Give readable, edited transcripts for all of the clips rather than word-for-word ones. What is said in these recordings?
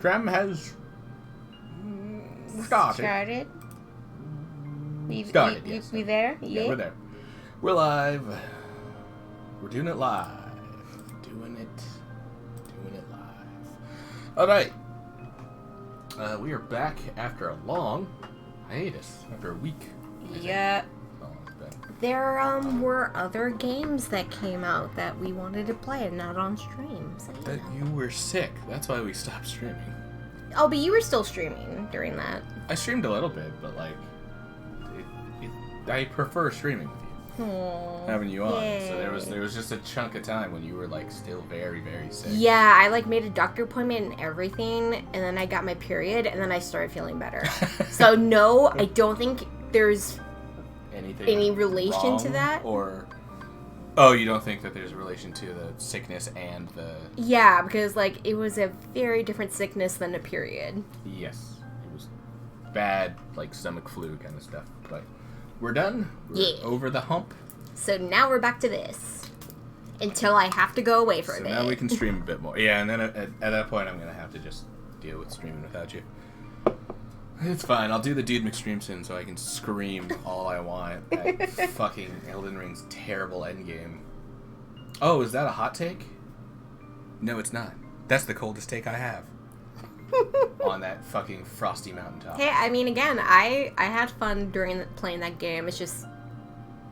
Tram has started. Started. Yes. We there? Yeah, we're there. We're live. We're doing it live. Doing it live. All right. We are back after a long hiatus. After a week. Yeah. How long has it been? There were other games that came out that we wanted to play and not on stream. So, That you were sick. That's why we stopped streaming. Oh, but you were still streaming during that. I streamed a little bit, but like, I prefer streaming with you, having you on. Yay. So there was just a chunk of time when you were like still very, very sick. Yeah, I like made a doctor appointment and everything, and then I got my period, and then I started feeling better. So no, I don't think there's any relation wrong, to that. Or oh, you don't think that there's a relation to the sickness and the... Yeah, because like it was a very different sickness than a period. Yes, it was bad, like stomach flu kind of stuff. But we're done. We're over the hump. So now we're back to this. Until I have to go away for a bit. So now we can stream a bit more. Yeah, and then at that point I'm going to have to just deal with streaming without you. It's fine. I'll do the Dude McStream soon so I can scream all I want at fucking Elden Ring's terrible endgame. Oh, is that a hot take? No, it's not. That's the coldest take I have. On that fucking frosty mountaintop. Hey, I mean, again, I had fun during playing that game. It's just,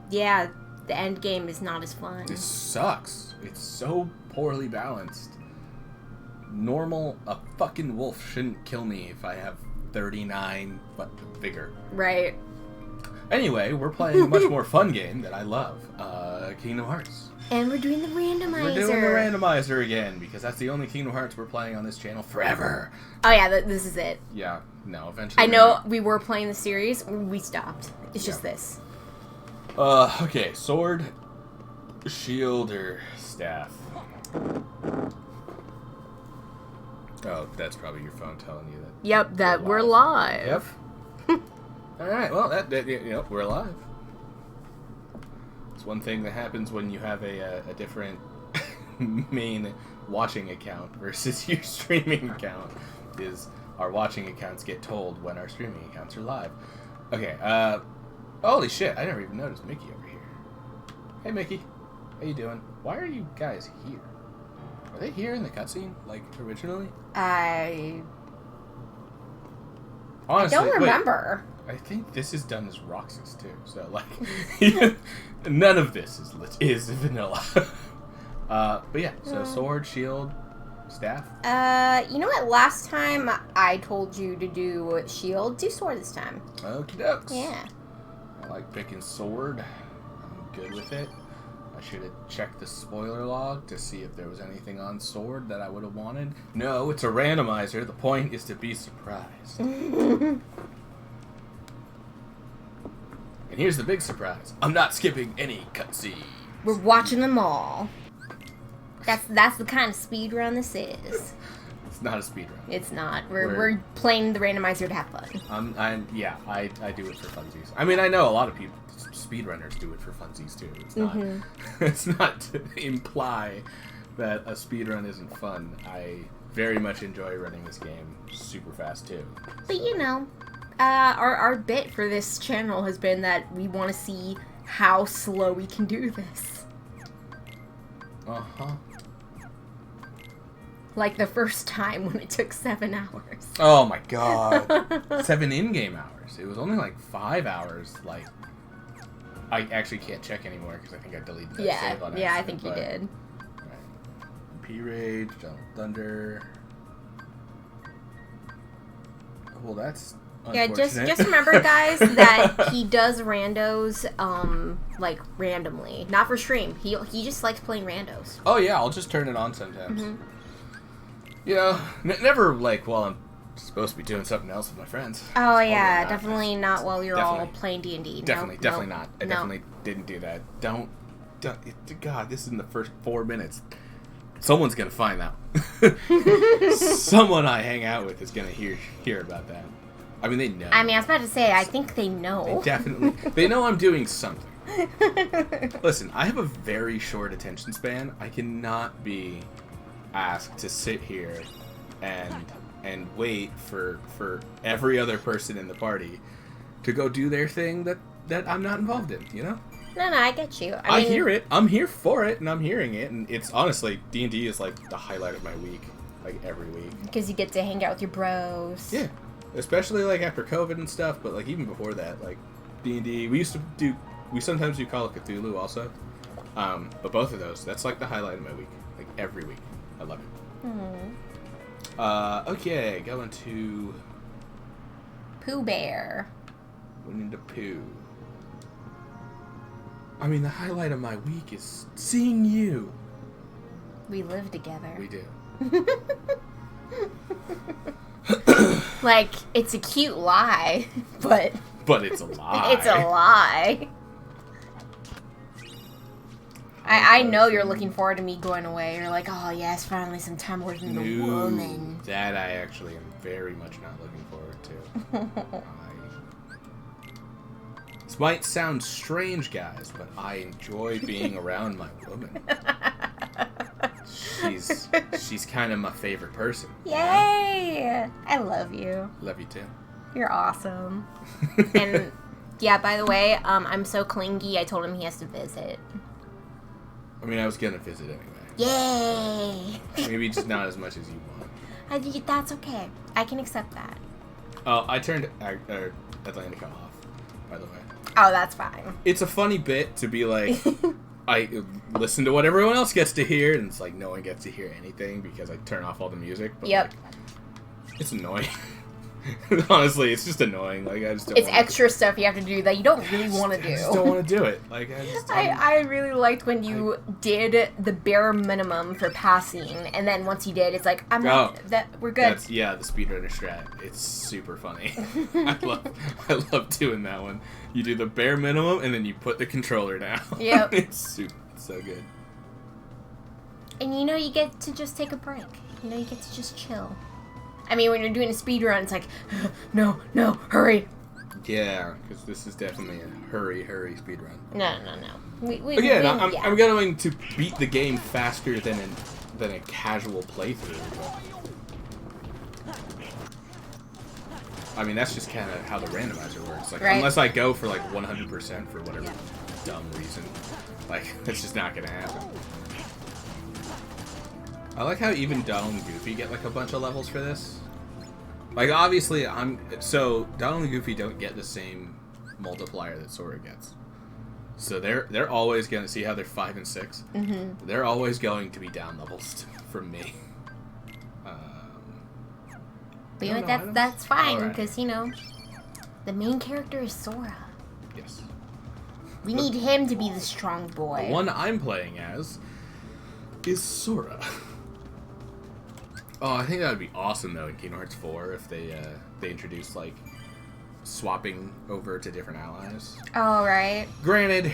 yeah, the end game is not as fun. It sucks. It's so poorly balanced. A fucking wolf shouldn't kill me if I have 39 vigor. Right. Anyway, we're playing a much more fun game that I love, Kingdom Hearts. And we're doing the randomizer. We're doing the randomizer again, because that's the only Kingdom Hearts we're playing on this channel forever. Oh yeah, this is it. Yeah, no, eventually. I know we were playing the series, we stopped. It's just this. Okay, sword, shield, or staff? Oh, that's probably your phone telling you that. Yep, that we're live. Yep. Alright, well, we're alive. It's one thing that happens when you have a different main watching account versus your streaming account, is our watching accounts get told when our streaming accounts are live. Okay, holy shit, I never even noticed Mickey over here. Hey, Mickey. How you doing? Why are you guys here? Are they here in the cutscene, like, originally? Honestly, I don't remember. Wait, I think this is done as Roxas, too. So, like, none of this is vanilla. But yeah, so sword, shield, staff. You know what? Last time I told you to do shield, do sword this time. Okie dokes. Yeah. I like picking sword. I'm good with it. I should have checked the spoiler log to see if there was anything on sword that I would have wanted. No, it's a randomizer. The point is to be surprised. And here's the big surprise. I'm not skipping any cutscene. We're watching them all. That's the kind of speed run this is. It's not a speed run. It's not. We're playing the randomizer to have fun. I do it for funsies. I mean, I know a lot of people, speedrunners, do it for funsies too. It's not. It's not to imply that a speedrun isn't fun. I very much enjoy running this game super fast too. But you know, our bit for this channel has been that we want to see how slow we can do this. Like the first time when it took 7 hours. Oh my god. 7 in-game hours. It was only like 5 hours. Like, I actually can't check anymore because I think I deleted that save on accident. Yeah, I think you did. Right. P-Rage, Jungle Thunder. Well, that's unfortunate. Yeah, just remember, guys, that he does randos, like, randomly. Not for stream. He just likes playing randos. Oh yeah, I'll just turn it on sometimes. You know, never like while I'm supposed to be doing something else with my friends. Oh yeah, definitely not while you're all playing D&D. Definitely not. I definitely didn't do that. Don't. God, this is in the first 4 minutes. Someone's gonna find out. Someone I hang out with is gonna hear about that. I mean, they know. I was about to say, I think they know. They know I'm doing something. Listen, I have a very short attention span. I cannot be asked to sit here and and wait for every other person in the party to go do their thing that I'm not involved in, you know? No, I get you. I hear it. I'm here for it, and I'm hearing it, and it's honestly, D&D is like the highlight of my week, like every week. Because you get to hang out with your bros. Yeah, especially like after COVID and stuff, but like even before that, like D&D, we sometimes do Call of Cthulhu also, but both of those, that's like the highlight of my week, like every week. I love it. Okay, going to Pooh Bear. Winnie the Pooh. I mean, the highlight of my week is seeing you. We live together. We do. Like, it's a cute lie, but it's a lie. It's a lie. I know you're looking forward to me going away. You're like, oh yes, finally some time working the woman. That I actually am very much not looking forward to. This might sound strange, guys, but I enjoy being around my woman. She's kind of my favorite person. Yay! You know? I love you. Love you too. You're awesome. And yeah, by the way, I'm so clingy. I told him he has to visit. I mean, I was gonna visit anyway. Yay! Maybe just not as much as you want. That's okay. I can accept that. Oh, I turned Atlantica off, by the way. Oh, that's fine. It's a funny bit to be like, I listen to what everyone else gets to hear, and it's like no one gets to hear anything because I turn off all the music. But yep. Like, it's annoying. Honestly, it's just annoying. Like I just don't. It's extra stuff you have to do that you don't really want to do. I just don't want to do it. Like I really liked when you did the bare minimum for passing, and then once you did, it's like we're good. The speedrunner strat. It's super funny. I love doing that one. You do the bare minimum, and then you put the controller down. Yep. It's so good. And you get to just take a break. You get to just chill. I mean, when you're doing a speed run, it's like, no, hurry. Yeah, because this is definitely a hurry speed run. No. I'm going to beat the game faster than a casual playthrough. But, I mean, that's just kind of how the randomizer works. Like, unless I go for like 100% for whatever dumb reason, like it's just not gonna happen. I like how even Donald and Goofy get like a bunch of levels for this. Like obviously Donald and Goofy don't get the same multiplier that Sora gets. So they're always gonna see how they're 5 and 6. Mm-hmm. They're always going to be down levels from me. But that's fine because the main character is Sora. Yes. We need him to be the strong boy. The one I'm playing as is Sora. Oh, I think that would be awesome though in Kingdom Hearts 4 if they introduced like swapping over to different allies. Oh, right. Granted,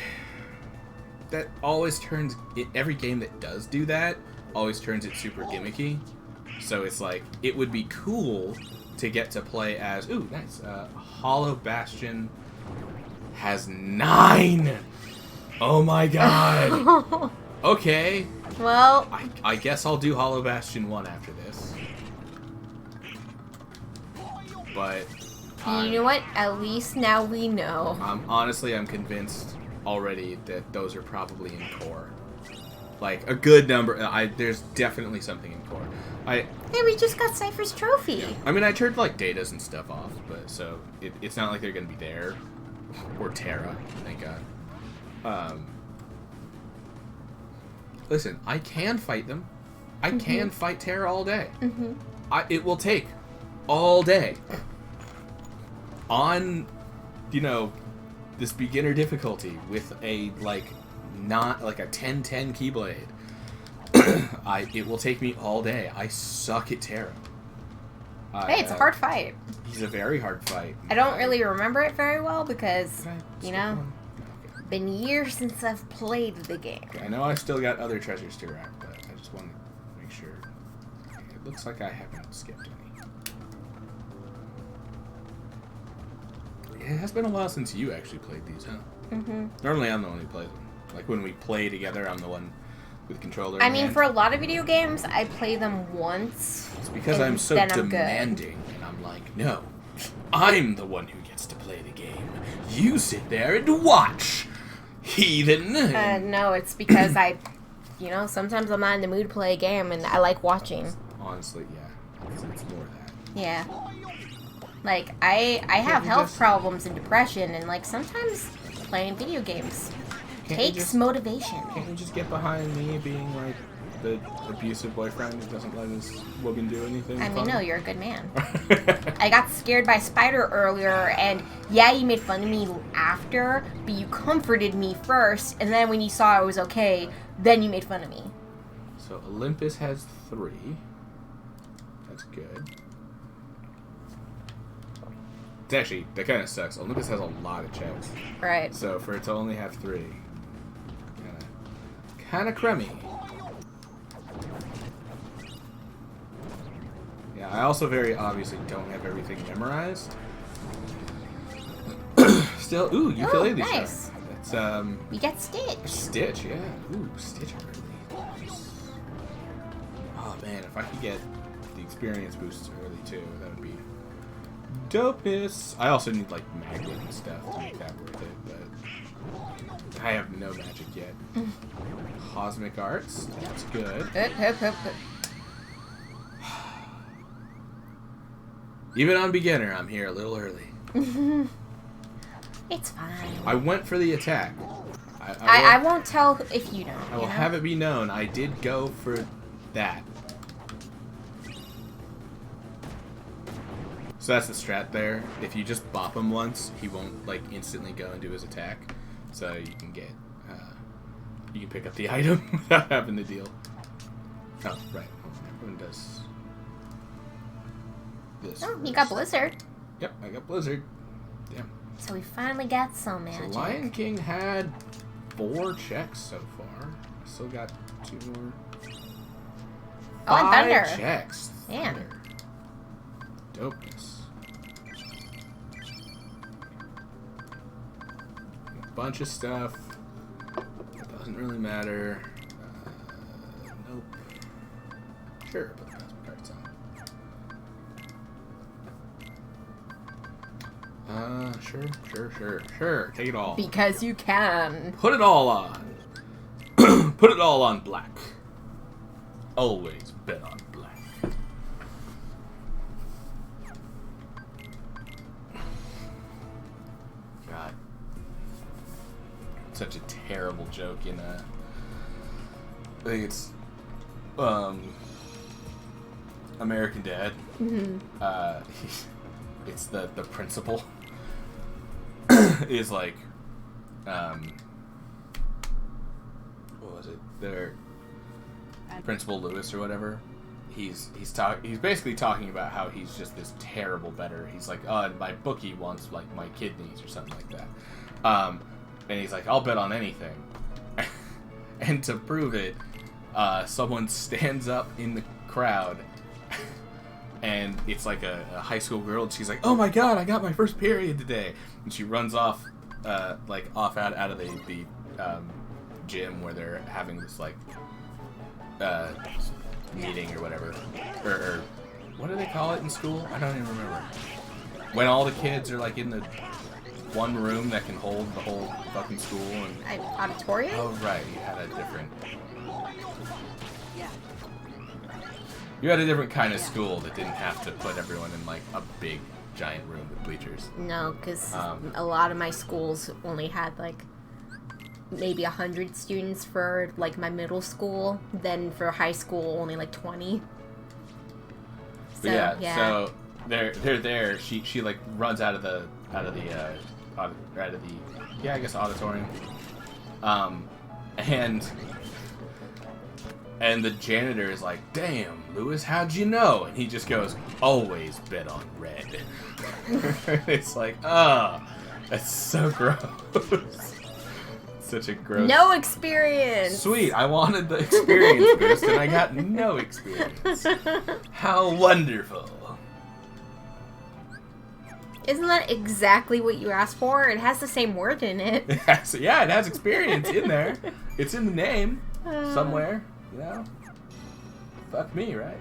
that always turns every game that does do that always turns it super gimmicky. So it's like it would be cool to get to play as nice. Hollow Bastion has 9. Oh my god. Okay. Well, I guess I'll do Hollow Bastion 1 after this. But you know what? At least now we know. Honestly, I'm convinced already that those are probably in core. Like a good number. There's definitely something in core. Hey, we just got Cypher's trophy. I mean, I turned like datas and stuff off, but so it's not like they're gonna be there. Or Terra, thank God. Listen, I can fight them. I can fight Terra all day. Mm-hmm. It will take all day. On, this beginner difficulty with a, not, a 10-10 Keyblade. It will take me all day. I suck at Terra. Hey, it's a hard fight. He's a very hard fight. I don't really remember it very well because, been years since I've played the game. I know I've still got other treasures to rack, but I just want to make sure. It looks like I haven't skipped any. It has been a while since you actually played these, huh? Mm-hmm. Normally I'm the one who plays them. Like when we play together, I'm the one with controller. I in mean, hand. for a lot of video games, I play them once. It's because I'm so demanding, and I'm like, no, I'm the one who gets to play the game. You sit there and watch, heathen. No, it's because sometimes I'm not in the mood to play a game, and I like watching. Honestly, yeah, it's more that. Yeah. Like, I have health problems and depression, and, like, sometimes playing video games takes motivation. Can't you just get behind me being, like, the abusive boyfriend who doesn't let his woman do anything? I mean, no, you're a good man. I got scared by a spider earlier, and yeah, you made fun of me after, but you comforted me first, and then when you saw I was okay, then you made fun of me. So Olympus has 3. That's good. It's actually, that kind of sucks. Olympus has a lot of checks. Right. So for it to only have 3, kind of crummy. Yeah, I also very obviously don't have everything memorized. Still, ooh, ukulele nice. It's We get Stitch. Stitch, yeah. Ooh, Stitch early. Oh man, if I could get the experience boosts early too, that would be dopest. I also need like magnet and stuff to make that worth it, but I have no magic yet. Cosmic Arts, that's good. Even on beginner, I'm here a little early. It's fine. I went for the attack. I won't tell if you know. I will have it be known, I did go for that. So that's the strat there. If you just bop him once, he won't like instantly go and do his attack. So you can get, you can pick up the item without having to deal. Oh, right. Everyone does this. Oh, you got Blizzard. Yep, I got Blizzard. Damn. So we finally got some magic. So Lion King had 4 checks so far. I still got 2 more. Oh, and 5 Thunder. checks. Man. Thunder. Dopeness. A bunch of stuff. Doesn't really matter. Nope. Sure, put the cosmic cards on. Sure. Take it all. Because you can. Put it all on. Put it all on black. Always bet on black. God. Such a terrible joke in I think it's American Dad. Mm-hmm. It's the principal is like what was it? Their Principal Lewis or whatever. He's basically talking about how he's just this terrible bettor. He's like, oh, and my bookie wants like my kidneys or something like that. And he's like, I'll bet on anything. And to prove it, someone stands up in the crowd, and it's like a high school girl, and she's like, oh my god, I got my first period today. And she runs off, out of the gym where they're having this like meeting or whatever, or what do they call it in school? I don't even remember. When all the kids are like in the one room that can hold the whole fucking school and auditorium. Oh right, you had a different kind of school that didn't have to put everyone in like a big giant room with bleachers. No, because a lot of my schools only had like maybe 100 students for like my middle school. Then for high school, only like 20. So yeah. So they're there. She like runs out of the auditorium. And the janitor is like, damn, Lewis, how'd you know? And he just goes, always bet on red. It's like, that's so gross. Such a gross. No experience. Sweet, I wanted the experience boost and I got no experience. How wonderful. Isn't that exactly what you asked for? It has the same word in it. Yeah, it has experience in there. It's in the name. somewhere, you know? Fuck me, right?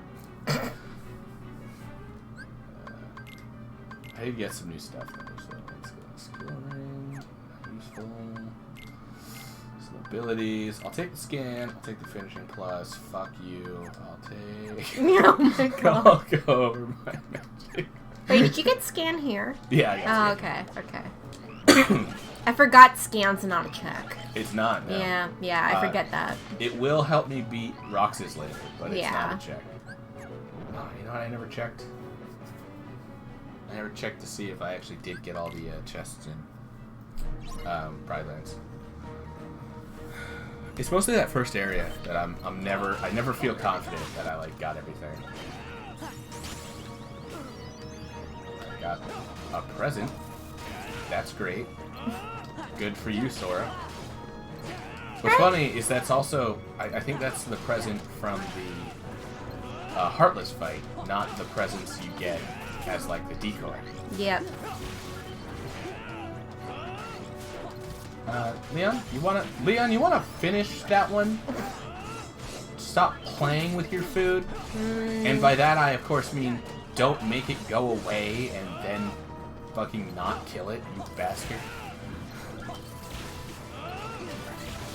I did get some new stuff though, so let's go. Skill ring, useful. Some abilities. I'll take the scan. I'll take the finishing plus. Fuck you. I'll take. Oh my god. I'll go over my magic. Wait, did you get scan here? Yeah, I got scan. Okay. I forgot scan's not a check. It's not. No. Yeah, I forget that. It will help me beat Roxas later, but it's Yeah. not a check. Oh, you know what? I never checked. I never checked to see if I actually did get all the chests in Pride Lands. It's mostly that first area that I never feel confident that I like got everything. I got a present. That's great. Good for you, Sora. What's funny is that's also I think that's the present from the Heartless fight, not the presents you get as like the decoy. Yep. Leon, you wanna finish that one? Stop playing with your food. And by that I of course mean don't make it go away and then fucking not kill it, you bastard.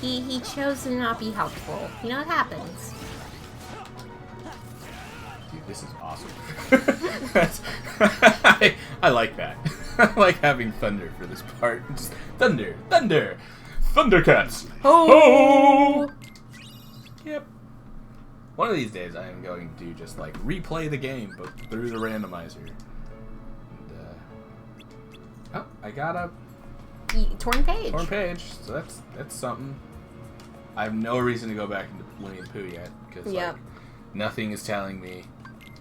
He chose to not be helpful. You know, it happens. Dude, this is awesome. I like that. I like having thunder for this part. Just thunder, thunder, Thundercats. Oh! Yep. One of these days I am going to just like replay the game, but through the randomizer. And, oh, I got a torn page. Torn page. So that's something. I have no reason to go back into Winnie the Pooh yet because like, nothing is telling me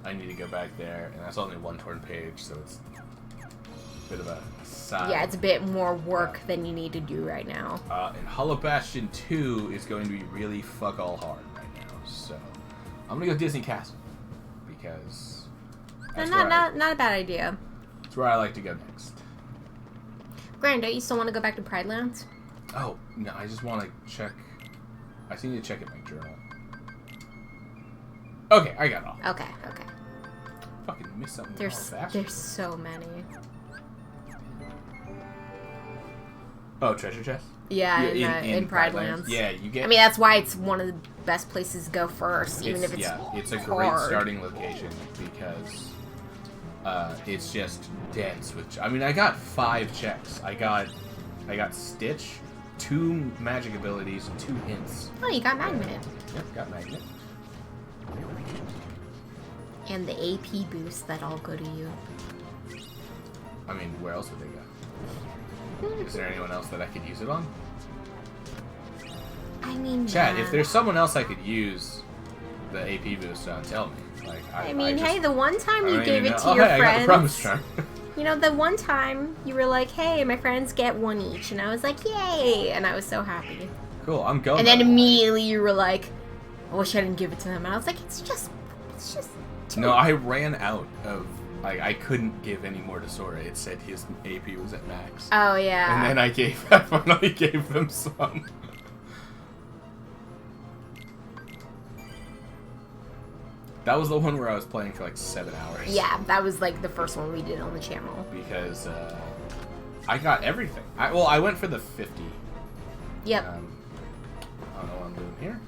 I need to go back there, and that's only one torn page, so it's a bit of a side. Yeah, it's a bit more work than you need to do right now. And Hollow Bastion 2 is going to be really fuck all hard right now, so I'm gonna go Disney Castle because Not a bad idea. That's where I like to go next. Grant, don't you still want to go back to Pride Lands? Oh no, I just want to check. I still need to check in my journal. Okay, I got it all. Okay. Fucking missed something. There's so many. Oh, treasure chest? Yeah, in Pride Lands. Yeah, you get. I mean, that's why it's one of the best places to go first, even if it's it's a hard. great starting location because it's just dense. Which I mean, I got 5 checks. I got Stitch, 2 magic abilities, and 2 hints. Oh, you got Magnet. Yep, got Magnet. And the AP boost that all go to you. I mean, where else would they go? Is there anyone else that I could use it on? I mean, Chad, if there's someone else I could use the AP boost on, tell me. Like, hey, the one time you gave it to your friends. I got the promise charm. You know, the one time you were like, hey, my friends get 1 each. And I was like, yay. And I was so happy. Cool, I'm going. And then immediately you were like, I wish I didn't give it to them. And I was like, it's just 2. No, I ran out of... I couldn't give any more to Sora. It said his AP was at max. Oh, yeah. And then I finally gave them some. That was the one where I was playing for like 7 hours. Yeah, that was like the first one we did on the channel. Because I got everything. I went for the 50. Yep. I don't know what I'm doing here.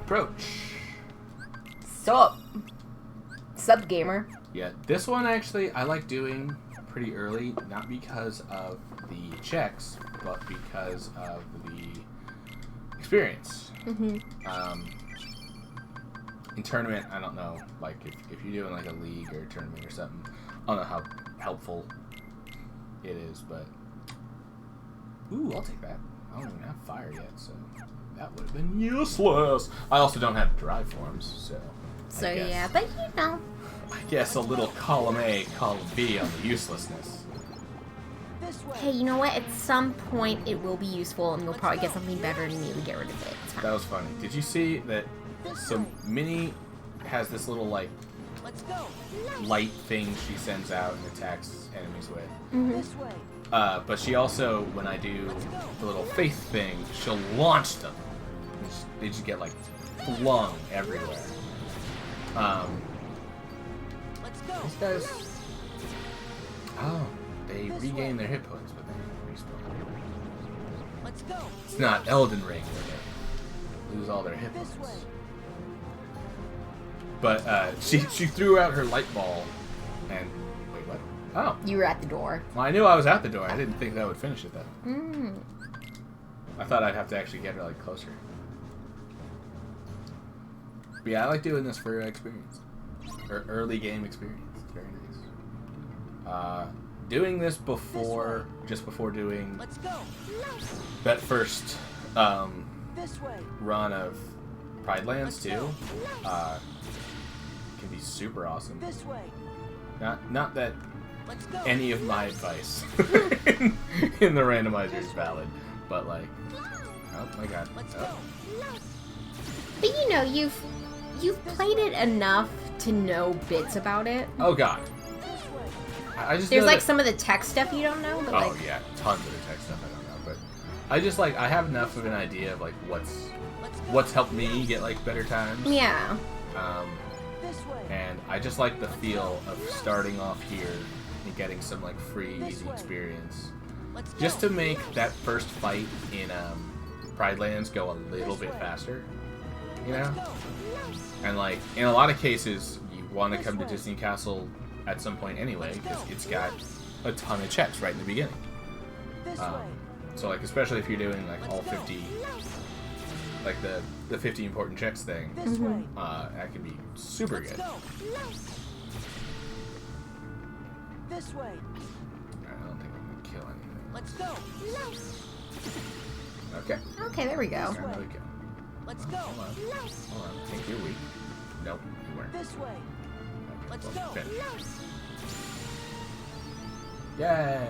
Approach. Sup, gamer. Yeah, this one actually I like doing pretty early, not because of the checks, but because of the experience. Mm-hmm. In tournament, I don't know, like if you're doing like a league or a tournament or something, I don't know how helpful it is, but ooh, I'll take that. I don't even have fire yet, so that would have been useless. I also don't have drive forms, so. Yeah, but you know. I guess a little column A, column B on the uselessness. Hey, you know what? At some point it will be useful and you'll probably get something better and immediately get rid of it. It's fine. That was funny. Did you see that? So Minnie has this little like light thing she sends out and attacks enemies with. Mm-hmm. But she also, when I do the little faith thing, she'll launch them. They just get like flung everywhere. Let's go. These guys. Oh, they regain their hit points, but then respawn. Let's go. It's not Elden Ring where they lose all their hit This points. way. But she threw out her light ball, and wait, what? Oh, You were at the door. well, I knew I was at the door. I didn't think that would finish it then. Mm. I thought I'd have to actually get her like closer. But yeah, I like doing this for experience, or early game experience. It's very nice. Doing this before, just before doing Let's go. that first This way. run of Pride Lands 2, can be super awesome. This way. Not that Let's go. any of my advice in the randomizer is valid, but like, oh my god. Let's Oh. go. But you know, you've played it enough to know bits about it. Oh god. This way. I just There's know like that, some of the tech stuff you don't know, but oh like yeah, tons of the tech stuff I don't know, but I just like I have enough of an idea of like Let's go. what's helped me get like better times. yeah. This way. And I just like the feel of starting off here and getting some like free easy experience, Let's go. just to make that first fight in Pride Lands go a little bit faster, you know. Let's go. And like in a lot of cases, you want to come to Disney Castle at some point anyway because it's got a ton of checks right in the beginning. This way. So like especially if you're doing like all 50, like the 50 important checks thing, This way. that can be super Let's good. go. This way. I don't think I'm gonna kill anything. Let's go. Okay. Okay, there we go. There we go. Let's go. Hold on. Hold on. I think you're weak. Nope, you weren't. This way. Okay, Let's well, go. finish. Yay!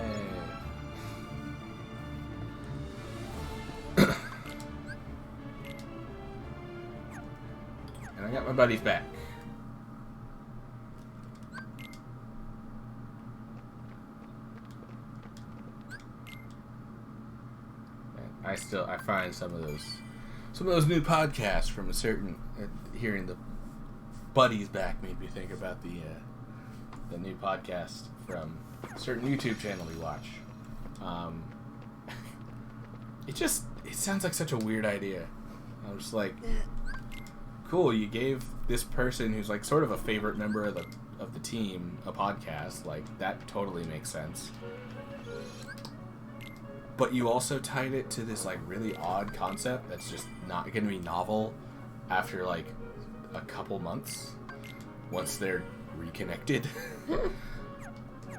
And I got my buddies back. And I find some of those new podcasts from a certain hearing the buddies back made me think about the new podcast from a certain YouTube channel we watch. It sounds like such a weird idea. I'm just like, cool, you gave this person who's like sort of a favorite member of the team a podcast. Like that totally makes sense. But you also tied it to this like really odd concept that's just not going to be novel after like a couple months once they're reconnected.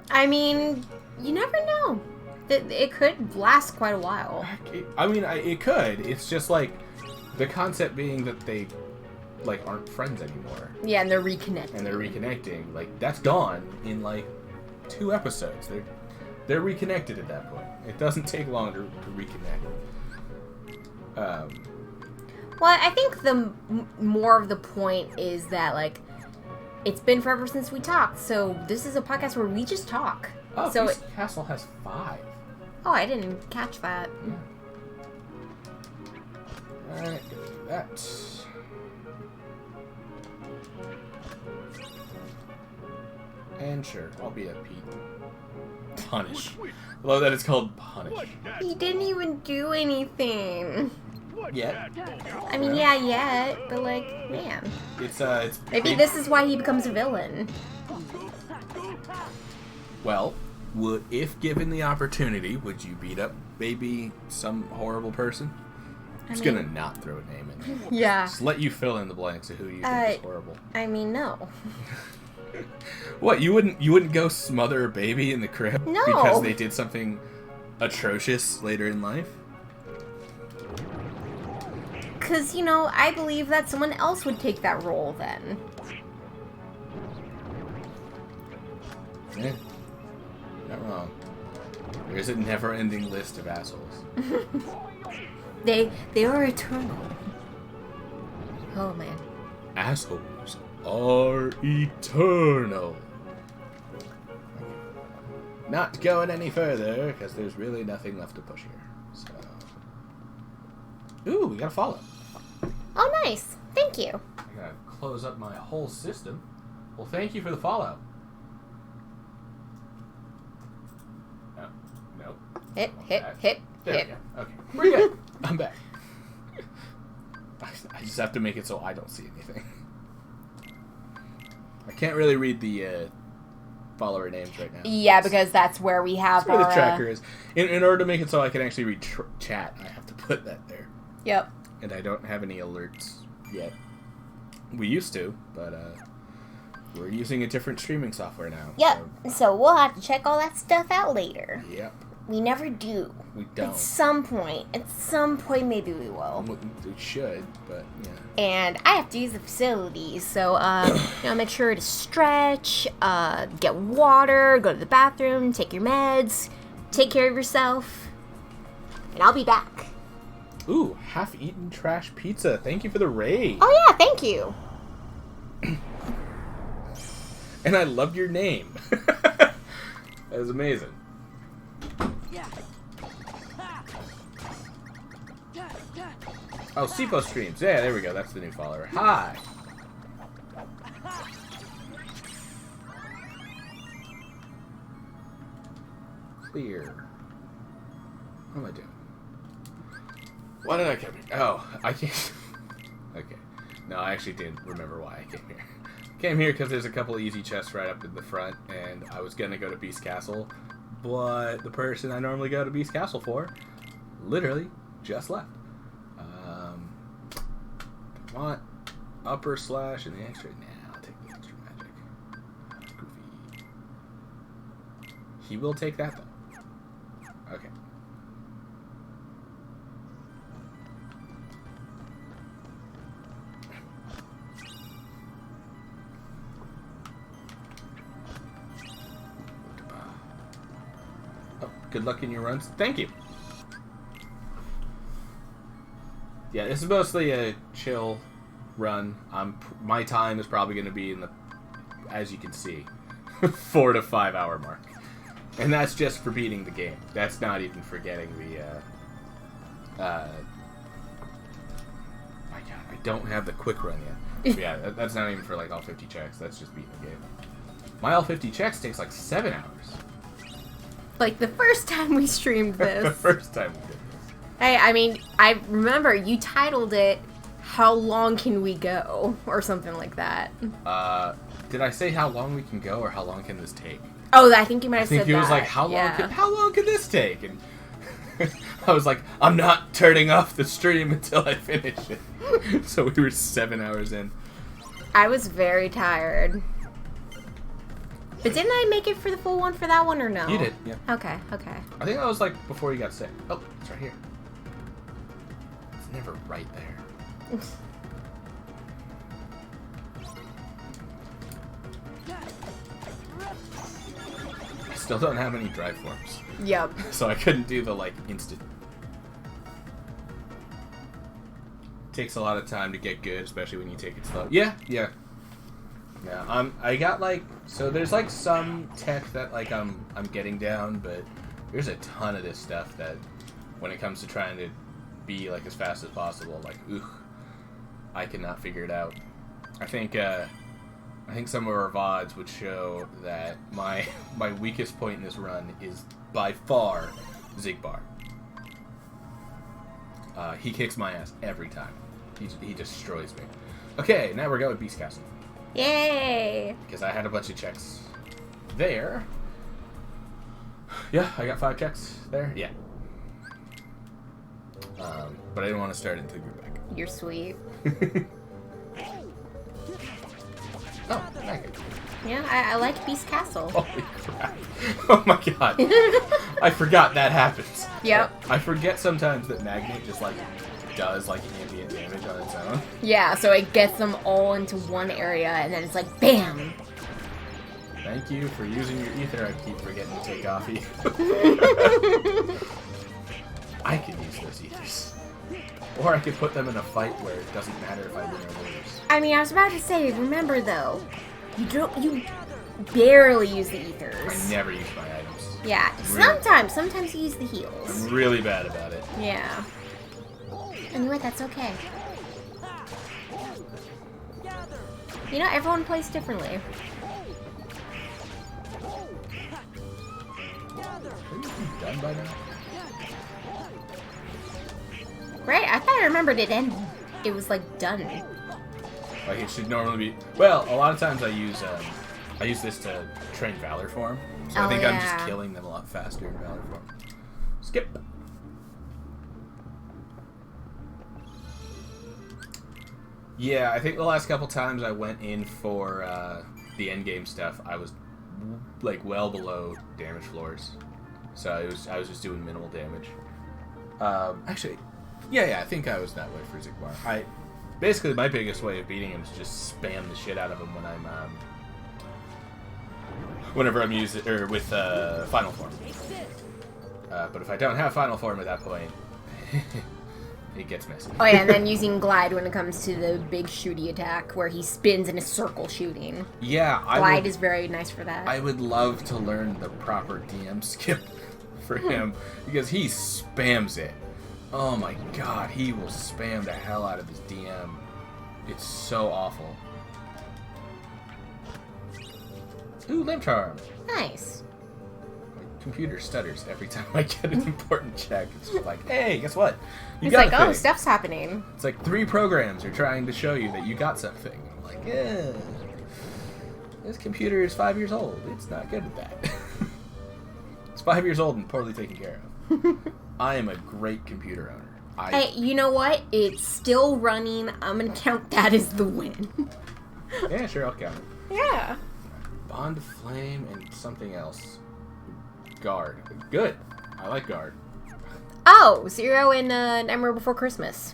I mean, you never know. It could last quite a while. It could. It's just like the concept being that they like aren't friends anymore Yeah, and they're reconnected. and they're reconnecting. Like that's gone in like 2 episodes. They're reconnected at that point. It doesn't take long to reconnect. Well, I think the more of the point is that like it's been forever since we talked, so this is a podcast where we just talk. Oh, So Feast Castle has 5. Oh, I didn't catch that. Alright, that. And sure, I'll be a Pete. Punish. I love that it's called Punish. He didn't even do anything. Yet. I mean, yeah, yet, but like, man. It's Maybe big- this is why he becomes a villain. Well, if given the opportunity, would you beat up maybe some horrible person? I'm just gonna not throw a name in there. Yeah. Just let you fill in the blanks of who you think is horrible. I mean, no. What, you wouldn't go smother a baby in the crib No. because they did something atrocious later in life? Because, you know, I believe that someone else would take that role then. Yeah. Not wrong. There's a never-ending list of assholes. They are eternal. Oh, man. Assholes are eternal. Not going any further, because there's really nothing left to push here. So, ooh, we got a follow. Nice. Thank you. I gotta close up my whole system. Well, thank you for the follow. No. Nope. Hit. There we go. Okay. We're good. I'm back. I just have to make it so I don't see anything. I can't really read the follower names right now. Yeah, because that's where we have that's where our... the tracker is. In order to make it so I can actually read chat, I have to put that there. Yep. And I don't have any alerts yet. We used to, but we're using a different streaming software now. Yep. So we'll have to check all that stuff out later. Yep. We never do. We don't. At some point maybe we will. We should, but yeah. And I have to use the facilities, so make sure to stretch, get water, go to the bathroom, take your meds, take care of yourself, and I'll be back. Ooh, half-eaten trash pizza. Thank you for the raid. Oh yeah, thank you. And I loved your name. That was amazing. Oh, Sipo streams. Yeah, there we go. That's the new follower. Hi. Clear. What am I doing? Why did I come here? Oh, I can't. Okay. No, I actually didn't remember why I came here. Came here because there's a couple easy chests right up in the front, and I was going to go to Beast Castle, but the person I normally go to Beast Castle for literally just left. I want upper slash and the extra. Nah, I'll take the extra magic. Goofy. He will take that, though. Okay. Oh, good luck in your runs. Thank you. Yeah, this is mostly a chill run. My time is probably going to be in the, as you can see, 4 to 5 hour mark. And that's just for beating the game. That's not even forgetting the, my god, I don't have the quick run yet. Yeah, that's not even for like all 50 checks. That's just beating the game. My all 50 checks takes like 7 hours. Like the first time we streamed this. The first time we did this. Hey, I mean, I remember you titled it, How Long Can We Go? Or something like that. Did I say how long we can go or how long can this take? Oh, I think you might have said that. I think it was like, how long can this take? And I was like, I'm not turning off the stream until I finish it. So we were 7 hours in. I was very tired. But didn't I make it for the full one for that one or no? You did, yeah. Okay. I think that was like before you got sick. Oh, it's right here. It's never right there. I still don't have any drive forms. Yep. So I couldn't do the like instant. Takes a lot of time to get good, especially when you take it slow. Yeah. Yeah, I got like, so there's like some tech that like I'm getting down, but there's a ton of this stuff that when it comes to trying to be like as fast as possible, like I cannot figure it out. I think some of our VODs would show that my weakest point in this run is by far Zigbar. He kicks my ass every time. He destroys me. Okay, now we're going with Beast Castle. Yay! Because I had a bunch of checks there. Yeah, I got 5 checks there. Yeah. But I didn't want to start until you're back. You're sweet. Oh, thank you. Yeah, I like Beast Castle. Holy crap. Oh my god. I forgot that happens. Yep. I forget sometimes that Magnet just like does like ambient damage on its own. Yeah, so it gets them all into one area and then it's like BAM! Thank you for using your ether. I keep forgetting to take off you. I could use those ethers. Or I could put them in a fight where it doesn't matter if I win or lose. I mean, I was about to say, remember though, you barely use the ethers. I never use my items. Yeah, Really? sometimes you use the heals. I'm really bad about it. Yeah. Anyway, that's okay. You know, everyone plays differently. Are you done by now? Right? I thought I remembered it ended. It was like done. Like it should normally be. Well, a lot of times I use this to train Valor form. So I think I'm just killing them a lot faster in Valor form. Skip. Yeah, I think the last couple times I went in for the endgame stuff, I was like well below damage floors, so I was just doing minimal damage. Actually, yeah, I think I was that way for Zigbar. Basically my biggest way of beating him is just spam the shit out of him when I'm whenever I'm using with final form. But if I don't have final form at that point, it gets messy. Oh yeah, and then using glide when it comes to the big shooty attack where he spins in a circle shooting. Yeah, glide is very nice for that. I would love to learn the proper DM skip for him because he spams it. Oh my god, he will spam the hell out of his DM. It's so awful. Ooh, limb charm. Nice. My computer stutters every time I get an important check. It's just like, hey, guess what? You It's got like, a thing. oh, stuff's happening. It's like 3 programs are trying to show you that you got something. I'm like, yeah. This computer is 5 years old. It's not good at that. It's 5 years old and poorly taken care of. I am a great computer owner. Hey, you know what? It's still running. I'm gonna count that as the win. Yeah, sure, I'll count it. Yeah. Bond Flame and something else. Guard. Good. I like Guard. Oh, 0 in Nightmare Before Christmas.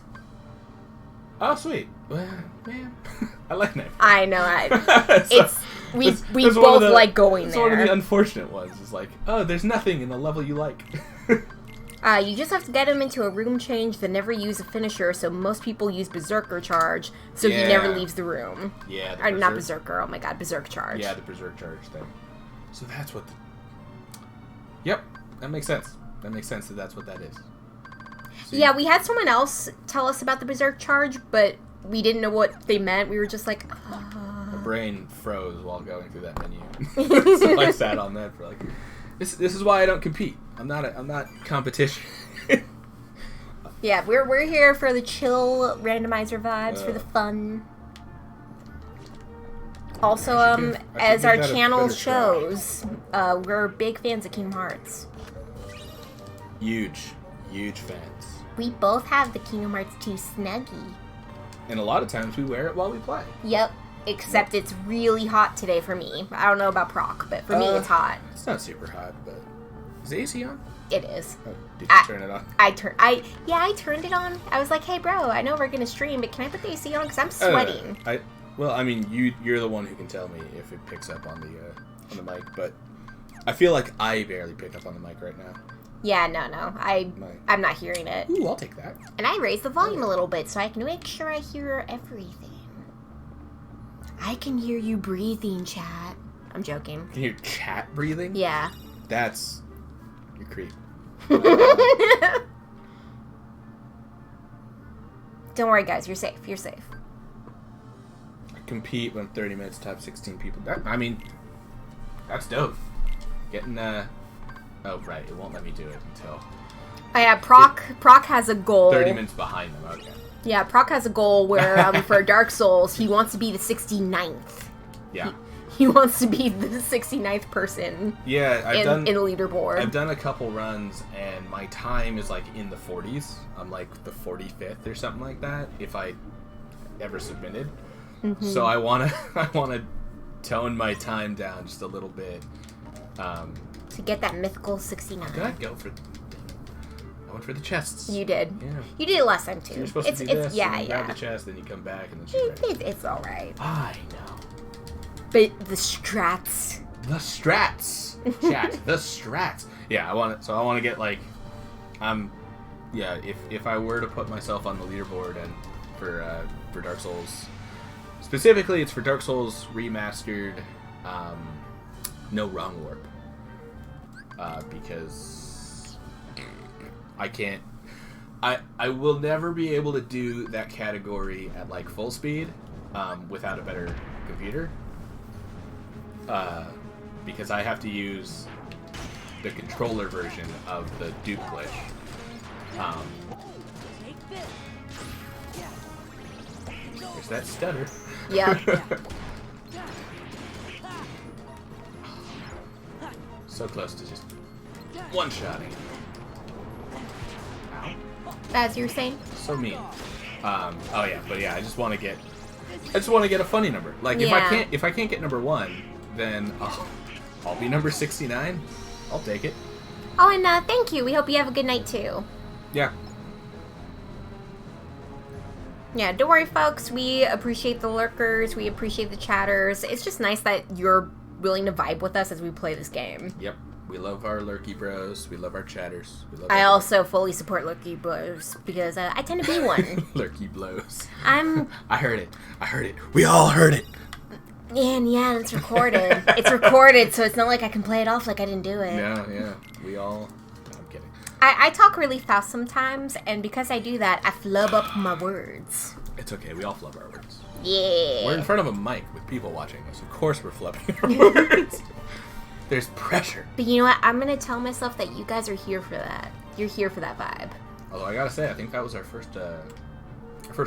Oh, sweet. Well, man, I like Nightmare. I know. We That's both like going it's there. It's one of the unfortunate ones. It's like, oh, there's nothing in the level you like. You just have to get him into a room change that never use a finisher, so most people use Berserker Charge, so he never leaves the room. Yeah, Or not Berserker, oh my god, Berserk Charge. Yeah, the Berserk Charge thing. So that's what Yep, that makes sense. That makes sense that's what that is. So yeah, we had someone else tell us about the Berserk Charge, but we didn't know what they meant. We were just like, My brain froze while going through that menu. So I sat on that for like... This is why I don't compete. I'm not competition. Yeah, we're here for the chill randomizer vibes, for the fun. Also, as our channel shows, we're big fans of Kingdom Hearts. Huge fans. We both have the Kingdom Hearts 2 Snuggie. And a lot of times we wear it while we play. Yep, except it's really hot today for me. I don't know about Proc, but for me it's hot. It's not super hot, but... Is the AC on? It is. Oh, did you turn it on? I turned it on. I was like, hey bro, I know we're gonna stream, but can I put the AC on? Because I'm sweating. Well, I mean, you're the one who can tell me if it picks up on the mic, but I feel like I barely pick up on the mic right now. Yeah, no. I'm not hearing it. Ooh, I'll take that. And I raised the volume a little bit so I can make sure I hear everything. I can hear you breathing, chat. I'm joking. Can you hear chat breathing? Yeah. That's... You're creep. Don't worry, guys. You're safe. You're safe. I compete when 30 minutes, top 16 people. I mean, that's dope. Getting, Oh, right. It won't let me do it until... Oh, yeah. Proc has a goal. 30 minutes behind them. Okay. Yeah, Proc has a goal where, for Dark Souls, he wants to be the 69th. Yeah. He wants to be the 69th person in the leaderboard. I've done a couple runs, and my time is, like, in the 40s. I'm, like, the 45th or something like that, if I ever submitted. Mm-hmm. So I wanna tone my time down just a little bit. To get that mythical 69. Did I go for... I went for the chests. You did. Yeah. You did it last time, too. So you're supposed to do this, yeah, and grab the chest, then you come back, and then It's alright. I know. But the strats. The strats. Chat. The strats. Yeah, I want to get, like... Yeah, if I were to put myself on the leaderboard and for Dark Souls... Specifically, it's for Dark Souls Remastered, No Wrong Warp. Because I can't... I will never be able to do that category at, like, full speed without a better computer. Because I have to use the controller version of the Duke glitch. Take this. There's that stutter. Yep. So close to just one-shotting. Ow. As you were saying. So mean. Oh yeah, but yeah, I just want to get a funny number. Like Yeah. if I can't get number 1, then I'll be number 69. I'll take it. Oh, and thank you. We hope you have a good night too. Yeah. Yeah, don't worry, folks. We appreciate the lurkers. We appreciate the chatters. It's just nice that you're willing to vibe with us as we play this game. Yep. We love our lurky bros. We love our chatters. We love I also fully support lurky bros because I tend to be one. lurky blows. I'm... I heard it. We all heard it. Yeah, it's recorded. It's recorded, so it's not like I can play it off like I didn't do it. Yeah. We all... No, I'm kidding. I talk really fast sometimes, and because I do that, I flub up my words. It's okay. We all flub our words. Yeah. We're in front of a mic with people watching us. Of course we're flubbing our words. There's pressure. But you know what? I'm going to tell myself that you guys are here for that. You're here for that vibe. Although I gotta say, I think that was our first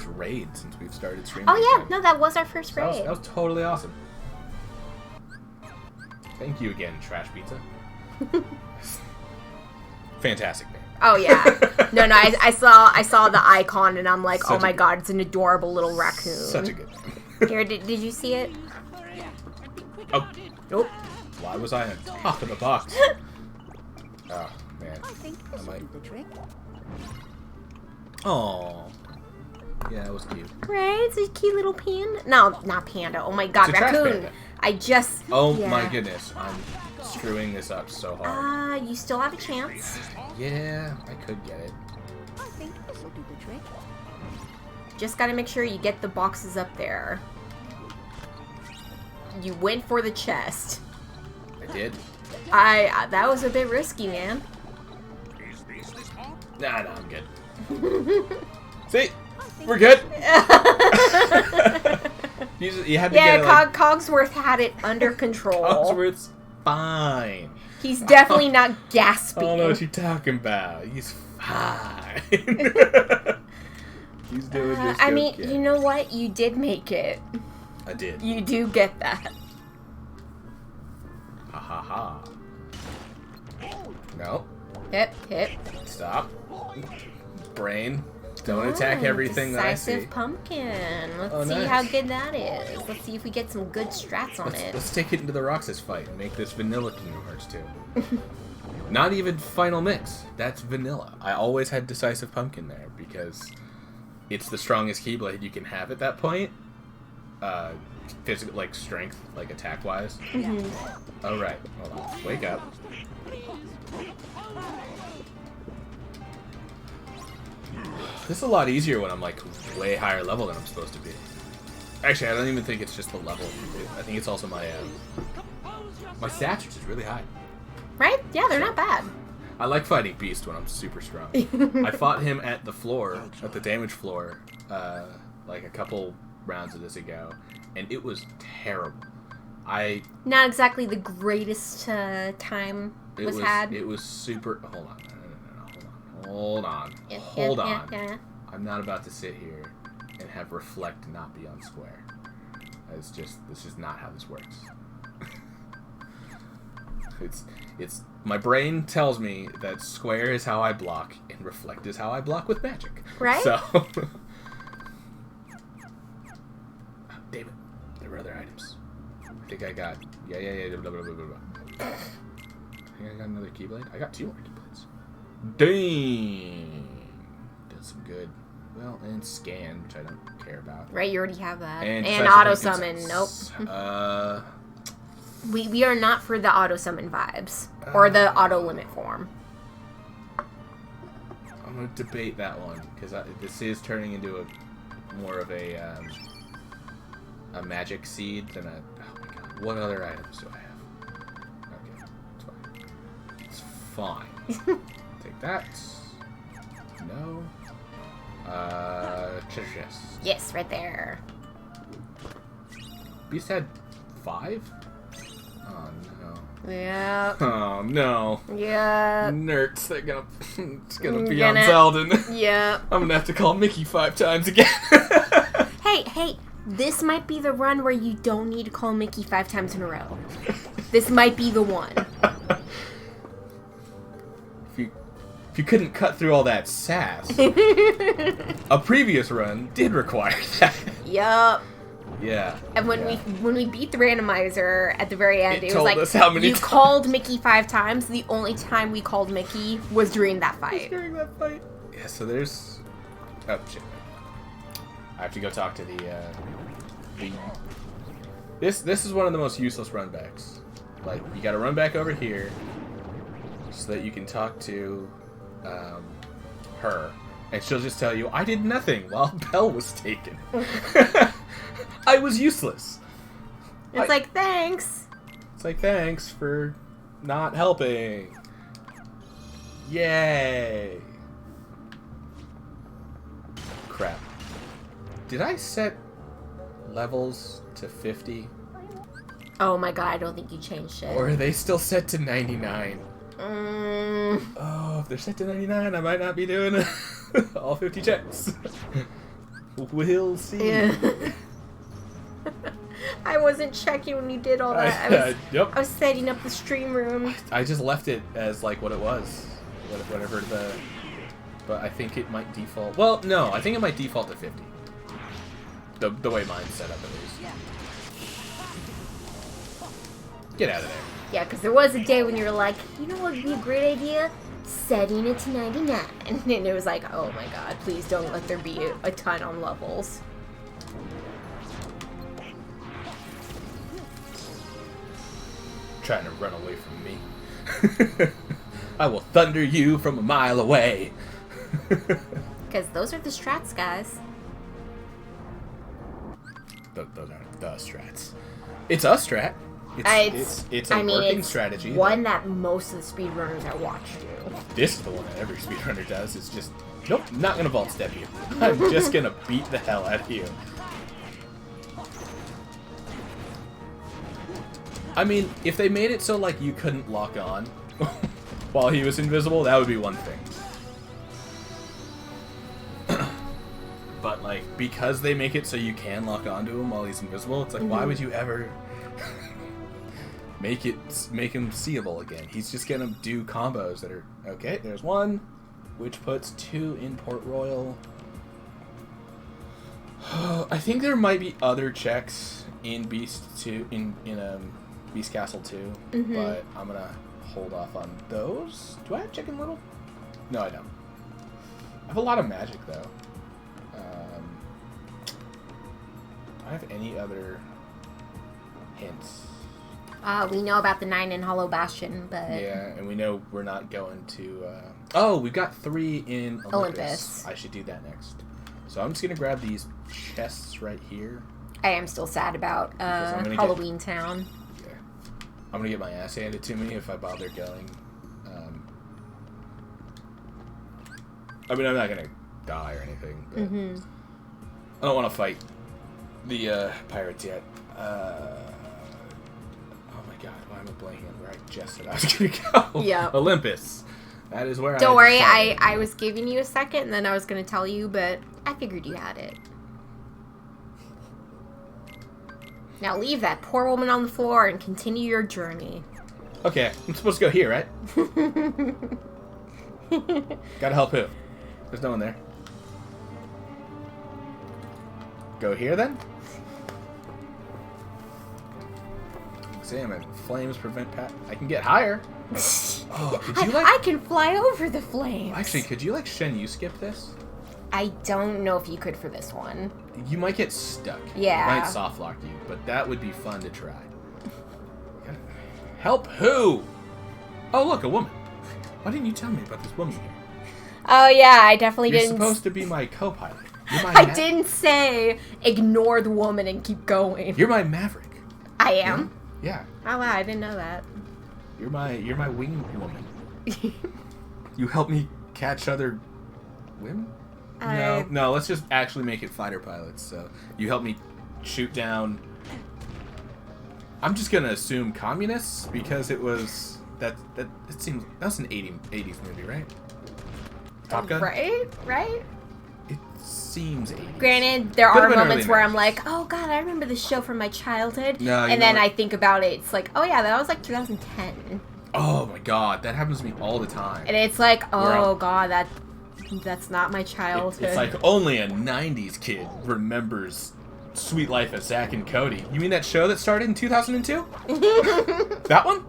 raid since we've started streaming. Oh, yeah. again. No, that was our first raid. That was totally awesome. Thank you again, Trash Pizza. Fantastic name. Oh, yeah. No, I saw the icon, and I'm like, oh my god, it's an adorable little raccoon. Such a good name. Here, did you see it? Oh, Nope. why was I on top of the box? Oh, man. I think this will might- do the trick. Oh. Yeah, it was cute. Right? It's a cute little panda. No, not panda. Oh my god, It's a trash raccoon. panda. I just... Oh yeah. my goodness, I'm screwing this up so hard. You still have a chance. Yeah, I could get it. I think this will do the trick. Just gotta make sure you get the boxes up there. You went for the chest. I did? That was a bit risky, man. Nah, I'm good. See? We're good. You had to Yeah, get it, like, Cogsworth had it under control. Cogsworth's fine. He's definitely not I gasping. don't know what you're talking about. He's fine. He's doing just I mean, okay. you know what? You did make it. I did. You do get that. Ha ha ha. No. Hip. Stop. Brain. Don't attack everything that I see. Decisive pumpkin. Let's see nice. how good that is. Let's see if we get some good strats on it. Let's take it into the Roxas fight and make this vanilla Kingdom Hearts 2. Not even final mix. That's vanilla. I always had Decisive Pumpkin there because it's the strongest Keyblade you can have at that point. Physical, like strength, like attack wise. Oh right, hold on. Wake up. This is a lot easier when I'm like way higher level than I'm supposed to be. Actually, I don't even think it's just the level. I think it's also my stature is really high. Right? Yeah, they're not bad. I like fighting Beast when I'm super strong. I fought him at the floor, at the damage floor, like a couple rounds of this ago, and it was terrible. Not exactly the greatest time was had. It was super. Hold on. No, hold on. Yeah, Hold yeah, on. yeah. I'm not about to sit here and have Reflect not be on square. This is not how this works. It's my brain tells me that square is how I block and Reflect is how I block with magic. Right? So damn it. There were other items. I think I got blah, blah, blah, blah, blah. I think I got another Keyblade. I got 2 more Keyblades. Dang. Did some good. Well, and scan, which I don't care about. Right, you already have that. And Decisive auto Pumpkin summon. Sense. Nope. We are not for the auto summon vibes. Or the auto limit form. I'm going to debate that one, because this is turning into more of a magic seed than a... Oh my god, what other items do I have? Okay, it's fine. It's fine. Take that. No. Treasure chest. Yes, right there. Beast had 5? Oh no. Yeah. Oh no. Yeah. Nerds, it's gonna be on Zeldin. Yeah. I'm gonna have to call Mickey 5 times again. Hey, this might be the run where you don't need to call Mickey 5 times in a row. This might be the one. If you couldn't cut through all that sass, a previous run did require that. Yup. Yeah. And when we beat the randomizer at the very end, it was told like us how many you times. called Mickey 5 times. The only time we called Mickey was during that fight. Yeah. So there's. Oh shit. I have to go talk to the. This is one of the most useless runbacks. Like you got to run back over here, so that you can talk to, her, and she'll just tell you, "I did nothing while Belle was taken. I was useless." It's like thanks. It's like thanks for not helping. Yay! Crap. Did I set levels to 50? Oh my god, I don't think you changed it. Or are they still set to 99? Mm. Oh, if they're set to 99, I might not be doing all 50 checks. We'll see. Yeah. I wasn't checking when you did all that. I was setting up the stream room. I just left it as like what it was. Whatever the... But I think it might default... Well, no, I think it might default to 50. The way mine's set up, at least. Get out of there. Yeah, because there was a day when you were like, you know what would be a great idea? Setting it to 99. And it was like, oh my god, please don't let there be a ton on levels. Trying to run away from me. I will thunder you from a mile away. Because those are the strats, guys. Those aren't the strats. It's a strat. It's a working strategy. One that most of the speedrunners I watch do. This is the one that every speedrunner does. It's just, nope, not gonna vault step you. I'm just gonna beat the hell out of you. I mean, if they made it so like you couldn't lock on while he was invisible, that would be one thing. But like, because they make it so you can lock onto him while he's invisible, it's like, why would you ever make him seeable again? He's just gonna do combos that are okay. There's one, which puts 2 in Port Royal. I think there might be other checks in Beast Castle 2, but I'm gonna hold off on those. Do I have Chicken Little? No, I don't. I have a lot of magic though. Do I have any other hints? We know about the 9 in Hollow Bastion, but... Yeah, and we know we're not going to... Oh, we've got 3 in Olympus. I should do that next. So I'm just going to grab these chests right here. I am still sad about Halloween Town. Yeah. I'm going to get my ass handed to me if I bother going. I mean, I'm not going to die or anything, but I don't want to fight the pirates yet. Oh my god, why am I blanking on where I just said I was going to go? Yeah. Olympus. That is where Don't worry, I was giving you a second, and then I was going to tell you, but I figured you had it. Now leave that poor woman on the floor and continue your journey. Okay, I'm supposed to go here, right? Gotta help who? There's no one there. Go here, then? Examine. Flames prevent I can get higher. Oh, could you I can fly over the flames. Actually, could you Shen Yu skip this? I don't know if you could for this one. You might get stuck. Yeah. It might soft lock you, but that would be fun to try. Help who? Oh, look, a woman. Why didn't you tell me about this woman here? Oh yeah, I definitely You're didn't. You're supposed to be my co-pilot. I didn't say ignore the woman and keep going. You're my maverick. I am? Yeah. Oh wow, I didn't know that. You're my wing woman. You help me catch other women? No, let's just actually make it fighter pilots. So you help me shoot down I'm just gonna assume communists because it was that it seems that was an 80s movie, right? Top Gun. Right. It seems 80s. Granted, there Could've are been moments early where I'm 90s. like, oh god, I remember this show from my childhood. No, you and know then what? I think about it, it's like, oh yeah, that was like 2010. Oh my god, that happens to me all the time. And it's like, Where oh I'm- god, that's not my childhood. It's like only a 90s kid remembers Sweet Life of Zack and Cody. You mean that show that started in 2002? That one?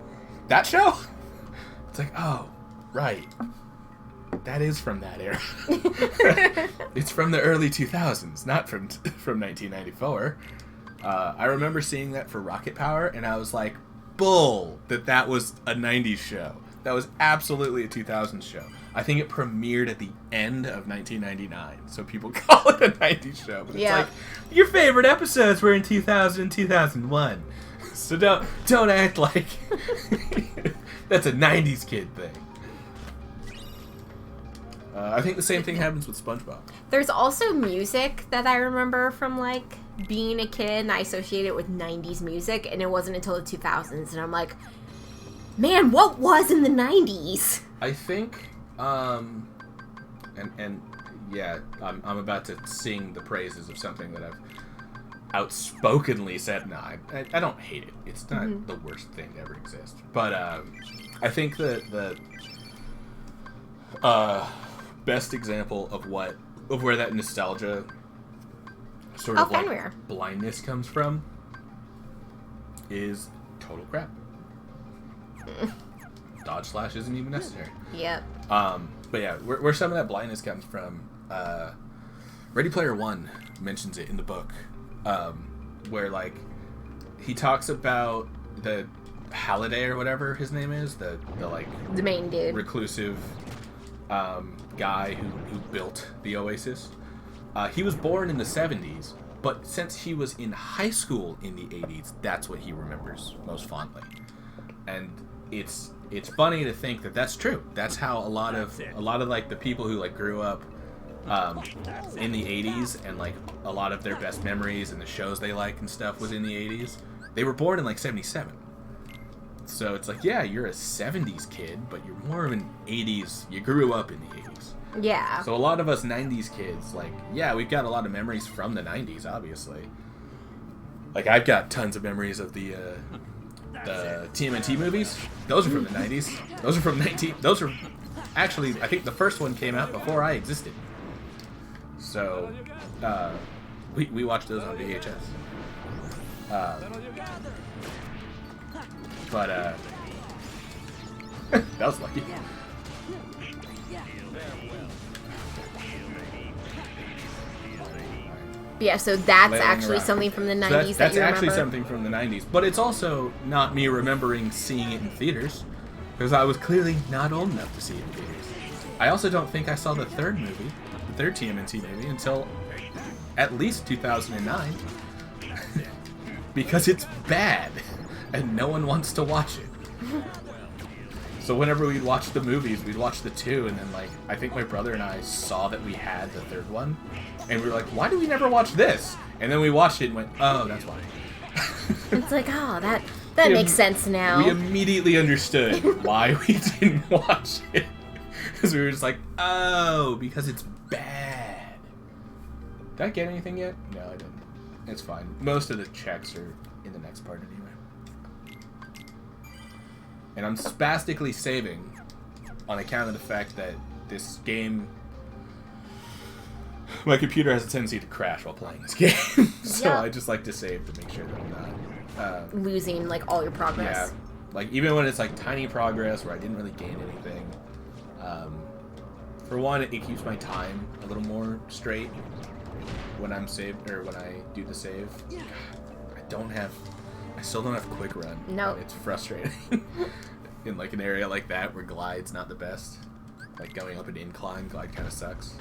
That show? It's like, oh, right. That is from that era. It's from the early 2000s, not from 1994. I remember seeing that for Rocket Power, and I was like, bull, that was a 90s show. That was absolutely a 2000s show. I think it premiered at the end of 1999, so people call it a 90s show. But Yeah. it's like, your favorite episodes were in 2000 and 2001. So don't act like that's a 90s kid thing. I think the same thing happens with SpongeBob. There's also music that I remember from like being a kid, and I associate it with 90s music, and it wasn't until the 2000s, and I'm like, man, what was in the 90s? I think, and yeah, I'm about to sing the praises of something that I've outspokenly said. No, I don't hate it. It's not the worst thing to ever exist. But I think the best example of where that nostalgia sort of like Fenrir. blindness comes from is Total Crap. Dodge slash isn't even necessary. Yep. But yeah, where some of that blindness comes from, Ready Player One mentions it in the book, where like he talks about the Halliday or whatever his name is, the like The main dude. reclusive guy who built the Oasis. He was born in the 70s, but since he was in high school in the 80s, that's what he remembers most fondly. And it's funny to think that that's true. That's how a lot of like the people who like grew up in the 80s and like a lot of their best memories and the shows they like and stuff was in the 80s. They were born in like 77. So it's like, yeah, you're a 70s kid, but you're more of an 80s. You grew up in the 80s. Yeah. So a lot of us 90s kids, like, yeah, we've got a lot of memories from the 90s, obviously. Like, I've got tons of memories of the TMNT movies. Those are from the 90s. Those are actually, I think the first one came out before I existed. So, we watched those on VHS. But, that was lucky. Yeah, so that's Laying actually around. something from the 90s So that that's you actually remember? something from the 90s. But it's also not me remembering seeing it in theaters, because I was clearly not old enough to see it in theaters. I also don't think I saw the third movie, the third TMNT movie, until at least 2009. Because it's bad, and no one wants to watch it. So whenever we'd watch the movies, we'd watch the two, and then like I think my brother and I saw that we had the third one, and we were like, why do we never watch this? And then we watched it and went, oh, that's why. It's like, oh, that We makes sense now. We immediately understood why we didn't watch it. Because we were just like, oh, because it's bad. Did I get anything yet? No, I didn't. It's fine. Most of the checks are in the next part anyway. And I'm spastically saving on account of the fact that this game... My computer has a tendency to crash while playing this game. So Yeah. I just like to save to make sure that I'm not... Losing, like, all your progress. Yeah, like even when it's like tiny progress where I didn't really gain anything. For one, it keeps my time a little more straight when I'm saved or when I do the save. I still don't have quick run. Nope. And it's frustrating in like an area like that where glide's not the best. Like going up an incline, glide kind of sucks.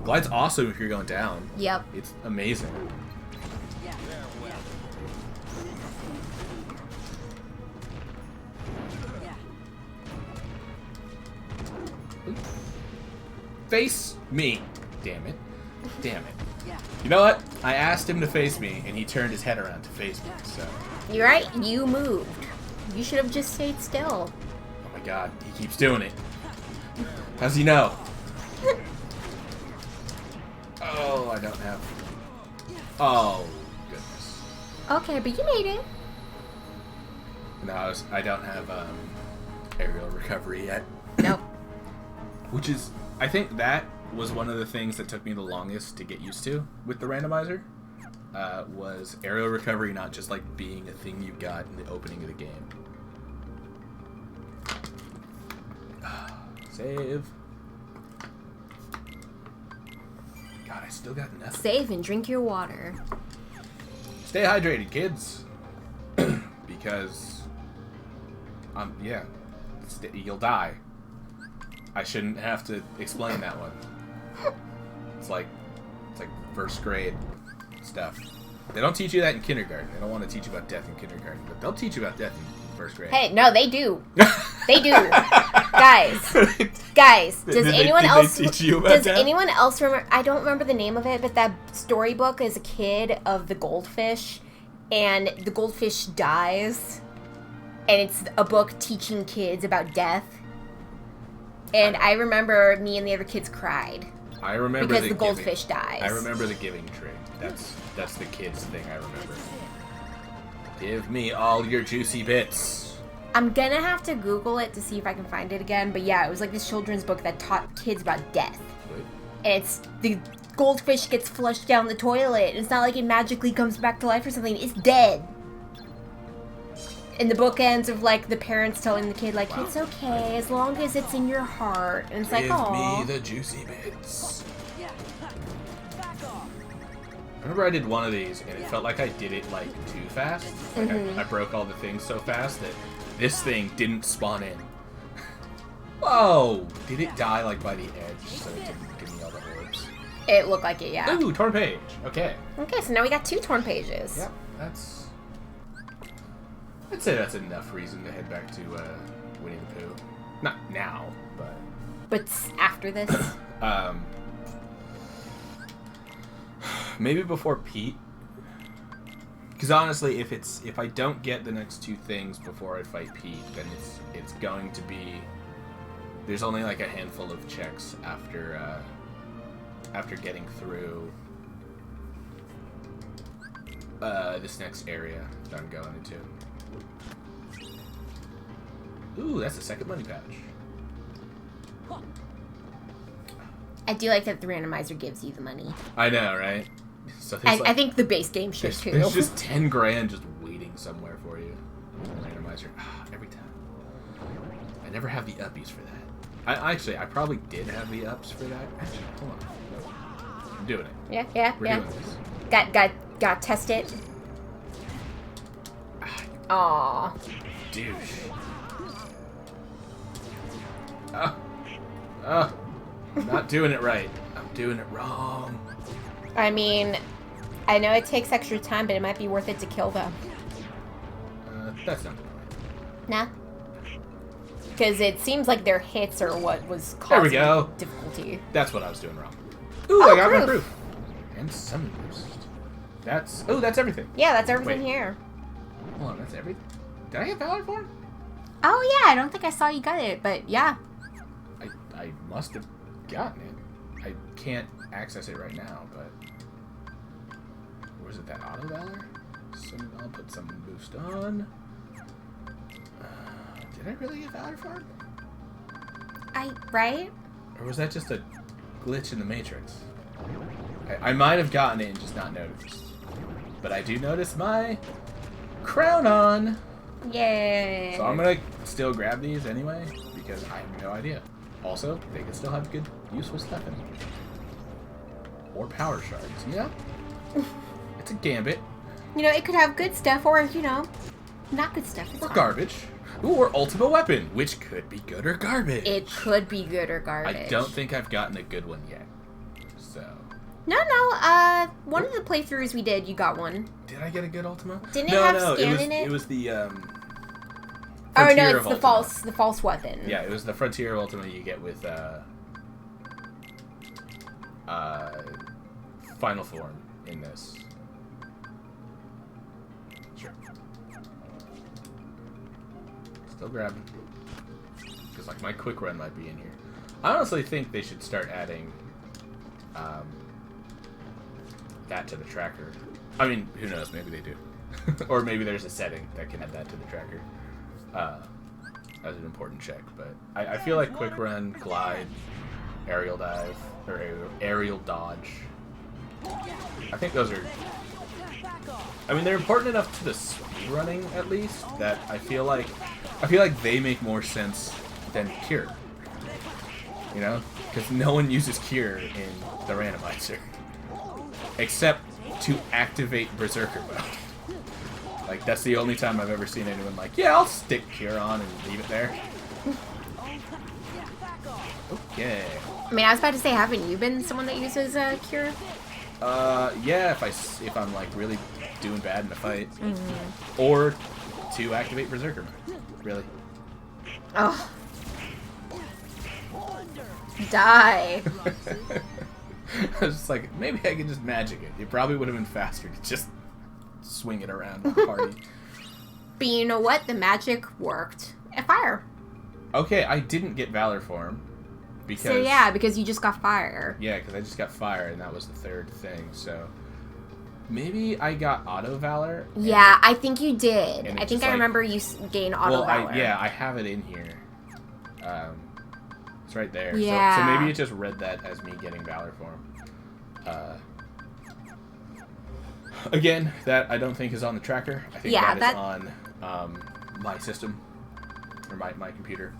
Glide's awesome if you're going down. Yep. It's amazing. Face me. Damn it. Damn it. You know what? I asked him to face me, and he turned his head around to face me, so... You're right. You moved. You should have just stayed still. Oh my god, he keeps doing it. How's he know? Oh, I don't have... Oh, goodness. Okay, but you made it. No, I don't have aerial recovery yet. Nope. Which is... I think that was one of the things that took me the longest to get used to with the randomizer. Was aerial recovery not just like being a thing you got in the opening of the game. Save. God, I still got nothing. Save and drink your water. Stay hydrated, kids. Because, yeah, you'll die. I shouldn't have to explain that one. It's like first grade stuff. They don't teach you that in kindergarten. They don't want to teach you about death in kindergarten, but they'll teach you about death in first grade. Hey, no, they do. They do. Guys, does anyone else teach you about death? anyone else remember? I don't remember the name of it, but that storybook is a kid of the goldfish, and the goldfish dies, and it's a book teaching kids about death. And I remember me and the other kids cried. I remember because the goldfish dies. I remember the giving tree. That's the kids thing I remember. Give me all your juicy bits. I'm gonna have to Google it to see if I can find it again. But yeah, it was like this children's book that taught kids about death. Wait. And it's the goldfish gets flushed down the toilet. It's not like it magically comes back to life or something. It's dead. And the book ends of like the parents telling the kid like, wow, it's okay as long as it's in your heart. And it's like, oh. Give me the juicy bits. I remember I did one of these and it felt like I did it like too fast. Like I broke all the things so fast that this thing didn't spawn in. Whoa! Did it die like by the edge so it didn't give me all the orbs? It looked like it, yeah. Ooh, torn page. Okay. Okay, so now we got 2 torn pages. Yep, I'd say that's enough reason to head back to Winnie the Pooh. Not now, but... But after this? Maybe before Pete. Because honestly, if I don't get the next 2 things before I fight Pete, then it's going to be... There's only like a handful of checks after getting through this next area that I'm going into. Ooh, that's the second money patch. I do like that the randomizer gives you the money. I know, right? So I think the base game should too. There's just 10 grand just waiting somewhere for you. Randomizer. Every time. I never have the uppies for that. I probably did have the ups for that. Actually, hold on. I'm doing it. Yeah. We're doing this. Got test it. Aw. Douche. I'm not doing it right. I'm doing it wrong. I mean, I know it takes extra time, but it might be worth it to kill them. That's not the point. Nah? Because it seems like their hits are what was causing difficulty. That's what I was doing wrong. Ooh, I got my proof. And summon boost. That's everything. Yeah, that's everything here. Hold on, that's everything? Did I get Valor Form? Oh yeah, I don't think I saw you got it, but yeah. I must have gotten it. I can't access it right now, but... Or was it that Auto Valor? I'll put summon boost on. Did I really get Valor Form? Right? Or was that just a glitch in the Matrix? I might have gotten it and just not noticed. But I do notice my crown on. Yay. So I'm gonna still grab these anyway, because I have no idea. Also, they can still have good, useful stuff in them. Or power shards, you know? It's a gambit. You know, it could have good stuff or, not good stuff. It's or fine. Garbage. Ooh, or ultimate weapon, which could be good or garbage. It could be good or garbage. I don't think I've gotten a good one yet. So. No. One of the playthroughs we did, you got one. Did I get a good ultima? Didn't it have scan in it? It was the Oh no, it's Ultima. the false weapon. Yeah, it was the Frontier Ultima you get with Final Form in this. Sure. Still grabbing. Because, like, my quick run might be in here. I honestly think they should start adding that to the tracker. I mean, who knows? Maybe they do. Or maybe there's a setting that can add that to the tracker as an important check. But I feel like quick run, glide, aerial dive, or aerial dodge. I think those are... I mean, they're important enough to the speed running, at least, that I feel like they make more sense than Cure. You know? Because no one uses Cure in the randomizer. Except to activate Berserker mode. Like, that's the only time I've ever seen anyone like, yeah, I'll stick Cure on and leave it there. Okay. I mean, I was about to say, haven't you been someone that uses Cure? Yeah, if I'm like really doing bad in a fight, or to activate Berserker mode. Really. Oh. Die. I was just like, maybe I could just magic it. It probably would have been faster to just swing it around the party. But you know what? The magic worked. Fire. Okay, I didn't get Valor form. Because, so yeah, because you just got fire. Yeah, because I just got fire, and that was the third thing, so... Maybe I got Auto Valor? Yeah, I think you did. I think I like, remember you gain Auto Valor. Yeah, I have it in here. It's right there. Yeah. So maybe it just read that as me getting Valor form. Again, that I don't think is on the tracker. I think that is on my system. Or my computer.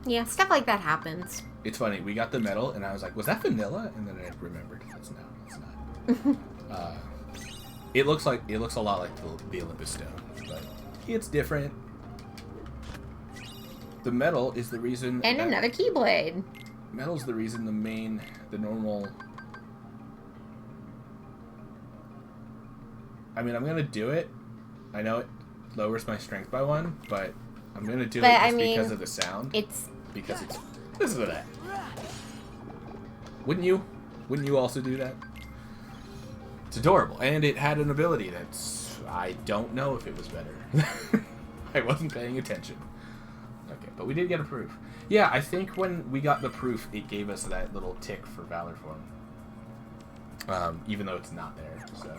Yeah, stuff like that happens. It's funny. We got the medal, and I was like, "Was that vanilla?" And then I remembered. It's not. It looks a lot like the Olympus Stone, but it's different. The medal is the reason. And another Keyblade. Metal's the reason the normal. I mean, I'm gonna do it. I know it lowers my strength by 1, but I'm gonna do it just because of the sound. Because it's listen to that. Wouldn't you? Wouldn't you also do that? It's adorable, and it had an ability that's I don't know if it was better. I wasn't paying attention. Okay, but we did get a proof. Yeah, I think when we got the proof, it gave us that little tick for Valor form. Even though it's not there, so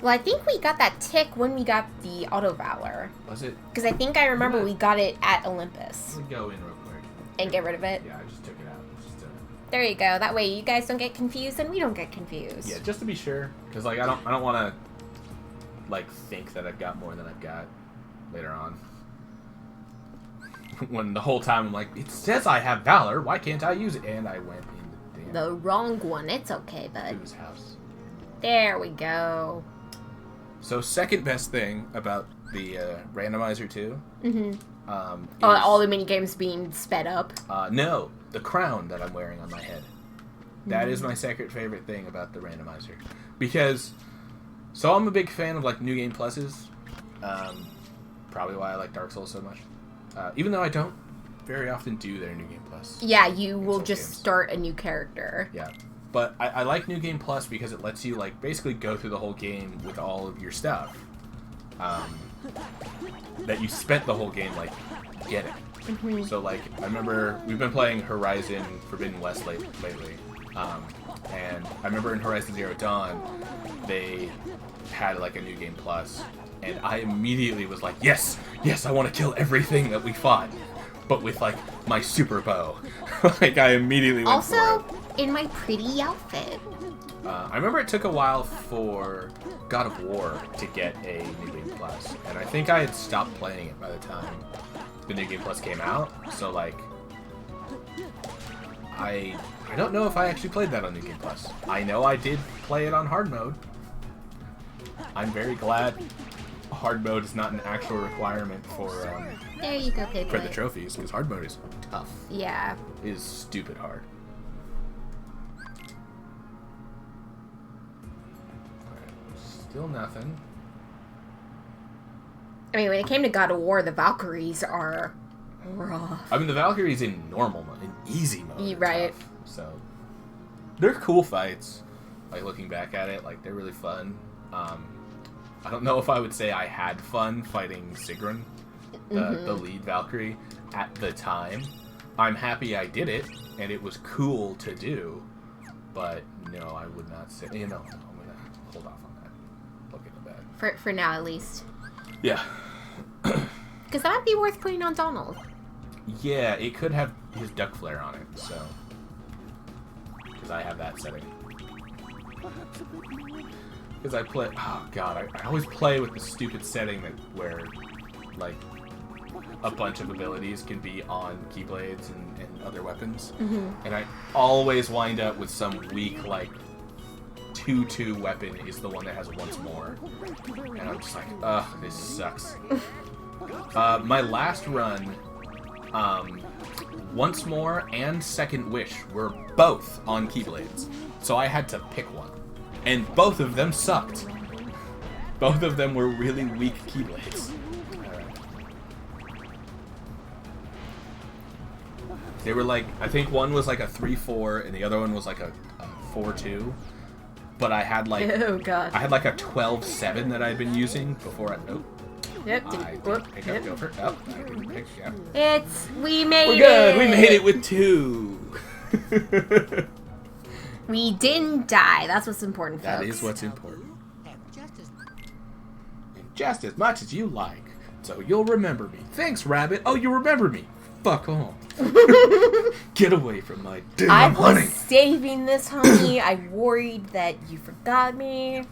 Well, I think we got that tick when we got the Auto Valor. Was it? Because I think I remember we got it at Olympus. Let me go in real quick. And get rid of it? Yeah, I just took it out. There you go. That way you guys don't get confused and we don't get confused. Yeah, just to be sure. Because, like, I don't want to, like, think that I've got more than I've got later on. When the whole time I'm like, it says I have Valor, why can't I use it? And I went in the wrong one. It's okay, bud. Whose house? There we go. So second best thing about the randomizer 2. All the mini games being sped up. No, the crown that I'm wearing on my head. That is my second favorite thing about the randomizer, because so I'm a big fan of like New Game Pluses. Probably why I like Dark Souls so much. Even though I don't very often do their New Game Plus. Yeah, you will just start a new character. Yeah. But I like New Game Plus because it lets you, like, basically go through the whole game with all of your stuff. That you spent the whole game, like, getting. So, like, I remember we've been playing Horizon Forbidden West lately. And I remember in Horizon Zero Dawn, they had, like, a New Game Plus. And I immediately was like, yes, I want to kill everything that we fought. But with, like, my super bow. Like, I immediately went for it. Also, in my pretty outfit. I remember it took a while for God of War to get a New Game Plus. And I think I had stopped playing it by the time the New Game Plus came out. So, like, I don't know if I actually played that on New Game Plus. I know I did play it on hard mode. I'm very glad hard mode is not an actual requirement for there you go, Piglet. for the trophies, because hard mode is tough. Yeah. It is stupid hard. Alright, still nothing. I mean, when it came to God of War, the Valkyries are rough. I mean, the Valkyries in normal mode, in easy mode, right? Tough, so they're cool fights. Like, looking back at it, like, they're really fun. I don't know if I would say I had fun fighting Sigrun, the lead Valkyrie, at the time. I'm happy I did it, and it was cool to do, but no, I would not say... I'm going to hold off on that. Look at that. For now, at least. Yeah. Because that might be worth putting on Donald. Yeah, it could have his duck flare on it, so... Because I have that setting. Because I play... Oh, God, I always play with the stupid setting where, like, a bunch of abilities can be on Keyblades and other weapons. Mm-hmm. And I always wind up with some weak, like, 2-2 weapon is the one that has once more. And I'm just like, ugh, this sucks. My last run... Once More and Second Wish were both on Keyblades, so I had to pick one. And both of them sucked. Both of them were really weak Keyblades. They were like, I think one was like a 3-4 and the other one was like a 4-2. But I had like, oh god, I had like a 12-7 that I'd been using before I... Nope. Yep. I didn't pick up Gopher. Oh, I didn't pick. Yeah. We made it. We're good. We made it with 2. We didn't die. That's what's important, folks. That is what's important. And just as much as you like. So you'll remember me. Thanks, Rabbit. Oh, you remember me. Fuck off. Get away from my damn honey. I was saving this, honey. I worried that you forgot me.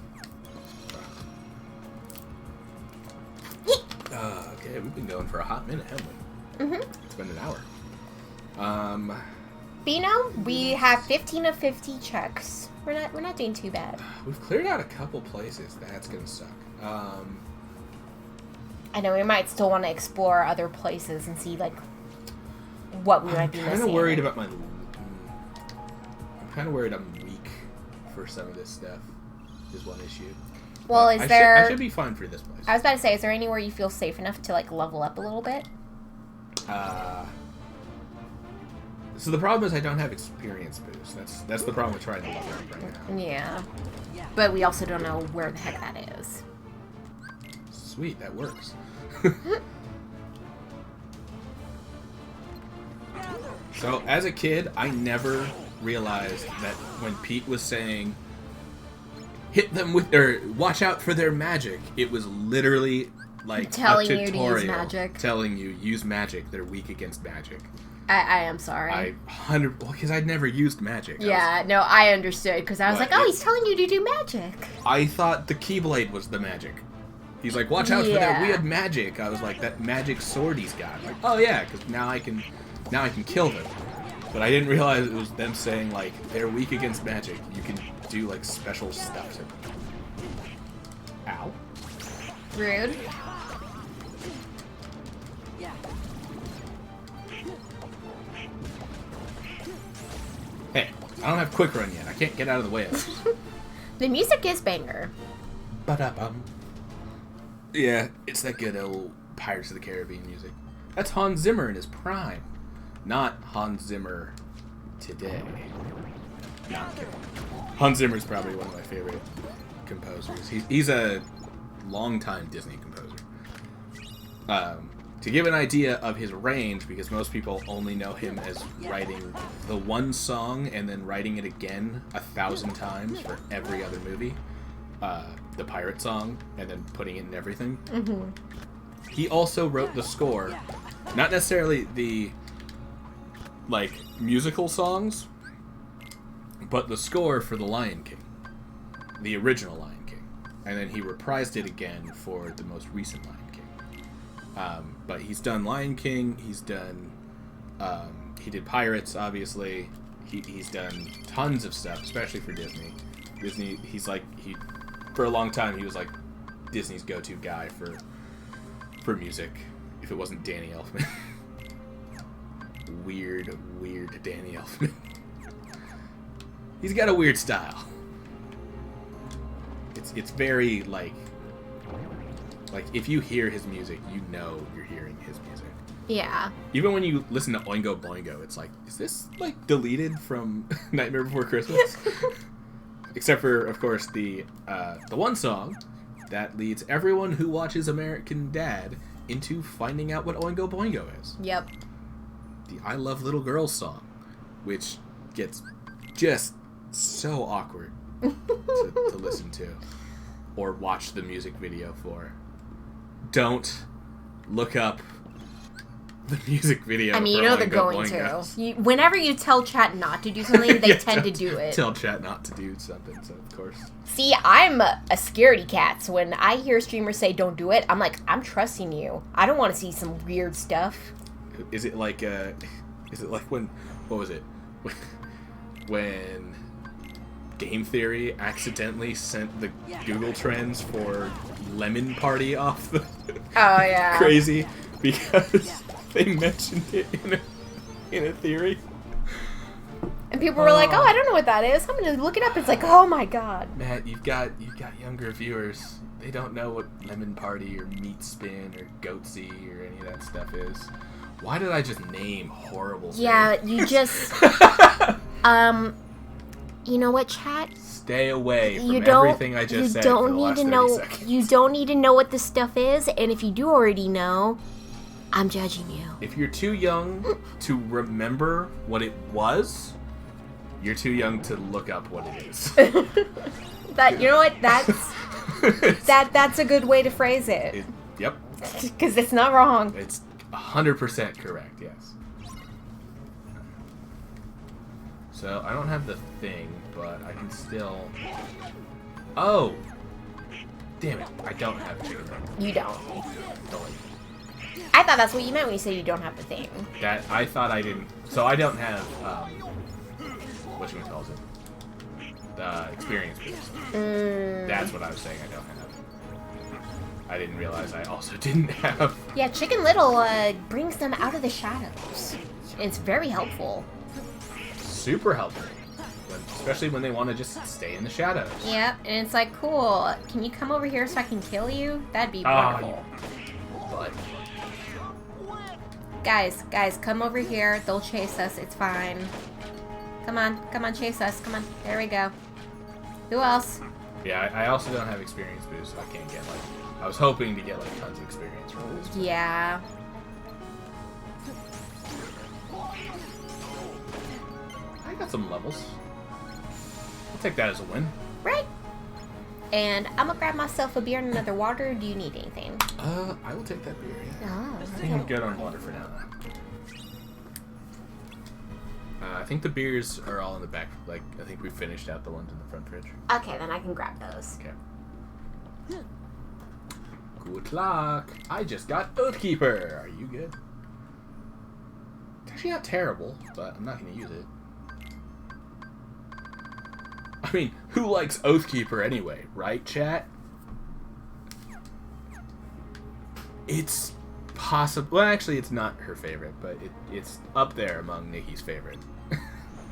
Okay, we've been going for a hot minute, haven't we? Mm-hmm. It's been an hour. Bino, we have 15 of 50 checks. We're not doing too bad. We've cleared out a couple places. That's gonna suck. I know we might still want to explore other places and see like what we might be missing. I'm kind of worried about my. I'm kind of worried I'm weak for some of this stuff. Is one issue. Well, I should be fine for this place. I was about to say, is there anywhere you feel safe enough to like level up a little bit? So the problem is I don't have experience boost. That's the problem with trying to level up right now. Yeah. But we also don't know where the heck that is. Sweet, that works. So as a kid, I never realized that when Pete was saying hit them with, or watch out for their magic, it was literally like telling a you tutorial to use magic. telling you use magic. They're weak against magic. I am sorry. Because I'd never used magic. No, I understood because I was like, oh, he's telling you to do magic. I thought the Keyblade was the magic. He's like, watch out for that weird magic. I was like, that magic sword he's got. Like, oh yeah, because now I can kill them. But I didn't realize it was them saying like they're weak against magic. You can do like special stuff to them. Ow. Rude. Hey, I don't have quick run yet. I can't get out of the way of this. The music is banger. Ba-da-bum. Yeah, it's that good old Pirates of the Caribbean music. That's Hans Zimmer in his prime. Not Hans Zimmer today. No, I'm kidding. Hans Zimmer's probably one of my favorite composers. He's a longtime Disney composer. To give an idea of his range, because most people only know him as writing the one song and then writing it again 1,000 times for every other movie. The pirate song, and then putting it in everything. Mm-hmm. He also wrote the score, not necessarily the like musical songs, but the score for The Lion King, the original Lion King, and then he reprised it again for the most recent Lion King. But he's done Lion King. He's done. He did Pirates, obviously. He's done tons of stuff, especially for Disney. Disney. For a long time, he was like Disney's go-to guy for music. If it wasn't Danny Elfman. weird Danny Elfman. He's got a weird style. It's very like if you hear his music, you know you're hearing his music. Yeah. Even when you listen to Oingo Boingo, it's like, is this like deleted from Nightmare Before Christmas? Except for, of course, the one song that leads everyone who watches American Dad into finding out what Oingo Boingo is. Yep. The I Love Little Girls song, which gets just so awkward to listen to or watch the music video for. Don't look up the music video. I mean, for you know they're Oingo going Boingos. to. Whenever you tell chat not to do something, they tend to do it. Tell chat not to do something, so of course. See, I'm a scaredy cat, so when I hear streamers say don't do it, I'm like, I'm trusting you. I don't want to see some weird stuff. Is it like when, what was it? When Game Theory accidentally sent the Google Trends for Lemon Party off the Oh, yeah. crazy because they mentioned it in a theory. And people were like, oh, I don't know what that is. I'm going to look it up. It's like, oh my god. Matt, you've got younger viewers. They don't know what Lemon Party or Meat Spin or Goatsy or any of that stuff is. Why did I just name horrible things? Yeah, you just... You know what, chat? Stay away from everything I just said for the last 30 seconds. You don't need to know what this stuff is, and if you do already know, I'm judging you. If you're too young to remember what it was, you're too young to look up what it is. That, you know what? That's a good way to phrase it. Yep. Because it's not wrong. It's 100% correct, yes. So, I don't have the thing, but I can still... Oh! Damn it, I don't have chicken nuggets. You don't. Don't. I thought that's what you meant when you said you don't have the thing. That, I thought I didn't... So, I don't have, whatchamacallit it? The experience boost. That's what I was saying I don't have. I didn't realize I also didn't have... Yeah, Chicken Little brings them out of the shadows. It's very helpful. Super helpful. Especially when they want to just stay in the shadows. Yep, and it's like, cool, can you come over here so I can kill you? That'd be wonderful. But... Guys, come over here. They'll chase us. It's fine. Come on, chase us. Come on. There we go. Who else? Yeah, I also don't have experience boost, so I can't get, like... I was hoping to get, like, tons of experience from this. Yeah. I got some levels. I'll take that as a win. Right. And I'm gonna grab myself a beer and another water. Do you need anything? I will take that beer, yeah. Oh, I think I'm good on water for now. I think the beers are all in the back. Like, I think we finished out the ones in the front fridge. Okay, then I can grab those. Okay. Good luck. I just got Oathkeeper. Are you good? It's actually not terrible, but I'm not going to use it. I mean, who likes Oathkeeper anyway, right, chat? It's possible. Well, actually, it's not her favorite, but it's up there among Nikki's favorite.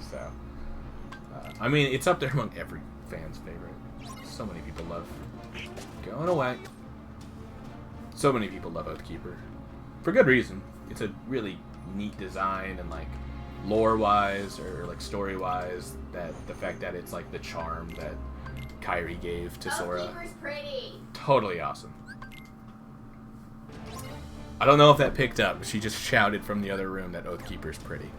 So, I mean, it's up there among every fan's favorite. So many people love. Going away. So many people love Oathkeeper. For good reason. It's a really neat design and, like, lore-wise or, like, story-wise, that the fact that it's, like, the charm that Kairi gave to Sora. Oathkeeper's pretty. Totally awesome. I don't know if that picked up. She just shouted from the other room that Oathkeeper's pretty.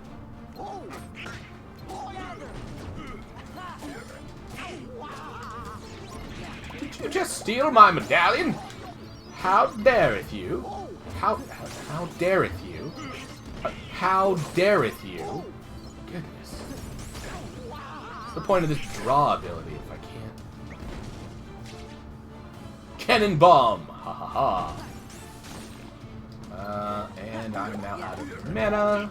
Did you just steal my medallion? How dareth you? How dareth you? How dareth you? Goodness. What's the point of this draw ability if I can't? Cannon bomb! Ha ha ha. And I'm now out of mana.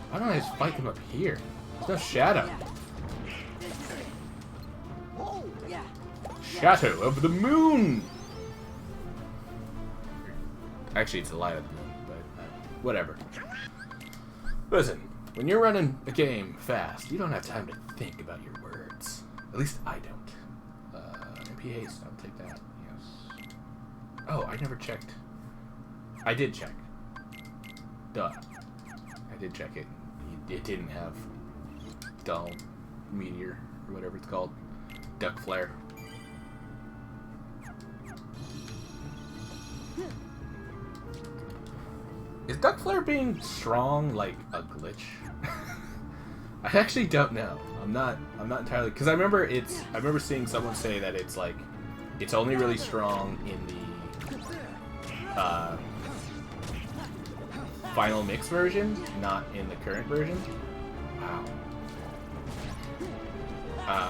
Why don't I just fight them up here? There's no shadow. Shadow of the moon! Actually, it's the light of the moon, but whatever. Listen, when you're running a game fast, you don't have time to think about your words. At least I don't. MP haste, I'll take that. Yes. Oh, I never checked. I did check. Duh. I did check it. It didn't have dull meteor, or whatever it's called. duck flare. Is duck flare being strong like a glitch? I actually don't know. I'm not entirely, because I remember seeing someone say that it's like it's only really strong in the final mix version, not in the current version. Wow.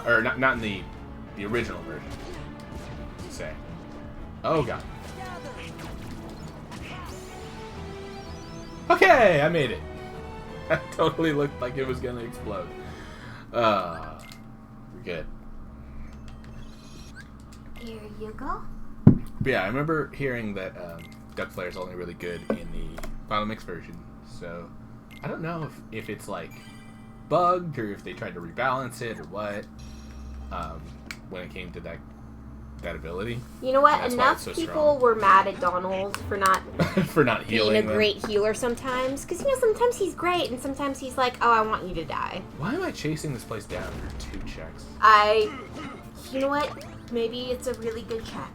Or not in the original version. Say. Oh god. Okay, I made it. That totally looked like it was gonna explode. We're good. Here you go. But yeah, I remember hearing that duck flare is only really good in the final mix version. So I don't know if it's like bugged or if they tried to rebalance it or what. When it came to that ability. You know what? Enough so people strong. were mad at Donald for not for not healing being a them. great healer sometimes. Because, you know, sometimes he's great and sometimes he's like, oh, I want you to die. Why am I chasing this place down for 2 checks? You know what? Maybe it's a really good check.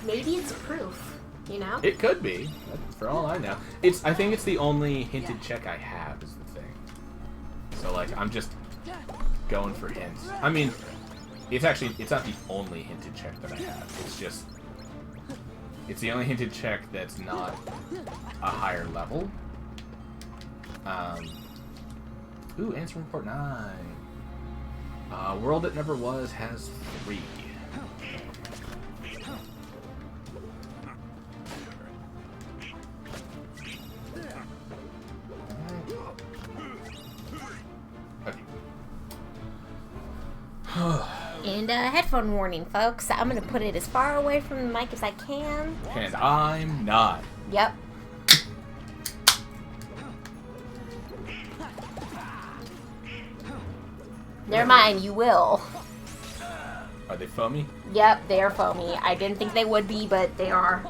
Maybe it's proof, you know? It could be. For all I know. I think it's the only hinted check I have is the thing. So, like, I'm just going for hints. I mean, it's not the only hinted check that I have. It's the only hinted check that's not a higher level. Ooh, answer report 9. World That Never Was has 3. And headphone warning, folks. I'm going to put it as far away from the mic as I can. And I'm not. Yep. Never mind, you will. Are they foamy? Yep, they are foamy. I didn't think they would be, but they are.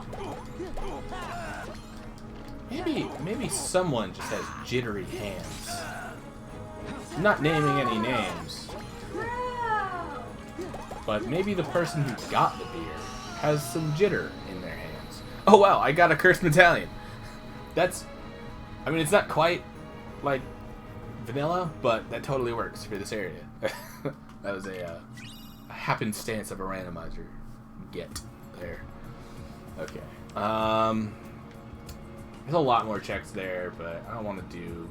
Maybe someone just has jittery hands. I'm not naming any names. But maybe the person who got the beer has some jitter in their hands. Oh wow, I got a cursed medallion. It's not quite like vanilla, but that totally works for this area. That was a happenstance of a randomizer get there. Okay. There's a lot more checks there, but I don't want to do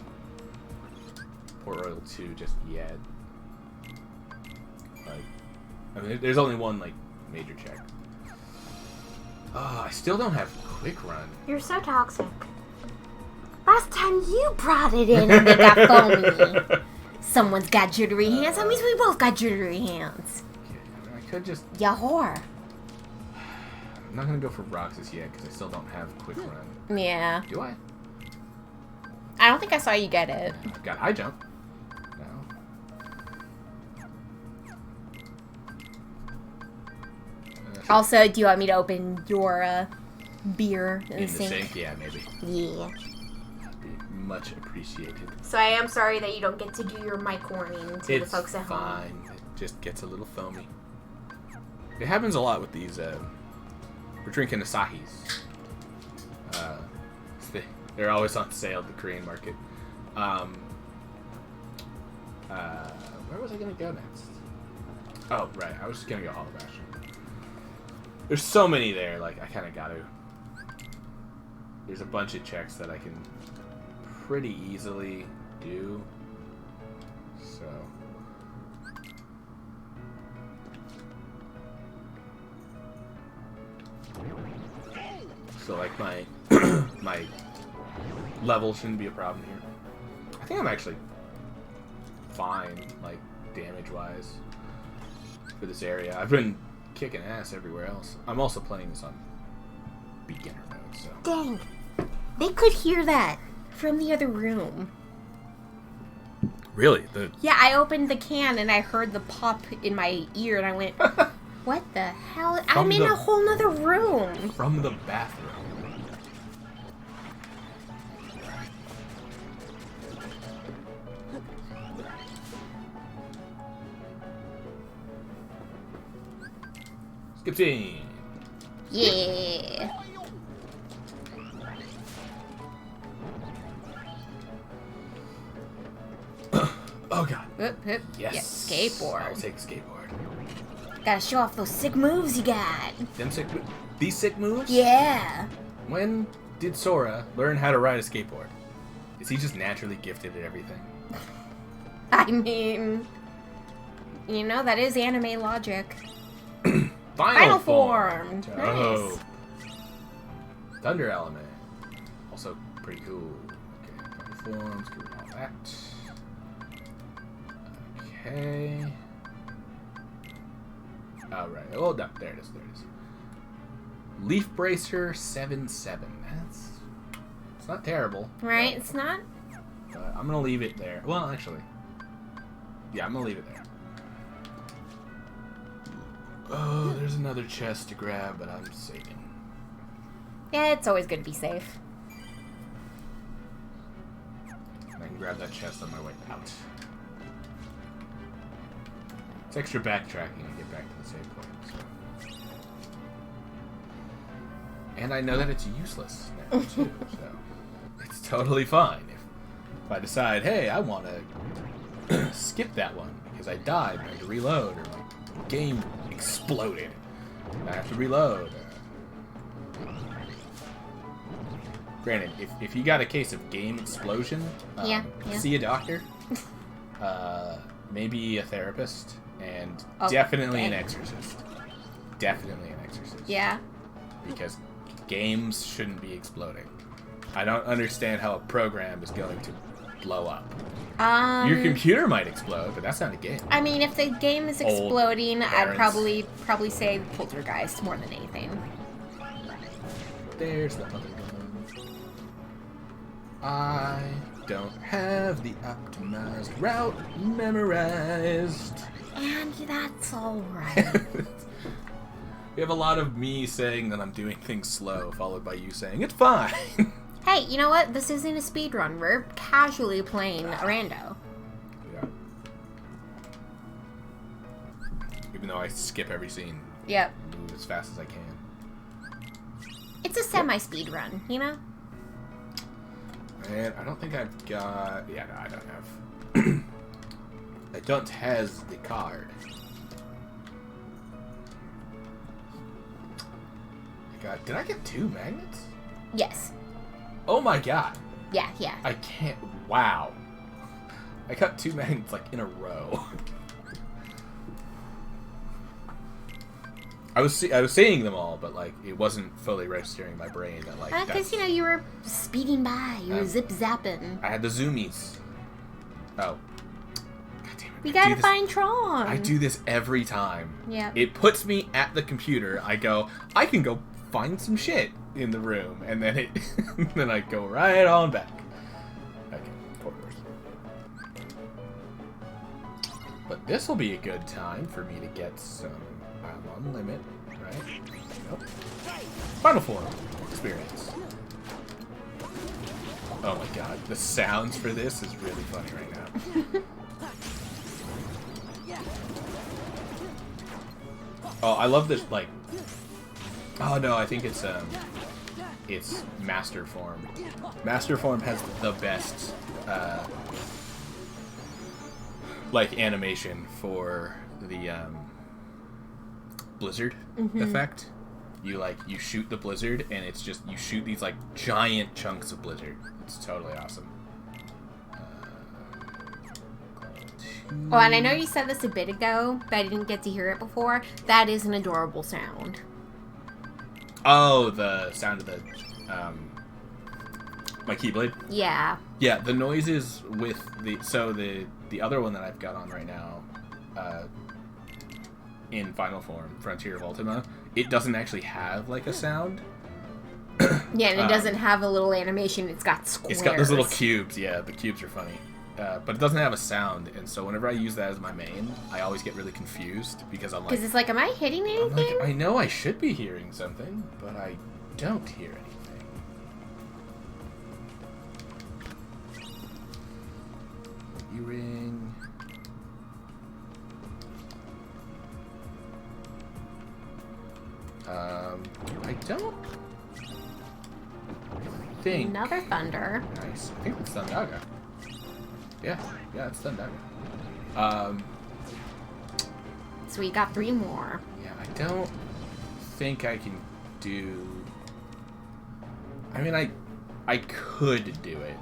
Port Royal 2 just yet. There's only one, major check. I still don't have Quick Run. You're so toxic. Last time you brought it in and they got foamy. Someone's got jittery hands. That means we both got jittery hands. Okay, I could just... Ya whore. I'm not going to go for Roxas yet, because I still don't have Quick Run. Yeah. Do I? I don't think I saw you get it. I've got High Jump. No. Also, do you want me to open your beer in In the the sink? sink? Yeah, maybe. Yeah. That'd be much appreciated. So I am sorry that you don't get to do your mic warning to the folks at home. Fine. It just gets a little foamy. It happens a lot with these, we're drinking Asahis. They're always on sale at the Korean market. Where was I gonna go next? Oh, right. I was just gonna go Hollow Bastion. There's so many there, I kind of got to. There's a bunch of checks that I can pretty easily do. So. So, my my level shouldn't be a problem here. I think I'm actually fine, damage-wise, for this area. I've been kicking ass everywhere else. I'm also playing this on beginner mode, so... Dang. They could hear that from the other room. Really? Yeah, I opened the can and I heard the pop in my ear and I went, what the hell? I'm in a whole nother room. From the bathroom. Skip Yeah. Oh god. Whoop, whoop. Yes. Yeah, skateboard. I'll take skateboard. Gotta show off those sick moves you got. These sick moves? Yeah. When did Sora learn how to ride a skateboard? Is he just naturally gifted at everything? I mean, you know, that is anime logic. Final form. Oh. Nice. Thunder element. Also pretty cool. Okay, final forms, do all that. Okay. Oh, right. Oh, no, there it is. Leaf Bracer 7-7. It's not terrible. Right? It's not. But I'm gonna leave it there. Well, actually, yeah, I'm gonna leave it there. Oh, there's another chest to grab, but I'm saving. Yeah, it's always good to be safe. And I can grab that chest on my way out. It's extra backtracking to get back to the save point. So. And I know that it's useless now, too, so it's totally fine. If I decide, hey, I want to skip that one because I died and I had to reload, or my game exploded, I have to reload. Granted, if you got a case of game explosion, Yeah. see a doctor, maybe a therapist, and Okay. definitely an exorcist. Definitely an exorcist. Yeah. Because games shouldn't be exploding. I don't understand how a program is going to blow up. Your computer might explode, but that's not a game. I mean, if the game is Old exploding, I'd parents. probably say Poltergeist more than anything. There's the other one. I don't have the optimized route memorized. And that's alright. We have a lot of me saying that I'm doing things slow, followed by you saying, it's fine. Hey, you know what? This isn't a speedrun. We're casually playing a rando. Yeah. Even though I skip every scene. Yep. Move as fast as I can. It's a semi-speedrun, you know? And I don't think I've got... Yeah, no, I don't have... I don't has the card. Did I get 2 magnets? Yes. Oh my god. Yeah. I can't... Wow. I got 2 magnets, like, in a row. I was seeing them all, but, like, it wasn't fully registering in my brain that, like... Because, you know, you were speeding by. You were zip-zapping. I had the zoomies. Oh. God damn it. We gotta find Tron. I do this every time. Yeah. It puts me at the computer. I can go find some shit in the room, and then then I go right on back. Okay, forward. But this will be a good time for me to get some. I'm on limit, right? Nope. Final form experience. Oh my god, the sounds for this is really funny right now. Oh, I love this, like... Oh, no, I think it's Master Form. Master Form has the best, like, animation for the, blizzard effect. You shoot the blizzard, and it's just, you shoot these, like, giant chunks of blizzard. It's totally awesome. Oh, and I know you said this a bit ago, but I didn't get to hear it before. That is an adorable sound. Oh, the sound of the, my Keyblade? Yeah. Yeah, the noises with the other one that I've got on right now, in Final Form, Frontier of Ultima, it doesn't actually have, like, a sound. Yeah, and it doesn't have a little animation, it's got squares. It's got those little cubes, yeah, the cubes are funny. But it doesn't have a sound, and so whenever I use that as my main, I always get really confused, because I'm like... Because it's like, am I hitting I'm anything? like, I know I should be hearing something, but I don't hear anything. E-ring... I don't think... Another thunder. Nice. I think it's Thundaga. Yeah, it's Thundaga. So we got 3 more. Yeah, I don't think I can do... I mean, I could do it.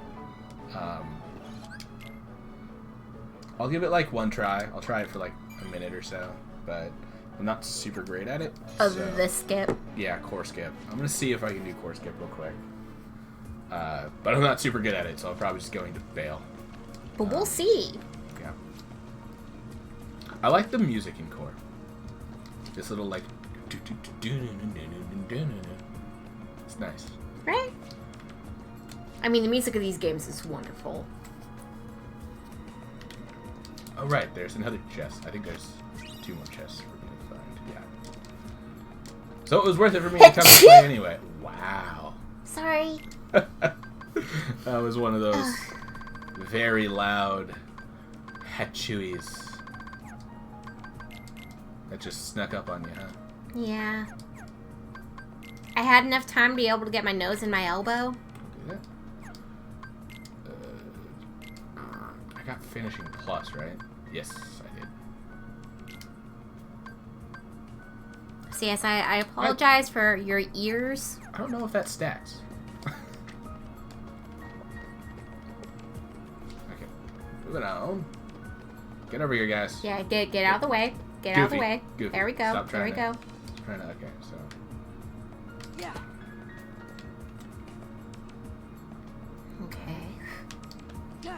I'll give it like 1 try. I'll try it for like a minute or so, but I'm not super great at it. Other than the skip. Yeah, core skip. I'm gonna see if I can do core skip real quick. But I'm not super good at it, so I'm probably just going to bail. But we'll see. Yeah. I like the music in core. This little like... It's nice. Right? I mean, the music of these games is wonderful. Oh, right. There's another chest. I think there's 2 more chests for me to find. Yeah. So it was worth it for me to come and play anyway. Wow. Sorry. That was one of those very loud hatchooies that just snuck up on you, huh? Yeah. I had enough time to be able to get my nose in my elbow. Do that. I got finishing plus, right? Yes, I did. So yes, I apologize for your ears. I don't know if that stacks. Okay. Moving on. Get over here, guys. Yeah, get out of the way. Get out of the way. Goofy. There we go. Stop There we trying go. Just trying to, okay, so. Yeah. Okay.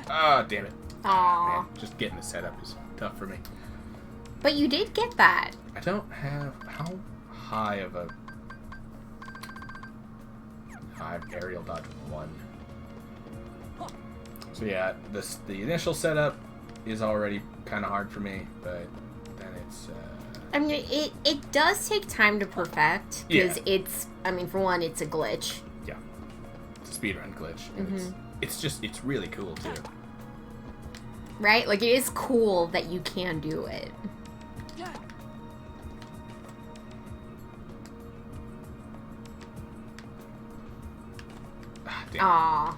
Ah, damn it. Aw. Man, just getting the setup is tough for me. But you did get that. I don't have... How high of a... I've aerial dodge 1. So yeah, the initial setup is already kind of hard for me, but then it's... I mean, it does take time to perfect. Because Yeah. it's... I mean, for one, it's a glitch. Yeah. It's a speedrun glitch. And it's really cool, too. Right? Like, it is cool that you can do it. Ah, damn. Aw.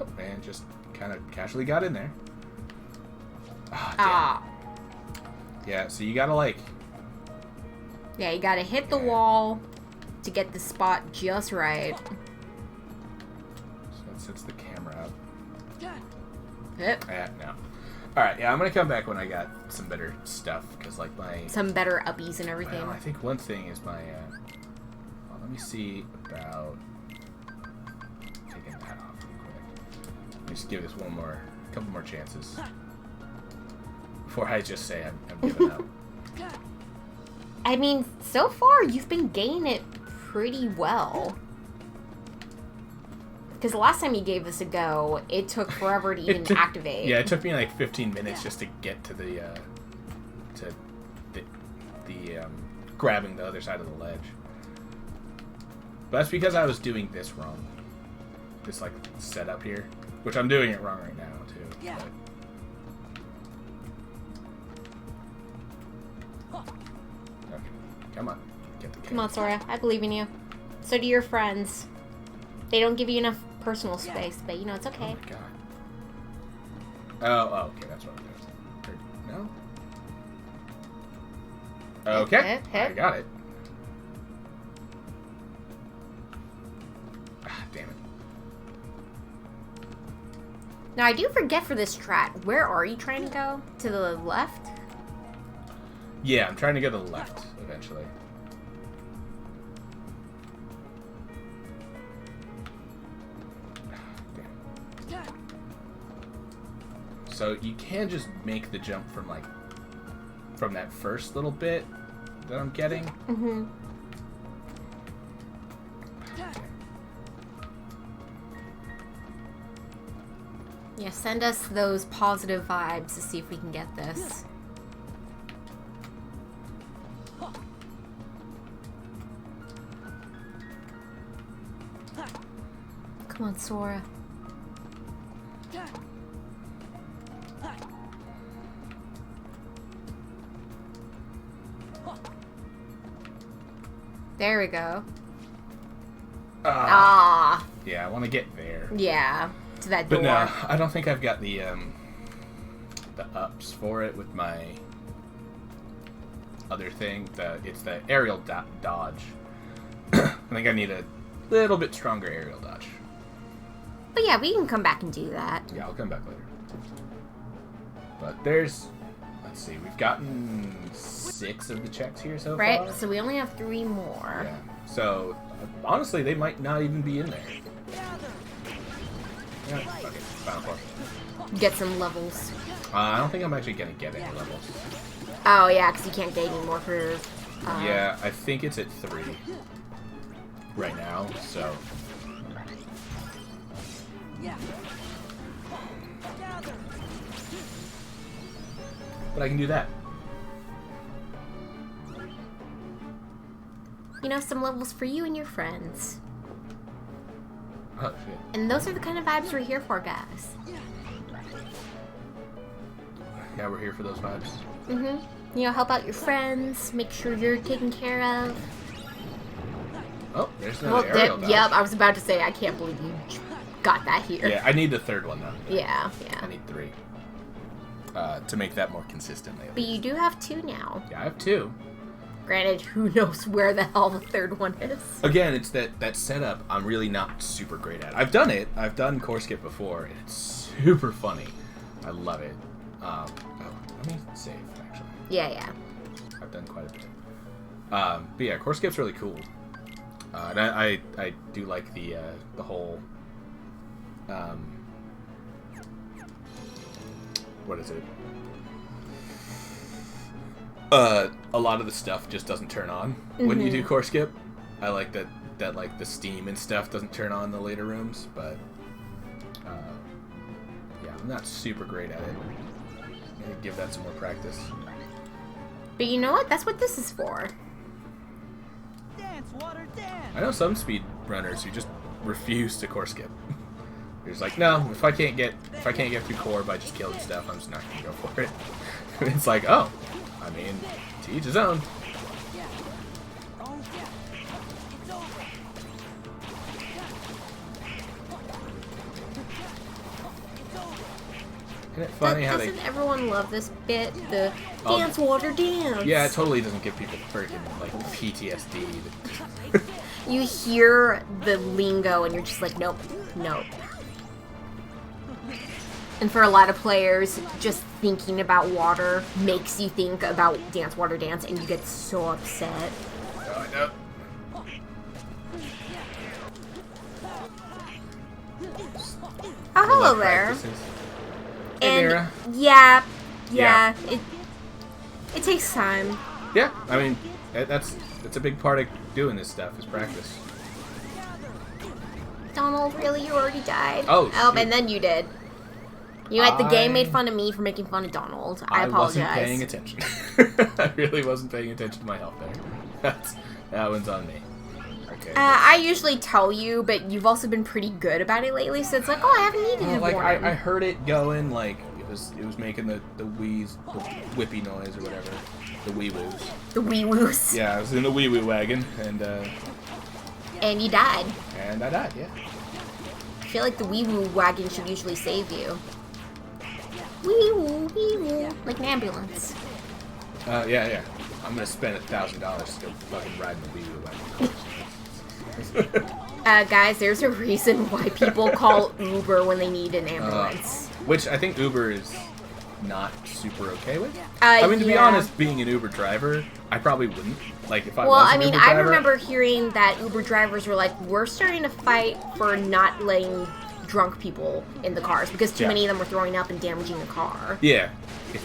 Oh, man, just kind of casually got in there. Ah, Aw. damn. Yeah, so you gotta, like... Yeah, you gotta hit the wall to get the spot just right. So that sets the camera up. Yep. Yeah, no. Alright, yeah, I'm gonna come back when I got some better stuff, because, like, my... Some better uppies and everything. Well, I think one thing is my, well, let me see about taking that off real quick. Let me just give this a couple more chances. Before I just say I'm giving up. I mean, so far, you've been gaining it pretty well. Because the last time you gave this a go, it took forever to even activate. Yeah, it took me like 15 minutes just to get to the grabbing the other side of the ledge. But that's because I was doing this wrong. This like setup here, which I'm doing it wrong right now too. Yeah. Okay, come on, get the Come on, Sora. I believe in you. So do your friends. They don't give you enough personal Yeah. space, but you know, it's okay. Oh my god. Oh, okay, that's what I'm doing. No? Okay, hit. I got it. Ah, damn it. Now, I do forget for this strat. Where are you trying to go? To the left? Yeah, I'm trying to go to the left, eventually. So you can just make the jump from that first little bit that I'm getting. Mm-hmm. Yeah, send us those positive vibes to see if we can get this. Come on, Sora. There we go. Ah. Ah. Yeah, I want to get there. Yeah. To that door. But no, I don't think I've got the ups for it with my other thing. It's the aerial dodge. I think I need a little bit stronger aerial dodge. But yeah, we can come back and do that. Yeah, I'll come back later. But there's... Let's see, we've gotten 6 of the checks here so far. Right? So we only have 3 more. Yeah. So, honestly, they might not even be in there. Yeah, okay, final floor. Get some levels. I don't think I'm actually going to get any levels. Oh, yeah, because you can't get any more for... Yeah, I think it's at 3 right now, so... But I can do that. You know, some levels for you and your friends. Oh, shit. And those are the kind of vibes we're here for, guys. Yeah, we're here for those vibes. Mm-hmm. You know, help out your friends, make sure you're taken care of. Oh, there's another aerial dodge. Yep, I was about to say, I can't believe you got that here. Yeah, I need the 3rd one, though. Yeah. I need 3. To make that more consistent. But you do have 2 now. Yeah, I have 2. Granted, who knows where the hell the 3rd one is. Again, it's that setup I'm really not super great at. I've done it. I've done Core Skip before, and it's super funny. I love it. Let me save, actually. Yeah. I've done quite a bit. But yeah, Core Skip's really cool. And I do like the whole... what is it? A lot of the stuff just doesn't turn on when you do Core Skip. I like that like the steam and stuff doesn't turn on in the later rooms, but yeah, I'm not super great at it. I'm gonna give that some more practice. But you know what? That's what this is for. Dance, water, dance. I know some speed runners who just refuse to Core Skip. They're just like, no, if I can't get through core by just killing stuff, I'm just not gonna go for it. It's like, oh, I mean, to each his own. Isn't it funny how Doesn't everyone love this bit? The Oh. dance, water, dance. Yeah, it totally doesn't give people freaking like PTSD. You hear the lingo and you're just like, nope. And for a lot of players, just thinking about water makes you think about dance, water, dance, and you get so upset. Oh, I know. Oh, hello Love there. practices. Hey, And Mira. yeah, Yeah. it takes time. Yeah, I mean, that's a big part of doing this stuff is practice. Donald, really? You already died? Oh, shoot. and then you did. You know what? The game made fun of me for making fun of Donald. I apologize. Wasn't paying attention. I really wasn't paying attention to my health there. That one's on me. Okay. I usually tell you, but you've also been pretty good about it lately, so it's like, oh, I haven't needed to like warn. I heard it going, like it was making the wheeze, the whippy noise or whatever, the wee woos. The wee woos. Yeah, I was in the wee woo wagon, and you died. I died. Yeah. I feel like the wee woo wagon should usually save you. Wee woo, like an ambulance. Yeah. I'm gonna spend $1,000 to go fucking ride in the wee woo wagon. Guys, there's a reason why people call Uber when they need an ambulance. Which I think Uber is not super okay with. I mean, to be yeah. honest, being an Uber driver, I probably wouldn't. Like, if I Well, was I an mean, Uber I driver, remember hearing that Uber drivers were like, we're starting to fight for not letting drunk people in the cars because too Yeah. many of them were throwing up and damaging the car. Yeah.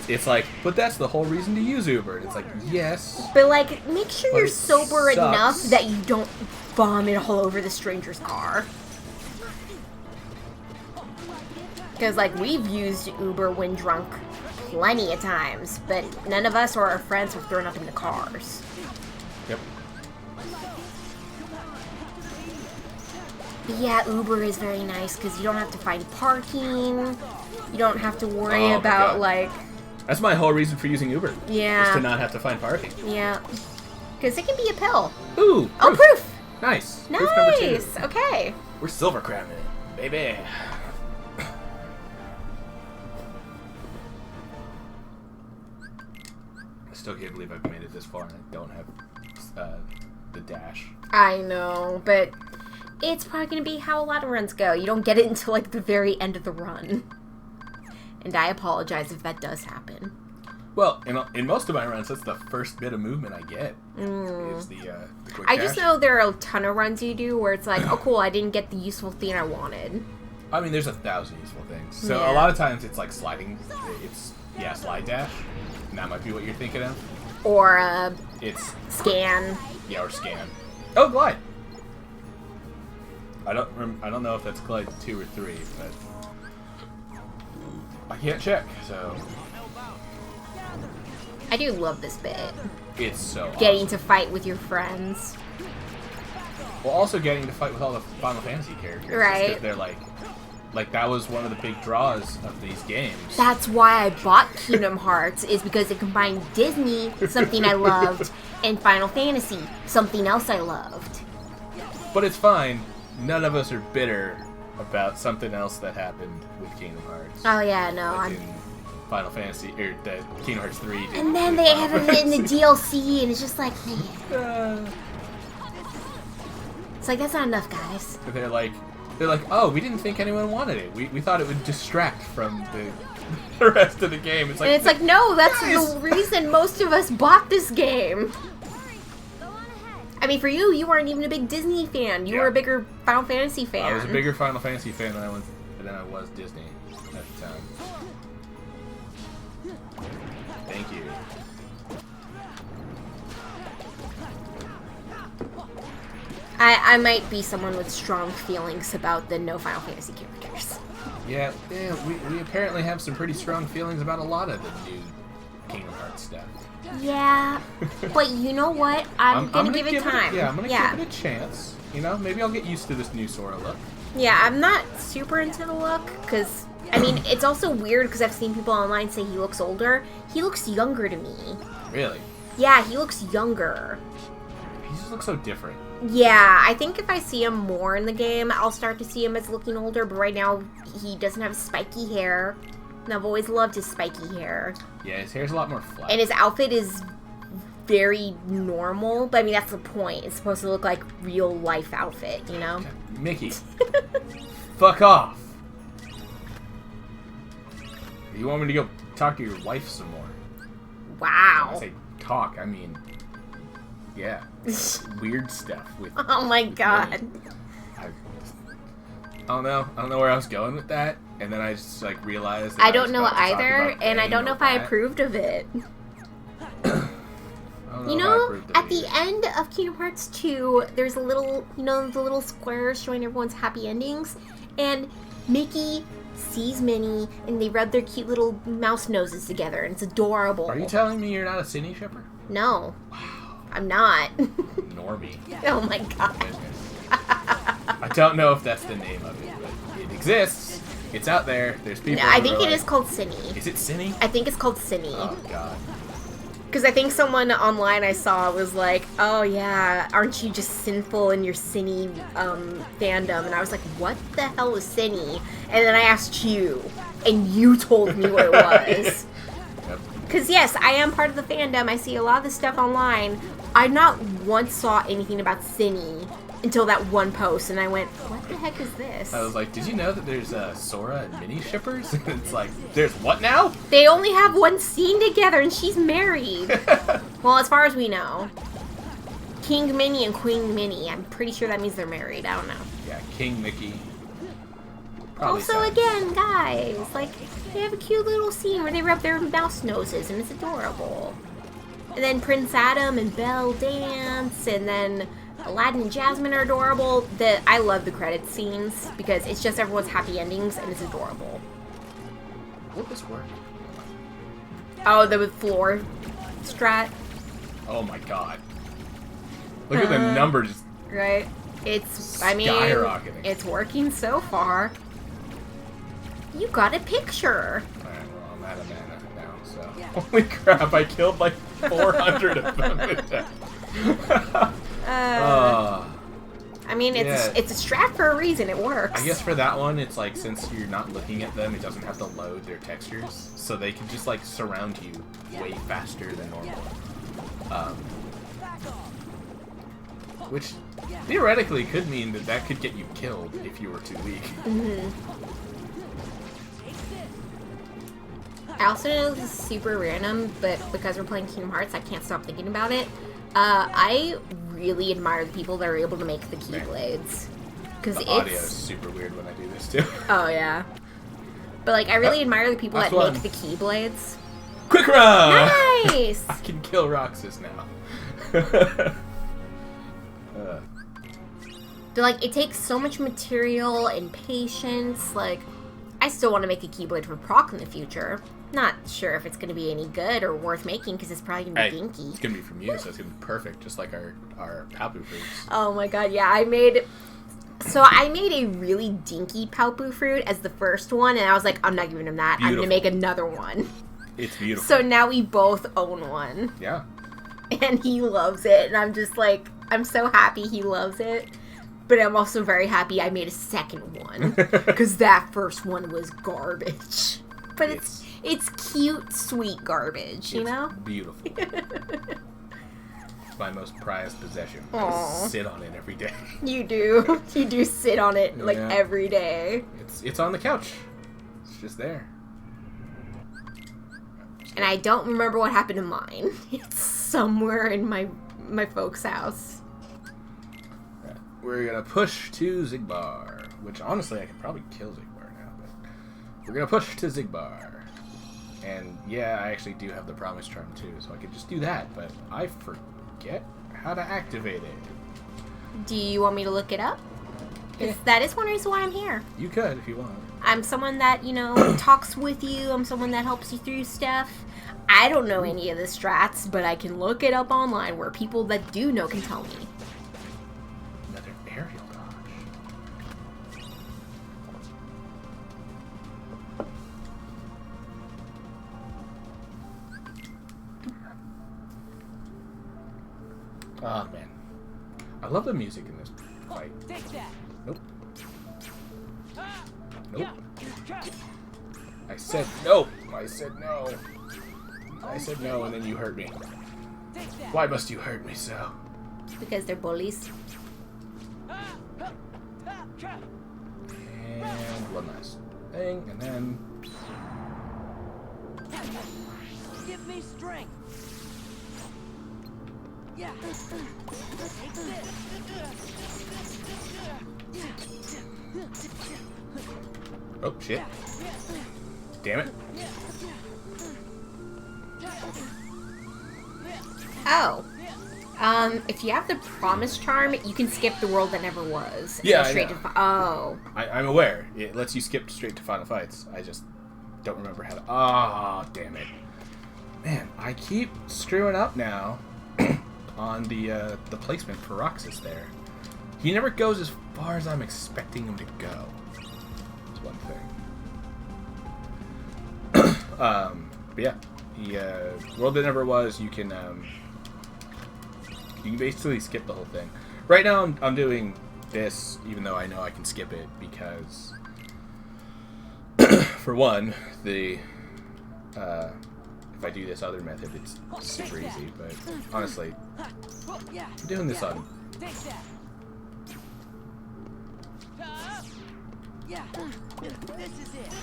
It's like, but that's the whole reason to use Uber. And it's like, yes. But, like, make sure But you're it sober sucks. enough that you don't vomit all over the stranger's car. Because, like, we've used Uber when drunk plenty of times, but none of us or our friends have thrown up in the cars. Yep. But yeah, Uber is very nice because you don't have to find parking. You don't have to worry Oh my about, God. like... That's my whole reason for using Uber. Yeah. Is to not have to find parking. Yeah. Because it can be a pill. Ooh! Oh, proof! Nice! Proof number 2. Nice! Okay. We're silver cramming it, baby. I still can't believe I've made it this far and I don't have the dash. I know, but it's probably going to be how a lot of runs go. You don't get it until, like, the very end of the run. And I apologize if that does happen. Well, in most of my runs, that's the first bit of movement I get. Is the quick I dash. just know there are a ton of runs you do where it's like, oh, cool, I didn't get the useful thing I wanted. I mean, there's 1,000 useful things. So Yeah. a lot of times it's like sliding. It's, slide dash. And that might be what you're thinking of. Or, It's, scan. yeah, or scan. Oh, glide. I don't know if that's glide 2 or 3, but I can't check, so I do love this bit. it's so Getting awesome. to fight with your friends. Well, also getting to fight with all the Final Fantasy characters. Right. Because they're like that was one of the big draws of these games. That's why I bought Kingdom Hearts, is because it combined Disney, something I loved, and Final Fantasy, something else I loved. But it's fine. None of us are bitter about something else that happened with Kingdom Hearts. Oh yeah, no, Like I'm... in Final Fantasy, or the Kingdom Hearts 3. did And then with they Final added it in the Fantasy. DLC, and it's just like, man. Uh, It's like, that's not enough, guys. They're like, oh, we didn't think anyone wanted it. We thought it would distract from the rest of the game. It's like, And it's like, no, that's guys! the reason most of us bought this game. I mean, for you, you weren't even a big Disney fan. You Yeah. were a bigger Final Fantasy fan. I was a bigger Final Fantasy fan than I was Disney at the time. Thank you. I might be someone with strong feelings about the no Final Fantasy characters. Yeah, we apparently have some pretty strong feelings about a lot of the new Kingdom Hearts stuff. Yeah, but you know what? I'm gonna give it time. I'm gonna give it a chance. You know, maybe I'll get used to this new Sora look. Yeah, I'm not super into the look, because, I mean, it's also weird because I've seen people online say he looks older. He looks younger to me. Really? Yeah, he looks younger. He just looks so different. Yeah, I think if I see him more in the game, I'll start to see him as looking older, but right now, he doesn't have spiky hair, and I've always loved his spiky hair. Yeah, his hair's a lot more flat. And his outfit is very normal, but I mean, that's the point. It's supposed to look like real life outfit, you know? Mickey, fuck off. You want me to go talk to your wife some more? When I Wow. say talk, I mean, yeah, weird stuff with. Oh my god. I don't know. I don't know where I was going with that, and then I just like realized. That I don't was know about to talk either, about and I Bane don't know or if I that. approved of it. I don't You if I know, approved of at it the either. end of Kingdom Hearts 2, there's a little, you know, the little squares showing everyone's happy endings, and Mickey sees Minnie, and they rub their cute little mouse noses together, and it's adorable. Are you telling me you're not a cine shipper? No. I'm not. Normie. Oh my god. I don't know if that's the name of it, but it exists. It's out there. There's people. I who think are it like, is called Cine. Is it cine? I think it's called Cine. Oh god. Because I think someone online I saw was like, oh yeah, aren't you just sinful in your Cine fandom? And I was like, what the hell is Cine? And then I asked you, and you told me what it was. Yep. Because yes, I am part of the fandom. I see a lot of this stuff online. I not once saw anything about Cine until that one post, and I went, what the heck is this? I was like, did you know that there's Sora and Minnie shippers? And it's like, there's what now? They only have one scene together, and she's married. Well, as far as we know. King Minnie and Queen Minnie. I'm pretty sure that means they're married. I don't know. Yeah, King Mickey. Probably Also, sounds- again, guys, like, they have a cute little scene where they rub their mouse noses, and it's adorable. And then Prince Adam and Belle dance, and then Aladdin and Jasmine are adorable. I love the credit scenes, because it's just everyone's happy endings, and it's adorable. Will this work? Oh, the floor strat, Oh my god. Look at the numbers. right? It's, I mean, Skyrocketing. it's working so far. You got a picture. Alright, well, I'm out of mana now, so. Holy crap, I killed like 400 of them. I mean, it's a strat for a reason. It works. I guess for that one, it's like since you're not looking at them, it doesn't have to load their textures, so they can just like surround you way faster than normal. Which theoretically could mean that could get you killed if you were too weak. I also know this is super random, but because we're playing Kingdom Hearts, I can't stop thinking about it. I really admire the people that are able to make the Keyblades. Because The audio is super weird when I do this too. Oh, yeah. But, like, I really admire the people that make the Keyblades. Quick run! Nice! I can kill Roxas now. But, like, it takes so much material and patience. Like, I still want to make a Keyblade for Proc in the future. Not sure if it's going to be any good or worth making because it's probably going to be dinky. It's going to be from you, so it's going to be perfect, just like our Palpu fruits. Oh my god, yeah. I made a really dinky Palpu fruit as the first one, and I was like, I'm not giving him that. Beautiful. I'm going to make another one. It's beautiful. So now we both own one. Yeah. And he loves it, and I'm just like, I'm so happy he loves it. But I'm also very happy I made a second one. Because that first one was garbage. But it's cute, sweet garbage, you know? Beautiful. It's my most prized possession. Aww. I sit on it every day. You do. You do sit on it, like, every day. It's on the couch. It's just there. And I don't remember what happened to mine. It's somewhere in my folks' house. We're gonna push to Zigbar, which honestly I could probably kill Zigbar now, but we're gonna push to Zigbar. And yeah, I actually do have the Promise Charm too, so I could just do that, but I forget how to activate it. Do you want me to look it up? Because that is one reason why I'm here. You could if you want. I'm someone that, you know, talks with you. I'm someone that helps you through stuff. I don't know any of the strats, but I can look it up online where people that do know can tell me. Another aerial dodge. Oh man, I love the music in this fight. Take that. Nope. Nope. I said no. I said no. I said no, and then you hurt me. Why must you hurt me so? Because they're bullies. And one last thing, and then Give me strength. Yeah. Take this. oh shit! Damn it! Oh. If you have the Promise Charm, you can skip the world that never was. Yeah, Go straight I know. to oh. I'm aware. It lets you skip straight to final fights. I just don't remember how to. Ah, damn it! Man, I keep screwing up now on the placement for Roxas there. He never goes as far as I'm expecting him to go. That's one thing. But yeah, the world that never was. You can basically skip the whole thing. Right now, I'm doing this, even though I know I can skip it because, for one, if I do this other method, it's super easy. But honestly, I'm doing this on. Take that. Yeah. This is it.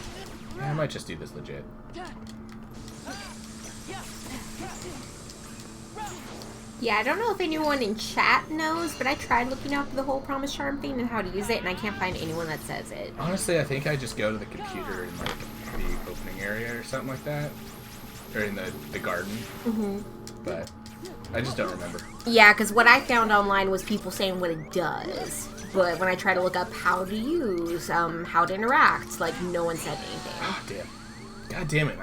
I might just do this legit. Yeah, I don't know if anyone in chat knows, but I tried looking up the whole Promise Charm thing and how to use it, and I can't find anyone that says it. Honestly, I think I just go to the computer in like the opening area or something like that, or in the garden. Mm-hmm. But I just don't remember. Yeah, because what I found online was people saying what it does. But when I try to look up how to use, how to interact, like, no one said anything. Oh, damn. God damn it.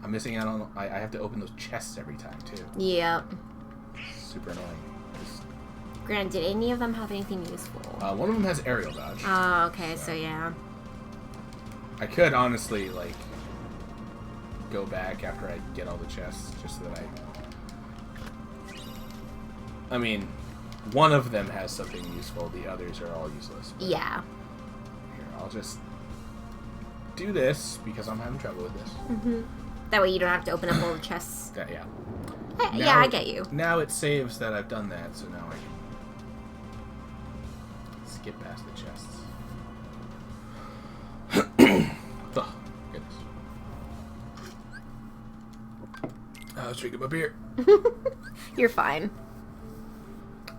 I'm missing out on... I have to open those chests every time, too. Yep. Super annoying. Grant, did any of them have anything useful? One of them has aerial dodge. Oh, okay, so yeah. I could honestly, like, go back after I get all the chests, just so that I I mean, one of them has something useful. The others are all useless. Yeah. Here, I'll just do this because I'm having trouble with this. Mm-hmm. That way you don't have to open up all the chests. Yeah. Yeah, I get you. Now it saves that I've done that, so now I can skip past the chests. Oh, goodness. I was drinking my beer. You're fine.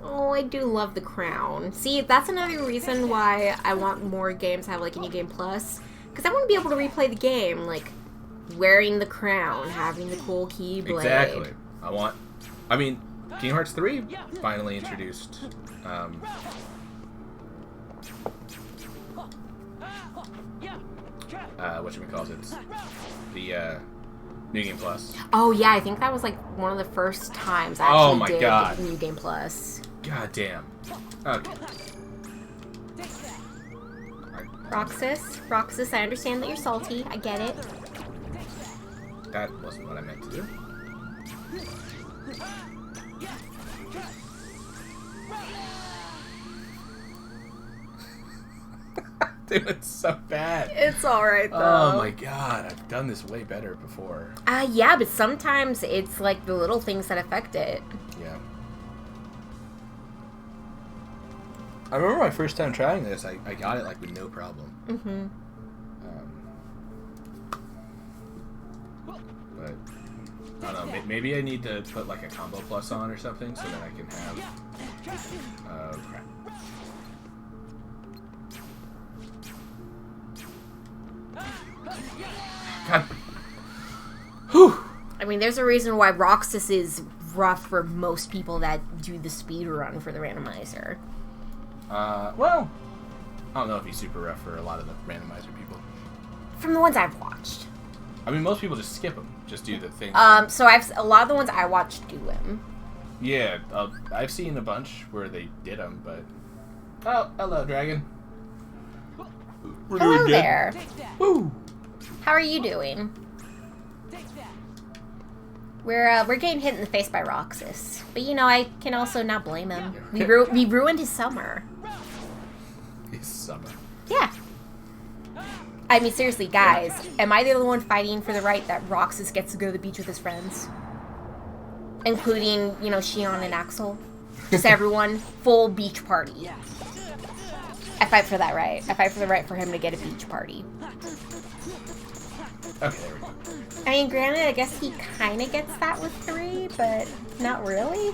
Oh, I do love the crown. See, that's another reason why I want more games to have, like, a New Game Plus. Because I want to be able to replay the game, like, wearing the crown, having the cool keyblade. Exactly. I mean, Kingdom Hearts 3 finally introduced, whatchamacallit, the, New Game Plus. Oh, yeah, I think that was, like, one of the first times I actually did God. New Game Plus. God damn. Okay. Roxas, I understand that you're salty. I get it. That wasn't what I meant to do. Dude, it's so bad. It's alright, though. Oh my god, I've done this way better before. Yeah, but sometimes it's, like, the little things that affect it. Yeah. I remember my first time trying this, I got it, like, with no problem. Mm-hmm. But, I don't know, maybe I need to put, like, a combo plus on or something so that I can have... Oh, crap. God. Whew. I mean, there's a reason why Roxas is rough for most people that do the speed run for the randomizer. Well, I don't know if he's super rough for a lot of the randomizer people. From the ones I've watched. I mean, most people just skip him, just do the thing. So a lot of the ones I watched do him. Yeah, I've seen a bunch where they did them, but... Oh, hello, dragon. We're Hello doing good. there. Woo! How are you doing? We're getting hit in the face by Roxas. But, you know, I can also not blame him. We ruined his summer. His summer. Yeah. I mean, seriously, guys, am I the only one fighting for the right that Roxas gets to go to the beach with his friends? Including, you know, Shion and Axel? Just everyone. Full beach party. I fight for that right. I fight for the right for him to get a beach party. Okay, there we go. I mean, granted, I guess he kind of gets that with 3, but not really.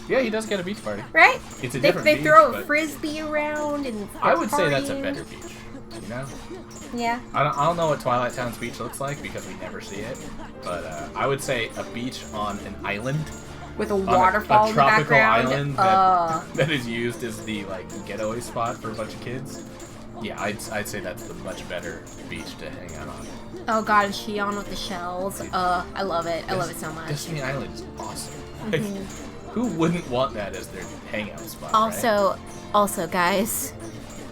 Yeah, he does get a beach party. Right? It's a They different beach, throw a but frisbee around and I would say that's a partying. better beach. You know? Yeah. I don't know what Twilight Town's beach looks like because we never see it, but I would say a beach on an island. With a On waterfall a in the tropical background. island that is used as the like getaway spot for a bunch of kids. Yeah, I'd say that's the much better beach to hang out on. Oh god, and Shion with the shells. I love it. I love it so much. Destiny Island is awesome. Like, who wouldn't want that as their hangout spot? Also, guys,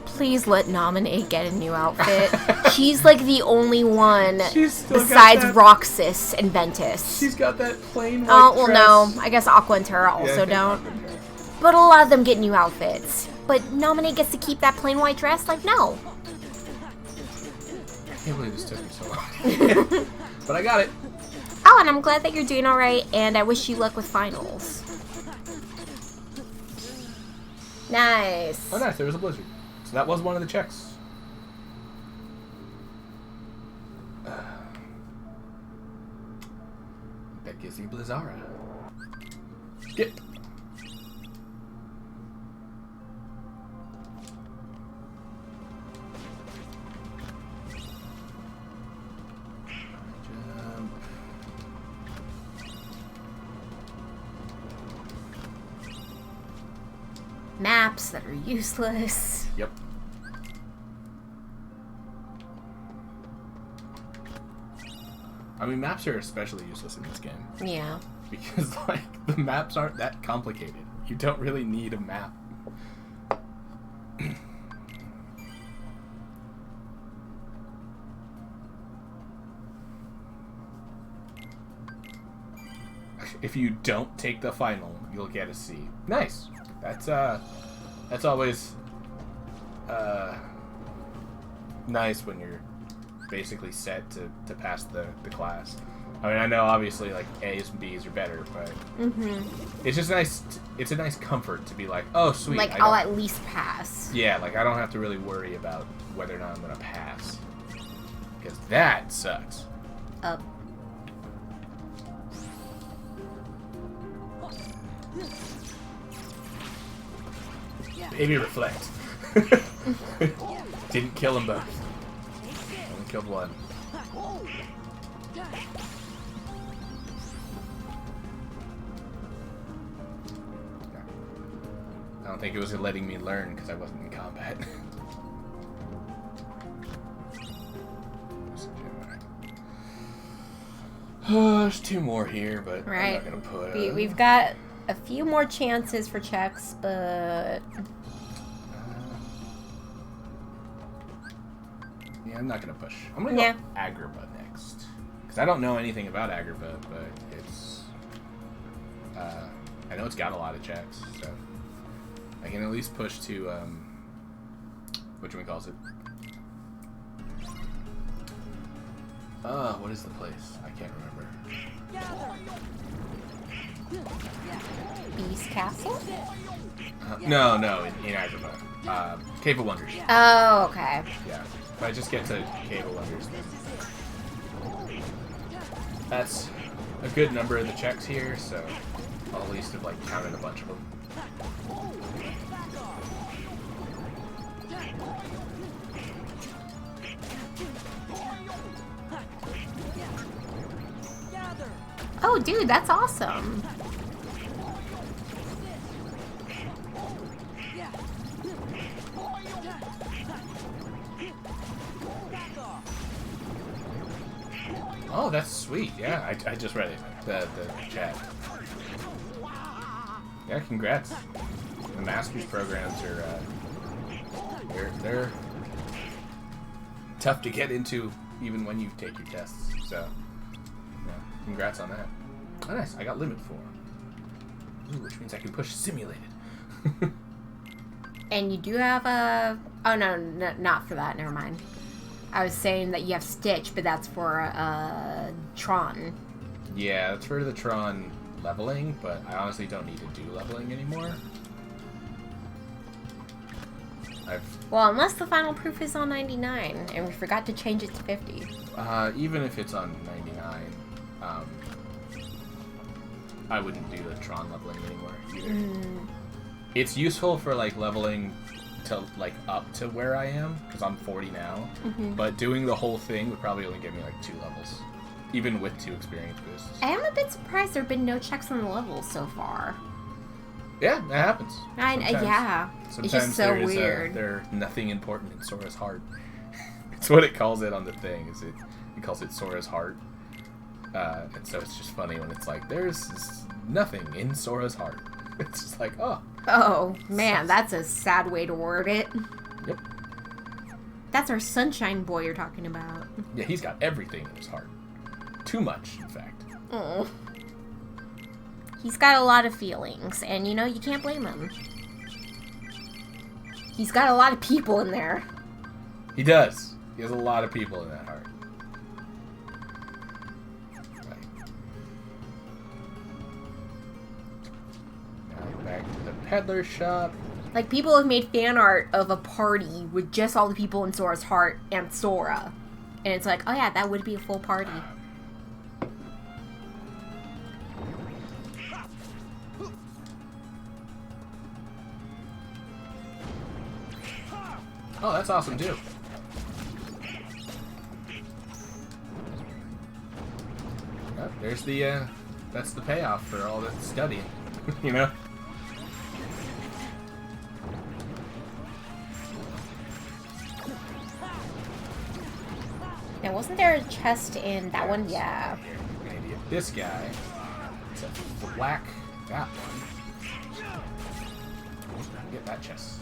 please let Nominate get a new outfit. She's like the only one besides Roxas and Ventus. She's got that plain white Oh, well, dress. no. I guess Aqua and Terra also don't. But a lot of them get new outfits. But Nominate gets to keep that plain white dress? Like, no. I can't believe this took me so long. But I got it. Oh, and I'm glad that you're doing alright, and I wish you luck with finals. Nice. Oh, nice. There was a blizzard. So that was one of the checks. That gives me Blizzara. Skip. Jump. Maps that are useless. Yep. I mean, maps are especially useless in this game. Yeah. Because, like, the maps aren't that complicated. You don't really need a map. if you don't take the final, you'll get a C. Nice. That's always nice when you're basically set to pass the class. I mean, I know obviously like A's and B's are better, but it's just nice. It's a nice comfort to be like, oh sweet, Like I'll at least pass. Yeah, like I don't have to really worry about whether or not I'm gonna pass, because that sucks. Up. Baby reflect. Didn't kill them both. Only killed one. I don't think it was letting me learn because I wasn't in combat. There's 2 more here, but I'm not gonna put. We've got a few more chances for checks, but yeah, I'm not gonna push. I'm gonna go Agrippa next because I don't know anything about Agrippa, but it's. I know it's got a lot of checks, so I can at least push to which one calls it? What is the place? I can't remember. Beast Castle? No, in Agrippa. Cave of Wonders. Oh, okay. Yeah. If I just get to Cave of Wonders, then that's a good number of the checks here, so I'll at least have like counted a bunch of them. Oh, dude, that's awesome. Oh, that's sweet. Yeah, I just read it. The chat. Yeah, congrats. The master's programs are they're tough to get into even when you take your tests. So, yeah, congrats on that. Oh, nice. I got limit 4. Ooh, which means I can push simulated. And you do have a... Oh, no, not for that. Never mind. I was saying that you have Stitch, but that's for Tron. Yeah, that's for the Tron leveling, but I honestly don't need to do leveling anymore. Well, unless the final proof is on 99, and we forgot to change it to 50. Even if it's on 99, I wouldn't do the Tron leveling anymore either. It's useful for like leveling to like up to where I am, because I'm 40 now. But doing the whole thing would probably only give me like 2 levels, even with 2 experience boosts. I am a bit surprised there have been no checks on the levels so far. Yeah, that happens. Yeah, it's just so weird. There's nothing important in Sora's heart. It's what it calls it on the thing. Is it calls it Sora's heart, and so it's just funny when it's like there's nothing in Sora's heart. It's just like oh man, that's a sad way to word it. Yep. That's our sunshine boy you're talking about. Yeah, he's got everything in his heart. Too much, in fact. Oh. He's got a lot of feelings, and you know, you can't blame him. He's got a lot of people in there. He does. He has a lot of people in that heart. Right. Now back to the peddler shop. Like, people have made fan art of a party with just all the people in Sora's heart and Sora. And it's like, oh yeah, that would be a full party. Oh, that's awesome too. Oh, there's the that's the payoff for all that studying, you know. Now, wasn't there a chest in that one? Yeah. We're gonna get this guy to whack that one. Get that chest.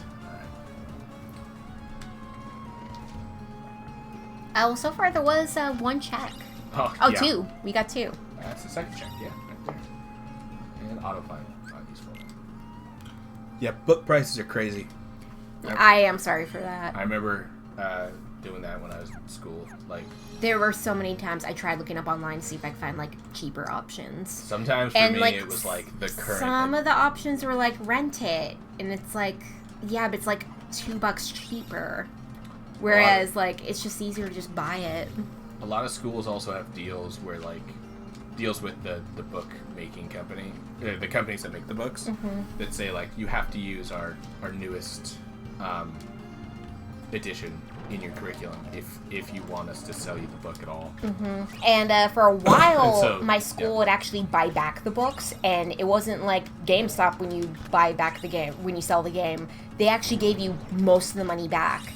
Well, so far there was 1 check. Oh, Oh, yeah. 2. We got 2. That's the second check, yeah, right there. find useful. Yeah, book prices are crazy. I am sorry for that. I remember doing that when I was in school. Like, there were so many times I tried looking up online to see if I could find like cheaper options. Sometimes for me it was like the current. Some of the options were like rent it, and it's like, yeah, but it's like $2 cheaper. Whereas like it's just easier to just buy it. A lot of schools also have deals where like deals with the book making company, the companies that make the books, that say like you have to use our newest edition in your curriculum if you want us to sell you the book at all. And for a while, so, my school would actually buy back the books, and it wasn't like GameStop when you buy back the game, when you sell the game. They actually gave you most of the money back,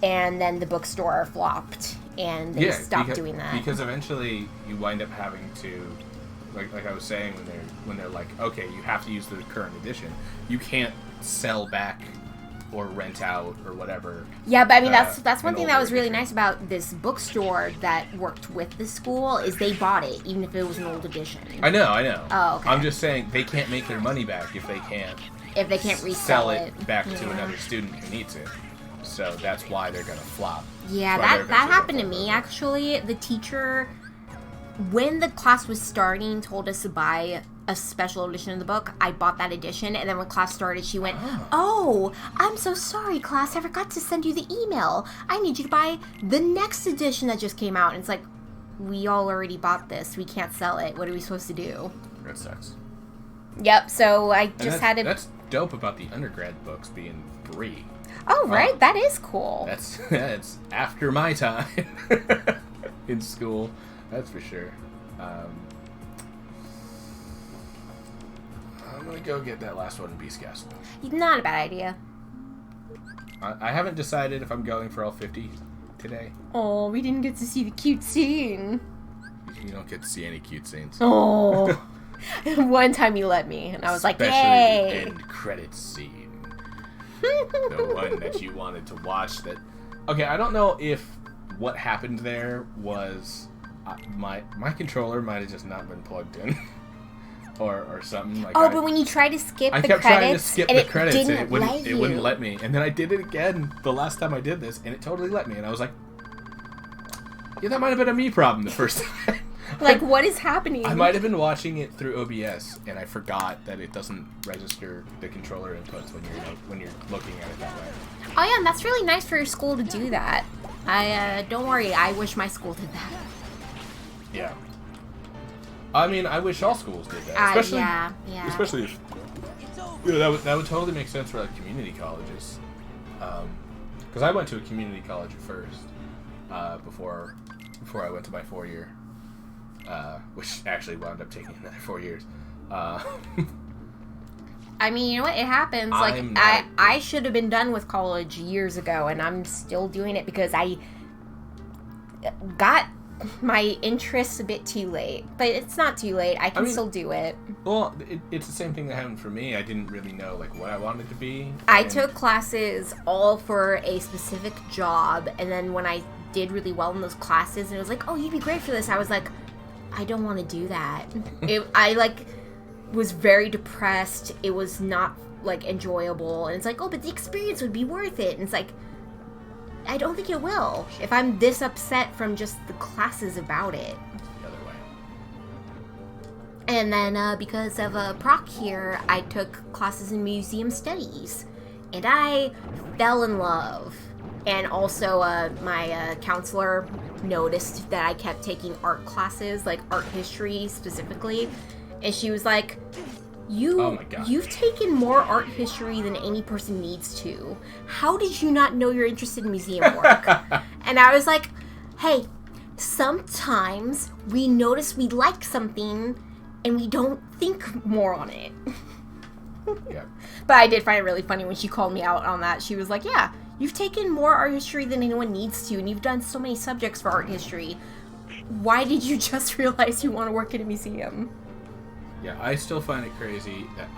and then the bookstore flopped, and they stopped doing that. Because eventually you wind up having to, like I was saying, when they're like, okay, you have to use the current edition. You can't sell back or rent out or whatever. Yeah, but I mean that's one thing that was really nice about this bookstore that worked with the school is they bought it even if it was an old edition. I know. Oh, okay. I'm just saying they can't make their money back if they can't resell it back to another student who needs it. So that's why they're gonna flop. Yeah, that happened to me actually. The teacher, when the class was starting, told us to buy a special edition of the book. I bought that edition, and then when class started, she went, "Oh, I'm so sorry, class. I forgot to send you the email. I need you to buy the next edition that just came out." And it's like, we all already bought this. We can't sell it. What are we supposed to do? That sucks. Yep. So I just had to. That's dope about the undergrad books being free. Oh, right. That is cool. That's after my time in school. That's for sure. I'm gonna go get that last one in Beast Castle. Not a bad idea. I haven't decided if I'm going for all 50 today. Oh, we didn't get to see the cute scene. You don't get to see any cute scenes. Oh. One time you let me, and I was Especially like, yay! the end credits scene. The one that you wanted to watch. That. Okay, I don't know if what happened there was my controller might have just not been plugged in. Or something like. Oh, but when you try to skip the credits, I kept trying to skip the credits, and it wouldn't let me. And then I did it again the last time I did this, and it totally let me. And I was like, yeah, that might have been a me problem the first time. Like, what is happening? I might have been watching it through OBS, and I forgot that it doesn't register the controller inputs when you're looking at it that way. Oh yeah, and that's really nice for your school to do that. Don't worry, I wish my school did that. Yeah. I mean, I wish all schools did that. Especially, yeah. Especially if, that would totally make sense for like community colleges. Because I went to a community college first, before I went to my 4-year, which actually wound up taking another 4 years. I mean, you know what? It happens. Like, I should have been done with college years ago, and I'm still doing it because I got my interests a bit too late. But it's not too late. I can still do it. Well, it's the same thing that happened for me. I didn't really know like what I wanted to be. I took classes all for a specific job, and then when I did really well in those classes, and it was like, oh, you'd be great for this, I was like, I don't want to do that. I like was very depressed. It was not like enjoyable, and it's like, oh, but the experience would be worth it. And it's like, I don't think it will. If I'm this upset from just the classes about it. The other way. And then because of proc here, I took classes in museum studies, and I fell in love. And also my counselor noticed that I kept taking art classes, like art history specifically, and she was like, You've taken more art history than any person needs to. How did you not know you're interested in museum work? And I was like, hey, sometimes we notice we like something and we don't think more on it. Yeah. But I did find it really funny when she called me out on that. She was like, yeah, you've taken more art history than anyone needs to, and you've done so many subjects for art history. Why did you just realize you want to work in a museum? Yeah, I still find it crazy that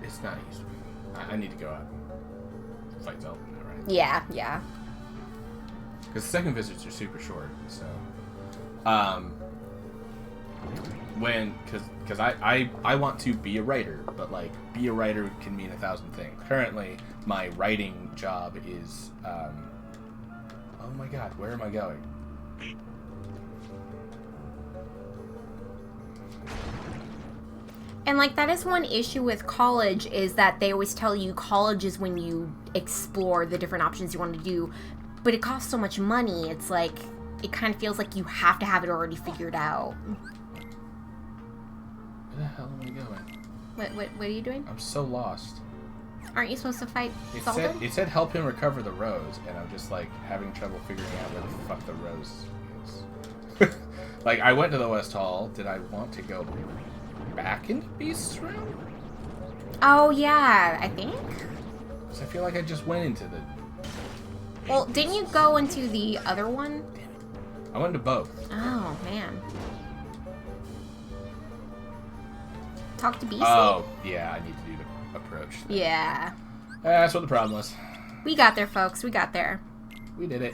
it's not easy. I need to go out and fight Zelda, right? Yeah. Because the second visits are super short, so Because I want to be a writer, but like be a writer can mean 1,000 things. Currently, my writing job is oh my god, where am I going? And like that is one issue with college, is that they always tell you college is when you explore the different options you want to do, but it costs so much money. It's like it kind of feels like you have to have it already figured out. Where the hell am I going? What are you doing? I'm so lost. Aren't you supposed to fight It Zelda? said help him recover the rose, and I'm just like having trouble figuring out where the fuck the rose is. Like I went to the West Hall. Did I want to go back into Beast's room? Oh yeah, I think. Because I feel like I just went into the... Well, didn't you go into the other one? I went to both. Oh man. Talk to Beast. Oh, yeah, I need to do the approach thing. Yeah. That's what the problem was. We got there, folks. We got there. We did it.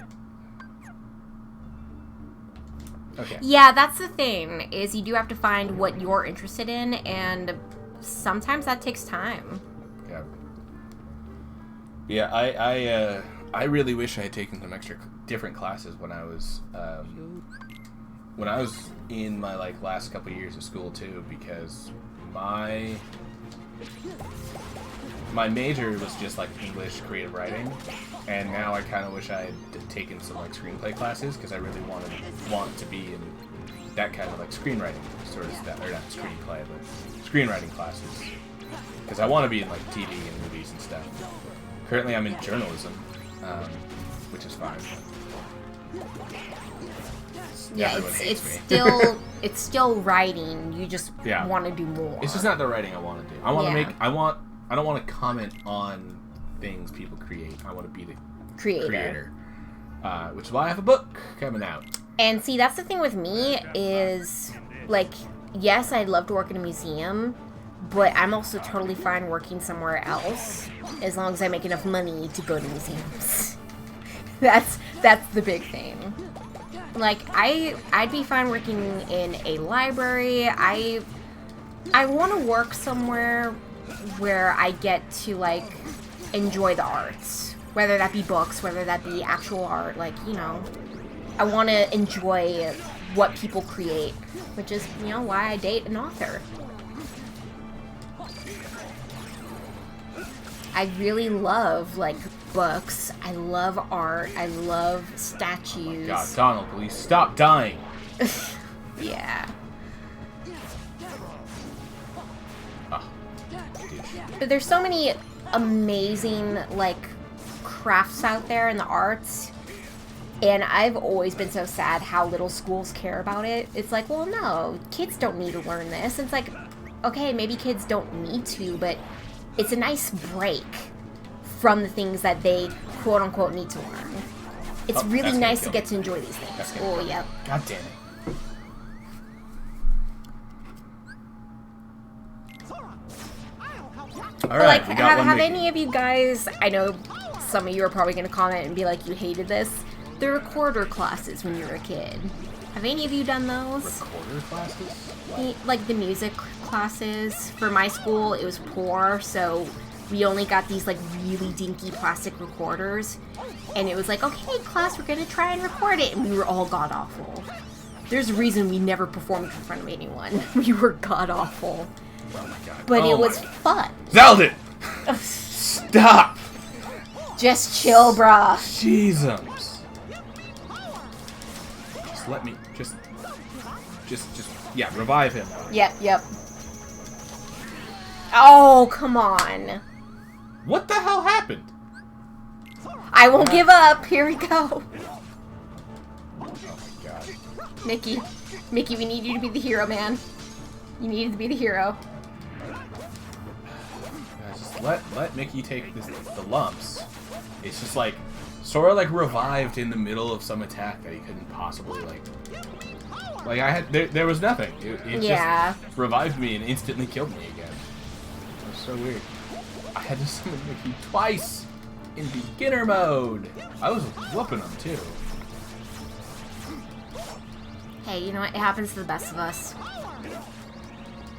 Okay. Yeah, that's the thing, is you do have to find what you're interested in, and sometimes that takes time. Yeah. Yeah, I really wish I had taken some extra different classes when I was in my like last couple years of school too, because my major was just like English creative writing, and now I kind of wish I had taken some like screenplay classes, because I really want to be in that kind of like screenwriting sort of stuff, or not screenplay, but screenwriting classes, because I want to be in like TV and movies and stuff. Currently, I'm in journalism, which is fine. Yeah, Everyone hates me. it's still writing. You just Yeah. want to do more. It's just not the writing I want to do. I want to Yeah. make. I don't want to comment on things people create. I want to be the creator. Which is why I have a book coming out. And see, that's the thing with me is, like, yes, I'd love to work in a museum, but I'm also totally fine working somewhere else as long as I make enough money to go to museums. That's the big thing. Like, I'd be fine working in a library. I want to work somewhere where I get to, like, enjoy the arts. Whether that be books, whether that be actual art, like, you know. I want to enjoy what people create, which is, you know, why I date an author. I really love, like, books. I love art. I love statues. God, Donald, please stop dying. Yeah. Oh, dude. But there's so many amazing, like, crafts out there in the arts. And I've always been so sad how little schools care about it. It's like, well, no, kids don't need to learn this. It's like, okay, maybe kids don't need to, but it's a nice break from the things that they, quote-unquote, need to learn. It's really nice to get to enjoy these things. Oh, yeah. God damn it. All But, right, like, we got one have Mickey. any of you guys, I know some of you are probably going to comment and be like, you hated this, the recorder classes when you were a kid. Have any of you done those? Recorder classes? Like the music classes. For my school, it was poor, so we only got these like really dinky plastic recorders. And it was like, okay, class, we're gonna try and record it. And we were all god-awful. There's a reason we never performed in front of anyone. We were god-awful. Oh my god. But Oh it was my- fun. Zelda! Stop! Just chill, brah. Jesus. Just let me, yeah, revive him. Yep. Oh, come on. What the hell happened? I won't give up. Here we go. Oh my god. Mickey, we need you to be the hero, man. You needed to be the hero. Just let Mickey take the lumps. It's just like, sort of like revived in the middle of some attack that he couldn't possibly like I had, there was nothing. It Yeah. just revived me and instantly killed me again. It was so weird. I had to summon Mickey twice in beginner mode. I was whooping him too. Hey, you know what? It happens to the best of us.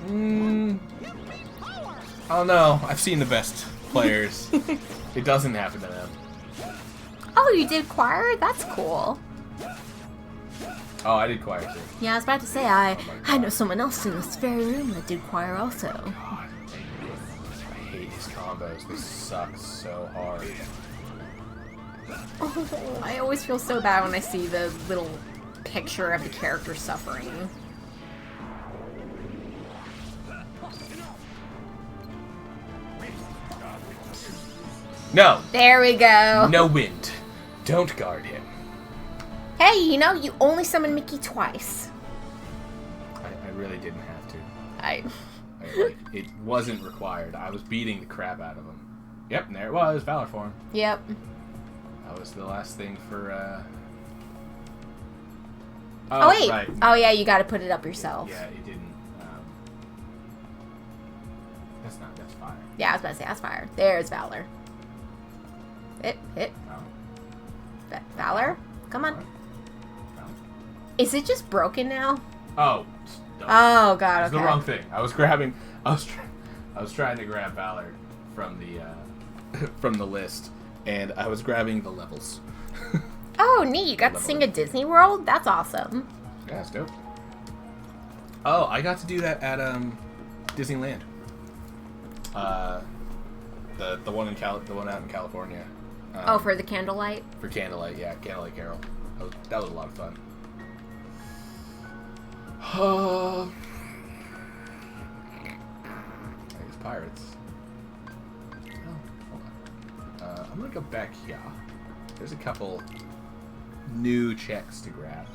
I don't know. I've seen the best players. It doesn't happen to them. Oh, you did choir? That's cool. Oh, I did choir too. Yeah, I was about to say, I know someone else in this very room that did choir also. God, I hate his combos. They suck so hard. Oh, I always feel so bad when I see the little picture of the character suffering. No! There we go. No wind. Don't guard him. Hey, you know, you only summoned Mickey twice. I really didn't have to. I It wasn't required. I was beating the crap out of him. Yep, and there it was. Valor form. Yep. That was the last thing for, Oh, wait. Right. Oh, yeah, you gotta put it up yourself. Yeah, it didn't. That's fire. Yeah, I was about to say, that's fire. There's Valor. Hit. Oh. Valor? Come on. No. Is it just broken now? Oh. No. Oh, God, It's okay. the wrong thing. I was trying to grab Valor from the, from the list, and I was grabbing the levels. Oh, neat. You got to sing at Disney World? That's awesome. Yeah, that's dope. Oh, I got to do that at Disneyland. The one out in California. Oh, for the candlelight? For Candlelight, yeah, Candlelight Carol. That was a lot of fun. I guess pirates. Oh, hold on. I'm gonna go back here. There's a couple new checks to grab,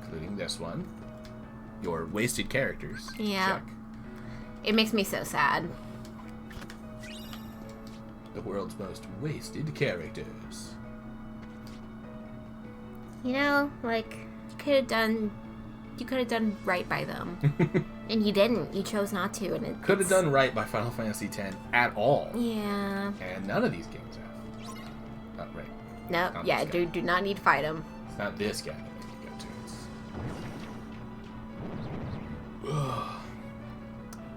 including this one. Your wasted characters. Yeah. Check. It makes me so sad. The world's most wasted characters. You know, like, you could have done right by them. And you didn't. You chose not to, and it Could have done right by Final Fantasy X at all. Yeah. And none of these games have. Not right. No, Not yeah, this guy. do not need to fight him. It's not this guy that I need to go to. It's...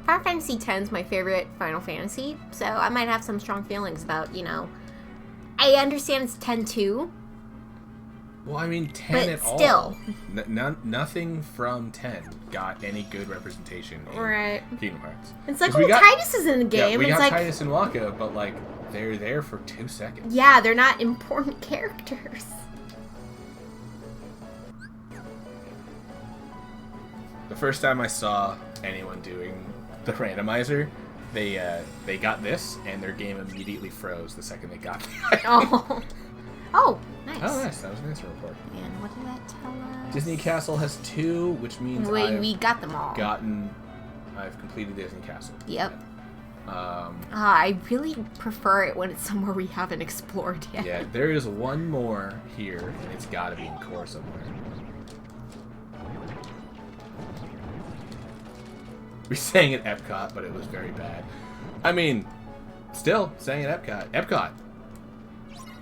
Final Fantasy X is my favorite Final Fantasy, so I might have some strong feelings about, you know... I understand it's 10 too. Well, I mean, 10 But at still. all. Nothing from 10 got any good representation in Right. Kingdom Hearts. It's like, 'Cause we oh, got- Titus is in the game. Yeah, we it's got like, Titus and Waka, but, like, they're there for 2 seconds. yeah, they're not important characters. The first time I saw anyone doing the randomizer, they got this, and their game immediately froze the second they got the item. Oh. Oh, nice. Oh, nice. That was an answer report. And what did that tell us? Disney Castle has 2, which means We got them all. I've completed Disney Castle. Yep. I really prefer it when it's somewhere we haven't explored yet. Yeah, there is one more here, and it's got to be in core somewhere. We sang at Epcot, but it was very bad. I mean, still sang at Epcot. Epcot.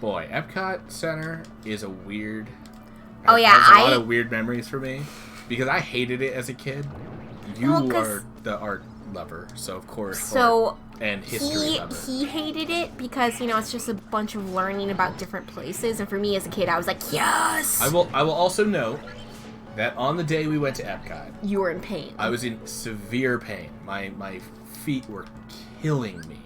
Boy, Epcot Center is a weird... Oh, yeah, has a lot of weird memories for me, because I hated it as a kid. You Well, 'cause- are the art lover, so of course... So, art and history lover. he hated it because, you know, it's just a bunch of learning about different places, and for me as a kid, I was like, yes! I will also note that on the day we went to Epcot, You were in pain. I was in severe pain. My feet were killing me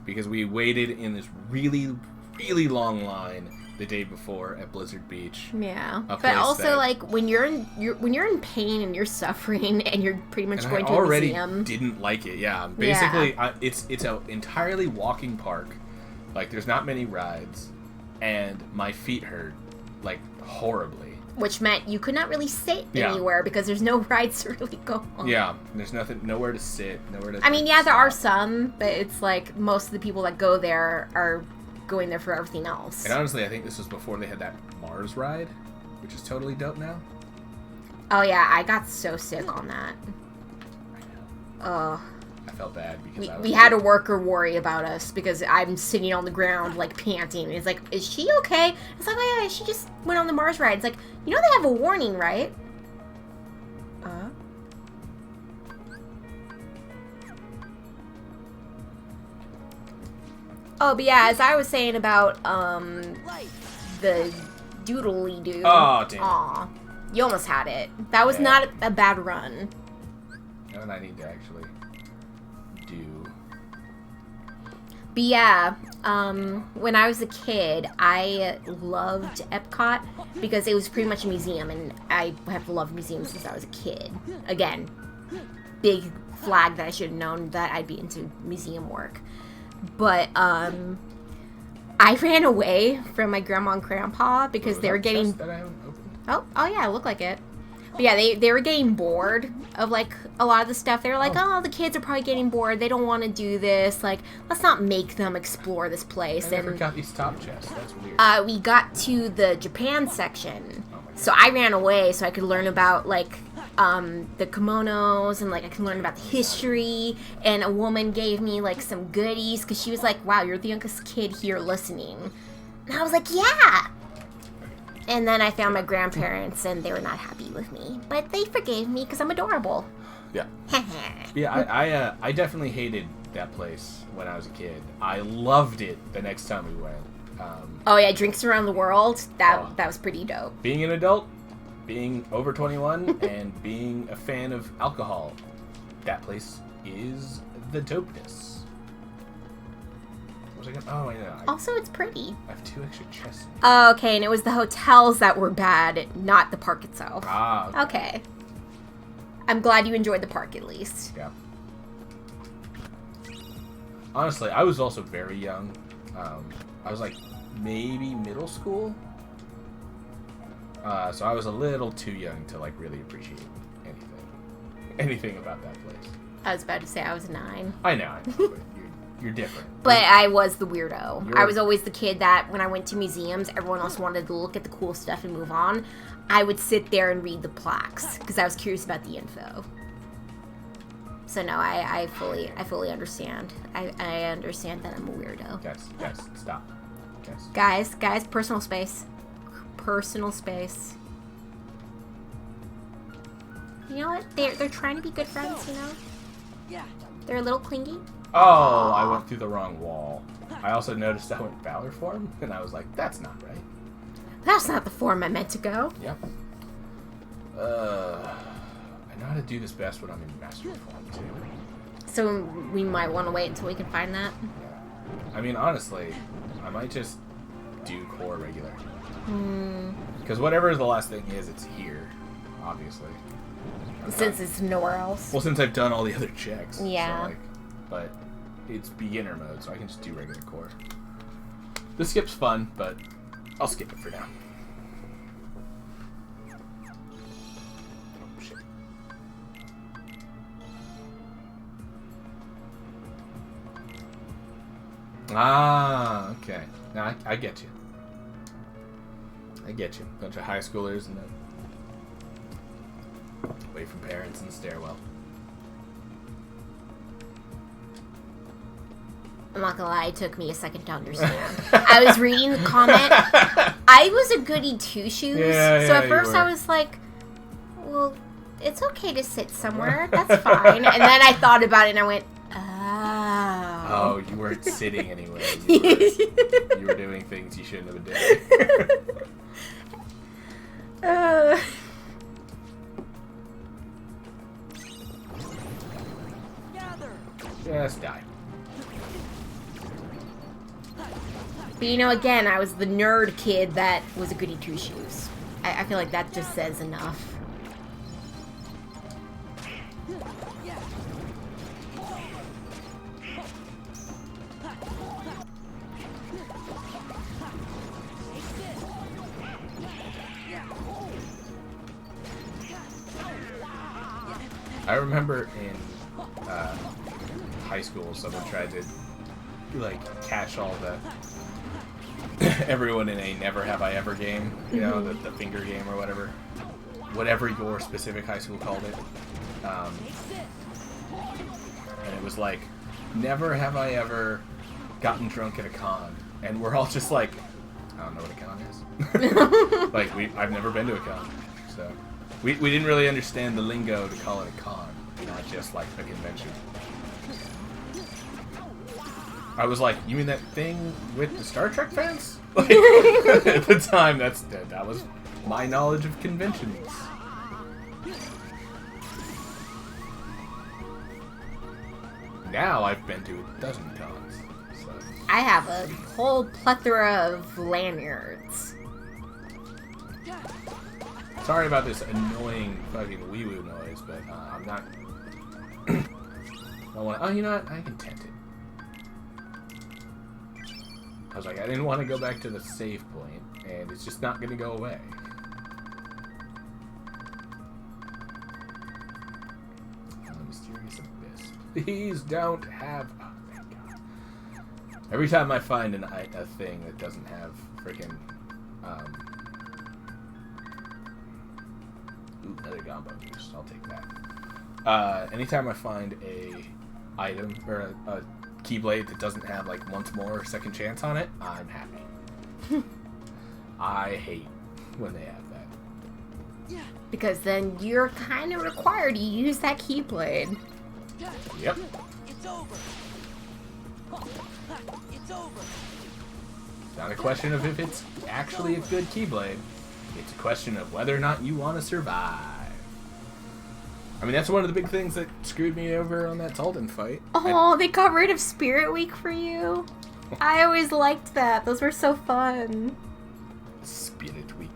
because we waited in this really, really long line the day before at Blizzard Beach. Yeah, A but place also that- like when you're in pain and you're suffering and you're pretty much And going I to a already museum. didn't like it. Yeah, basically, it's an entirely walking park. Like there's not many rides, and my feet hurt like horribly. Which meant you could not really sit Yeah. anywhere because there's no rides to really go on. Yeah, there's nowhere to sit, nowhere to. I mean, yeah, there are stop. some, but it's like most of the people that go there are going there for everything else. And honestly, I think this was before they had that Mars ride, which is totally dope now. Oh yeah, I got so sick on that. I felt bad because I was We had a worker worry about us because I'm sitting on the ground like panting. He's like, "Is she okay?" It's like, "Oh yeah, she just went on the Mars ride." It's like, you know they have a warning, right? Oh, but yeah, as I was saying about Light. the doodly doo. Oh, damn. Aw, you almost had it. That was Yeah. not a bad run. And I need to actually do. But yeah, when I was a kid, I loved Epcot because it was pretty much a museum, and I have loved museums since I was a kid. Again, big flag that I should have known that I'd be into museum work. But I ran away from my grandma and grandpa because Was they were that getting. chest that I haven't opened? Oh yeah, it looked like it. But yeah, they were getting bored of like a lot of the stuff. They were like, oh, the kids are probably getting bored. They don't want to do this. Like, let's not make them explore this place. I never got these top chests. That's weird. We got to the Japan section, Oh my so I ran away so I could learn about like the kimonos and like I could learn about the history. And a woman gave me like some goodies because she was like, "Wow, you're the youngest kid here listening," and I was like, "Yeah." And then I found my grandparents, and they were not happy with me, but they forgave me because I'm adorable. Yeah. Yeah, I definitely hated that place when I was a kid. I loved it the next time we went. Oh yeah, drinks around the world. That Oh. that was pretty dope. Being an adult, being over 21, and being a fan of alcohol, that place is the dopeness. What was I gonna? Oh, I know. Also, it's pretty. I have 2 extra chests. Okay, and it was the hotels that were bad, not the park itself. Ah, okay. Okay. I'm glad you enjoyed the park at least. Yeah. Honestly, I was also very young. I was like maybe middle school. So I was a little too young to like really appreciate anything about that place. I was about to say I was 9. I know, but you're different. But I was the weirdo. You're- I was always the kid that when I went to museums, everyone else wanted to look at the cool stuff and move on. I would sit there and read the plaques because I was curious about the info. So no, I fully understand. I understand that I'm a weirdo. Guys, stop. Guys. Guys, personal space. Personal space. You know what? They're trying to be good friends, you know? Yeah. They're a little clingy. Oh, I went through the wrong wall. I also noticed I went Valor form, and I was like, that's not right. That's not the form I meant to go. Yep. I know how to do this best when I'm in Master form, too. So we might want to wait until we can find that. I mean, honestly, I might just do core regular. Because whatever the last thing is, it's here, obviously. Since it's nowhere else. Well, since I've done all the other checks. Yeah. So, like, but it's beginner mode, so I can just do regular core. The skip's fun, but I'll skip it for now. Oh, shit. Ah, okay. Now I get you. I get you. Bunch of high schoolers and then away from parents in the stairwell. I'm not gonna lie, it took me a second to understand. I was reading the comment. I was a goody two-shoes. Yeah, so yeah, at you first were. I was like, well, it's okay to sit somewhere. That's fine. And then I thought about it and I went, oh. Oh, you weren't sitting anyway. You were doing things you shouldn't have been doing. Gather. Just die. But you know, again, I was the nerd kid that was a goody two-shoes. I feel like that just says enough. Yeah. I remember in high school, someone tried to like catch all the everyone in a Never Have I Ever game, you know, the finger game or whatever your specific high school called it. And it was like, never have I ever gotten drunk at a con, and we're all just like, I don't know what a con is. Like I've never been to a con, so we didn't really understand the lingo to call it a con, not just like a convention. I was like, you mean that thing with the Star Trek fans? Like, at the time, that was my knowledge of conventions. Now I've been to a dozen cons. So. I have a whole plethora of lanyards. Sorry about this annoying fucking wee-woo noise, but I'm not... I want. Oh, you know what? I can tent it. I was like, I didn't want to go back to the save point, and it's just not going to go away. Mysterious Abyss. Please don't have... Oh, thank God. Every time I find a thing that doesn't have freaking... Ooh, another combo boost. I'll take that. Anytime I find a item, or a Keyblade that doesn't have like once more or second chance on it, I'm happy. I hate when they have that. Because then you're kind of required to use that Keyblade. Yep. It's over. It's over. It's not a question of if it's actually a good Keyblade. It's a question of whether or not you want to survive. I mean, that's one of the big things that screwed me over on that Talden fight. Oh, they got rid of Spirit Week for you? I always liked that. Those were so fun. Spirit Week.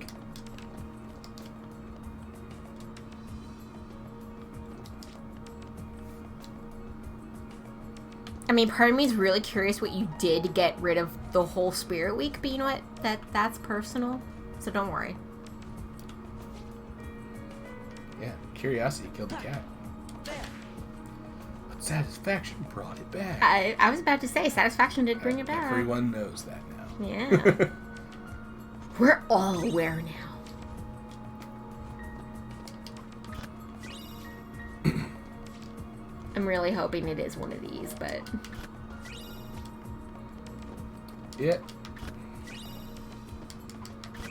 I mean, part of me is really curious what you did to get rid of the whole Spirit Week, but you know what? That's personal, so don't worry. Yeah, curiosity killed the cat. But satisfaction brought it back. I was about to say, Satisfaction did bring it back. Everyone knows that now. Yeah. We're all aware now. I'm really hoping it is one of these, but... Yeah.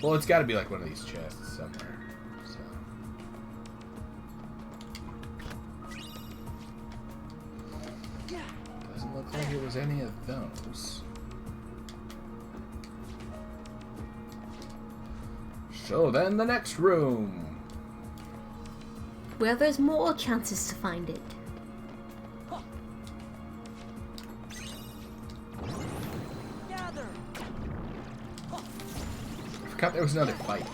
Well, it's got to be like one of these chests somewhere. So. Doesn't look like it was any of those. So then the next room. Well, there's more chances to find it. Gather. I forgot there was another fight.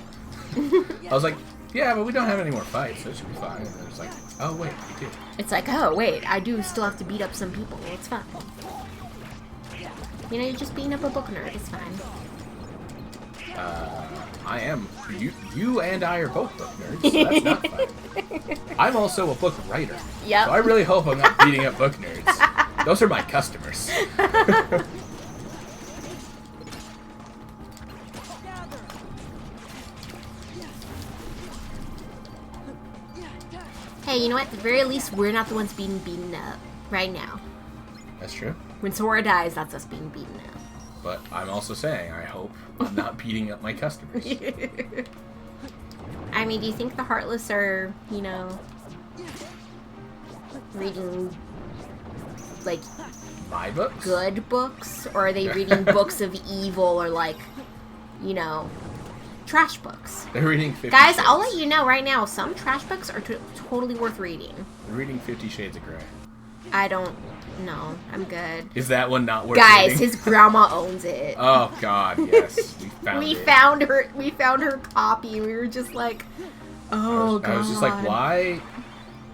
I was like, yeah, but we don't have any more fights, so it should be fine. And then it's like, oh wait, we do. It's like, oh, wait, I do still have to beat up some people. It's fine. You know, you're just beating up a book nerd. It's fine. I am. You and I are both book nerds, so that's not fun. I'm also a book writer. Yep. So I really hope I'm not beating up book nerds. Those are my customers. Hey, you know what? At the very least, we're not the ones being beaten up right now. That's true. When Sora dies, that's us being beaten up. But I'm also saying, I hope I'm not beating up my customers. I mean, do you think the Heartless are, you know, reading, like, My books? good books? Or are they reading books of evil or, like, you know, trash books? They're reading 50 Guys, Shades. I'll let you know right now, some trash books are totally worth reading. They're reading 50 Shades of Grey. I don't know. I'm good. Is that one not worth Guys, reading? his grandma owns it. Oh god, yes. We found it. We found her copy. We were just like, oh god. I was just like, why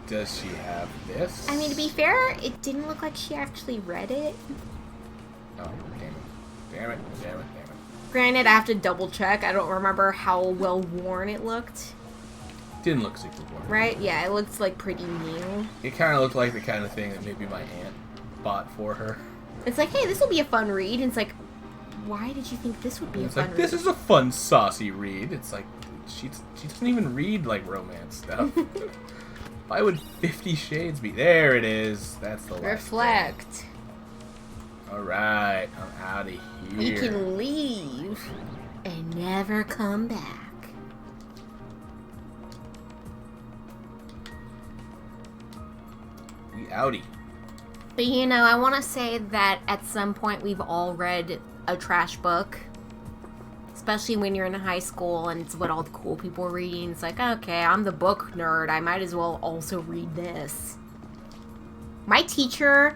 does she have this? I mean, to be fair, it didn't look like she actually read it. Oh, damn it. Granted, I have to double check. I don't remember how well worn it looked. Didn't look super warm. Right? Yeah, it looks like pretty new. It kind of looked like the kind of thing that maybe my aunt bought for her. It's like, hey, this will be a fun read. And it's like, why did you think this would be a It's fun like, read? this is a fun, saucy read. It's like, she doesn't even read, like, romance stuff. Why would 50 Shades be? There it is. That's the last Reflect. Alright, I'm out of here. You can leave and never come back. We outie. But you know, I want to say that at some point we've all read a trash book. Especially when you're in high school and it's what all the cool people are reading. It's like, okay, I'm the book nerd. I might as well also read this. My teacher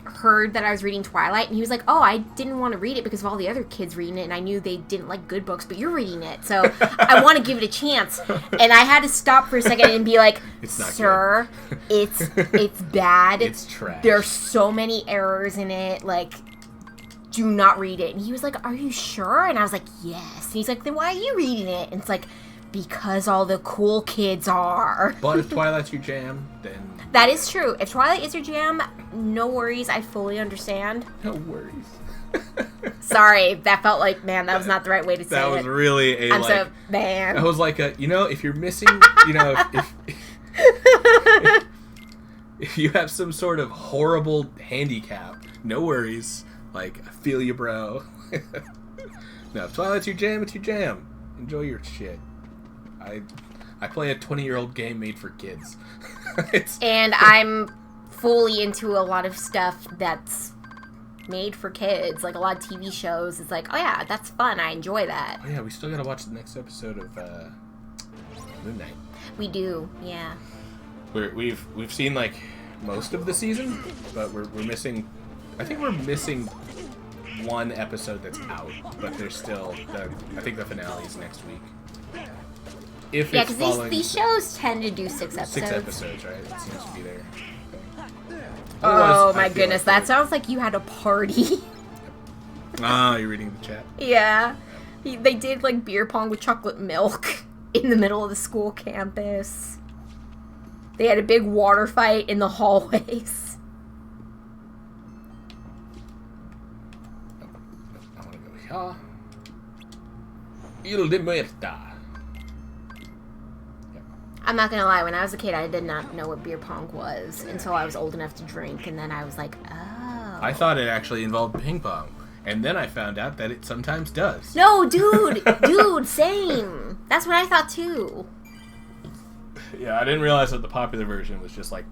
heard that I was reading Twilight and he was like, oh, I didn't want to read it because of all the other kids reading it and I knew they didn't like good books, but you're reading it, so I want to give it a chance. And I had to stop for a second and be like, It's not sir, it's bad. It's trash. There's so many errors in it, like, do not read it. And he was like, are you sure? And I was like, yes. And he's like, then why are you reading it? And it's like, because all the cool kids are. But if Twilight's your jam, then... That is true. If Twilight is your jam, no worries. I fully understand. No worries. Sorry, that felt like, man, that was not the right way to say it. That was really a, I'm like... so, man. I was like, if you're missing, if you have some sort of horrible handicap, no worries. Like, I feel you, bro. No, if Twilight's your jam, it's your jam. Enjoy your shit. I play a 20-year-old game made for kids. And I'm fully into a lot of stuff that's made for kids. Like, a lot of TV shows. It's like, oh yeah, that's fun. I enjoy that. Oh yeah, we still gotta watch the next episode of Moon Knight. We do, yeah. We've seen, like, most of the season, but we're missing... I think we're missing one episode that's out, but there's still... I think the finale is next week. If Yeah, it's because following... these shows tend to do 6 episodes. 6 episodes, right? It seems to be there. Oh Otherwise, my I feel goodness, like that sounds like you had a party. Ah, you're reading the chat? Yeah. They did, like, beer pong with chocolate milk in the middle of the school campus. They had a big water fight in the hallways. I want to go here. Il de Muerta. I'm not gonna lie, when I was a kid, I did not know what beer pong was until I was old enough to drink, and then I was like, oh. I thought it actually involved ping pong, and then I found out that it sometimes does. No, dude! Dude, same! That's what I thought, too. Yeah, I didn't realize that the popular version was just like...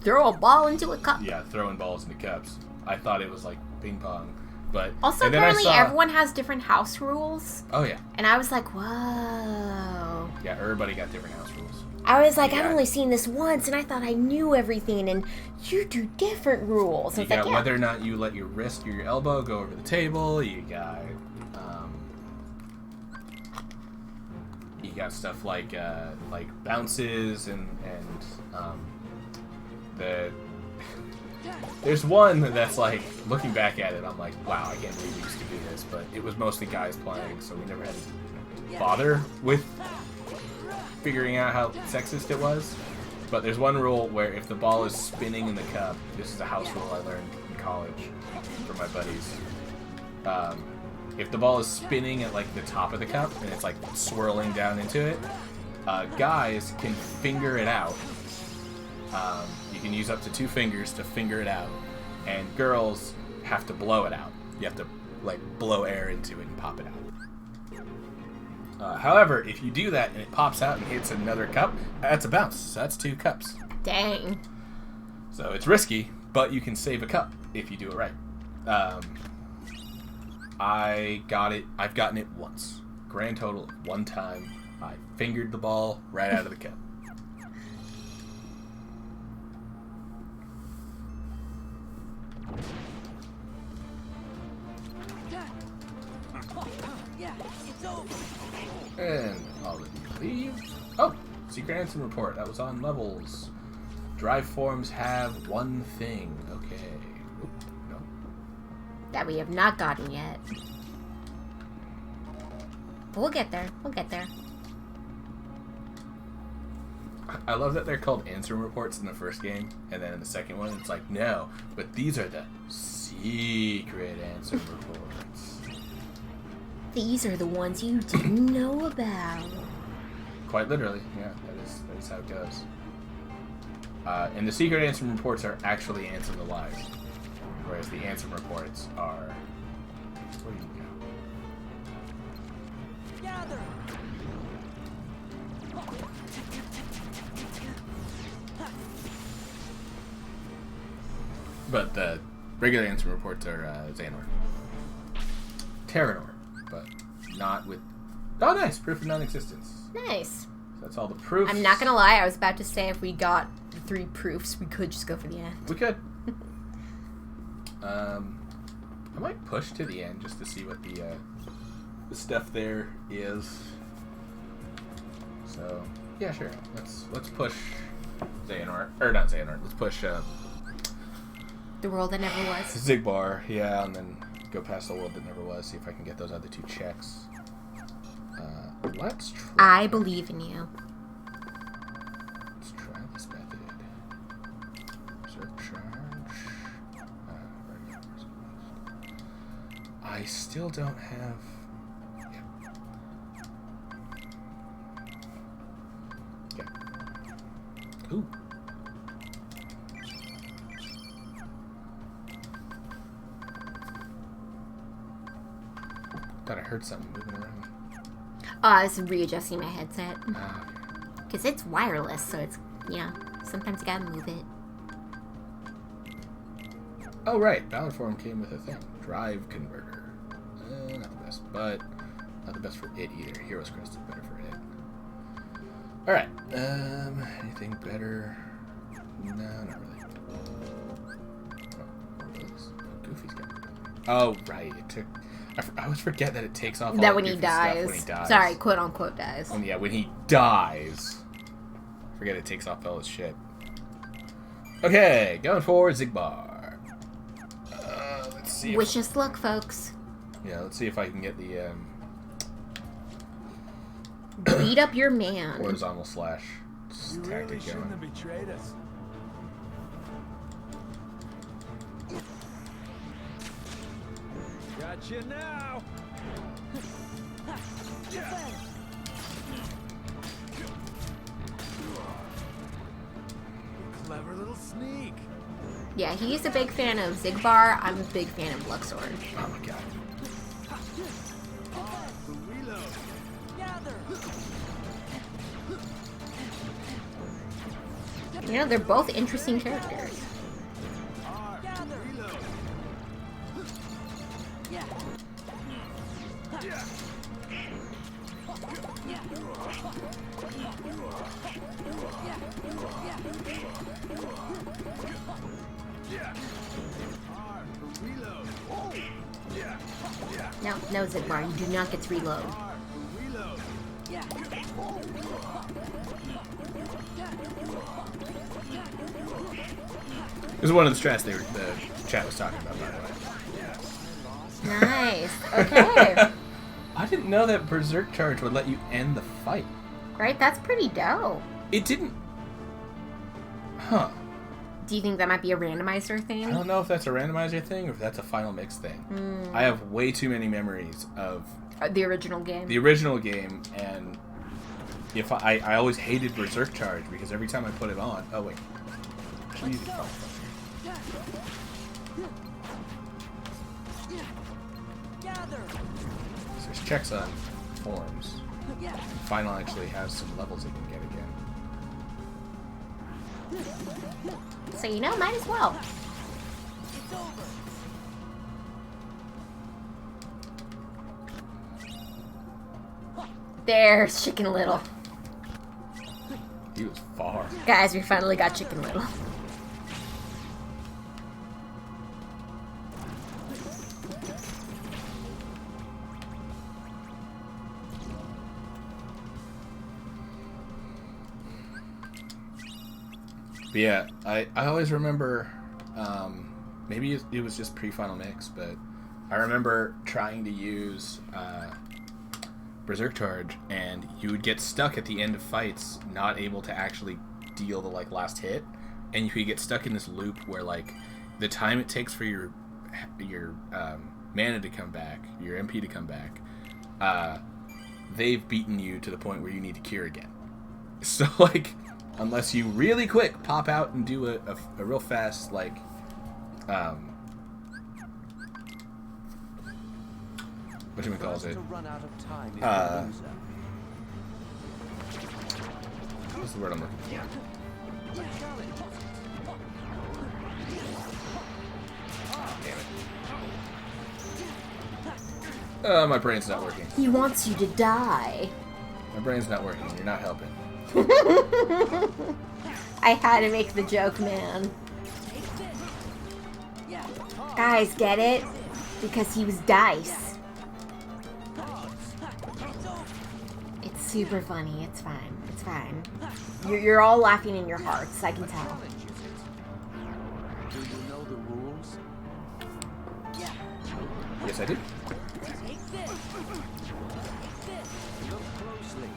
Throw a ball into a cup. Yeah, throwing balls into cups. I thought it was like ping pong, but... Also, and then I apparently saw... everyone has different house rules. Oh, yeah. And I was like, whoa. Yeah, everybody got different house rules. I was like, Yeah. I've only seen this once, and I thought I knew everything, and you do different rules. You It's got like, yeah. whether or not you let your wrist or your elbow go over the table. You got stuff like bounces and the there's one that's like, looking back at it, I'm like, wow, I can't believe we used to do this, but it was mostly guys playing, so we never had to bother with figuring out how sexist it was. But there's one rule where if the ball is spinning in the cup, this is a house rule I learned in college from my buddies. If the ball is spinning at like the top of the cup and it's like swirling down into it, guys can finger it out. You can use up to 2 fingers to finger it out, and girls have to blow it out. You have to like blow air into it and pop it out. However, if you do that and it pops out and hits another cup, that's a bounce. So that's 2 cups. Dang. So it's risky, but you can save a cup if you do it right. I've gotten it once. Grand total of 1 time. I fingered the ball right out of the cup. Yeah, it's over. And all of you leave. Oh, secret answer report. That was on levels. Drive forms have 1 thing. Okay. Oop, no. That we have not gotten yet. But we'll get there. We'll get there. I love that they're called answer reports in the first game, and then in the second one, it's like, no, but these are the secret answer reports. These are the ones you didn't know about. Quite literally, yeah, that is how it goes. And the secret answer reports are actually answering the lies, whereas the answer reports are... Where do you go? Gather. But the regular answer reports are Xehanort. Terranort, but not with... Oh, nice! Proof of non-existence. Nice. So that's all the proofs. I'm not gonna lie, I was about to say if we got the 3 proofs, we could just go for the end. We could. I might push to the end just to see what the stuff there is. So, yeah, sure. Let's push Xehanort. Or not Xehanort. Let's push The world that never was. Zigbar, yeah, and then go past the world that never was. See if I can get those other 2 checks. Let's try. I believe in you. Let's try this method. Reserve charge. I still don't have. Yeah. Yeah. Ooh. Thought I heard something moving around. Oh, I was readjusting my headset. Ah, okay. Because it's wireless, so it's, sometimes you gotta move it. Oh, right. Valor Form came with a thing. Drive Converter. Not the best, but not the best for it either. Hero's Crest is better for it. Alright. Anything better? No, not really. Goofy's got it. Oh, right. It took... I always forget that it takes off all That the when he goofy stuff dies. when he dies. Sorry, quote unquote dies. When he dies. Forget it takes off all his shit. Okay, going for Zigbar. Let's see. Wish us luck, folks. Yeah, let's see if I can get the Beat up your man. horizontal slash tactic shouldn't have going. betrayed us. Gotcha now. Clever little sneak. Yeah, he's a big fan of Zigbar. I'm a big fan of Luxord. Oh my god. Reload. Gather. They're both interesting characters. Reload. No, Zigbar, you do not get to reload. Reload. This is one of the strats the chat was talking about, by the way. Nice. Okay. I didn't know that Berserk Charge would let you end the fight. Right? That's pretty dope. It didn't. Huh. Do you think that might be a randomizer I thing? don't know if that's a randomizer thing or if that's a final mix thing. I have way too many memories of The original game. the original game, and if I always hated Berserk Charge because every time I put it on. Oh wait. Let's go. Gather. So there's checks on forms. Final actually has some levels it can get again. So might as well. It's over. There's Chicken Little. He was far. Guys, we finally got Chicken Little. But yeah, I always remember, maybe it was just pre-final mix, but I remember trying to use Berserk Charge, and you would get stuck at the end of fights, not able to actually deal the last hit, and you could get stuck in this loop where the time it takes for your mana to come back, your MP to come back, they've beaten you to the point where you need to cure again. So unless you really quick pop out and do a real fast what's it? What's the word I'm looking for? My brain's not working. He wants you to die. My brain's not working. You're not helping. I had to make the joke, man. Guys, get it? Because he was dice. It's super funny. It's fine. It's fine. You're all laughing in your hearts. I can tell. Do you know the rules? Yes, I do. Look closely.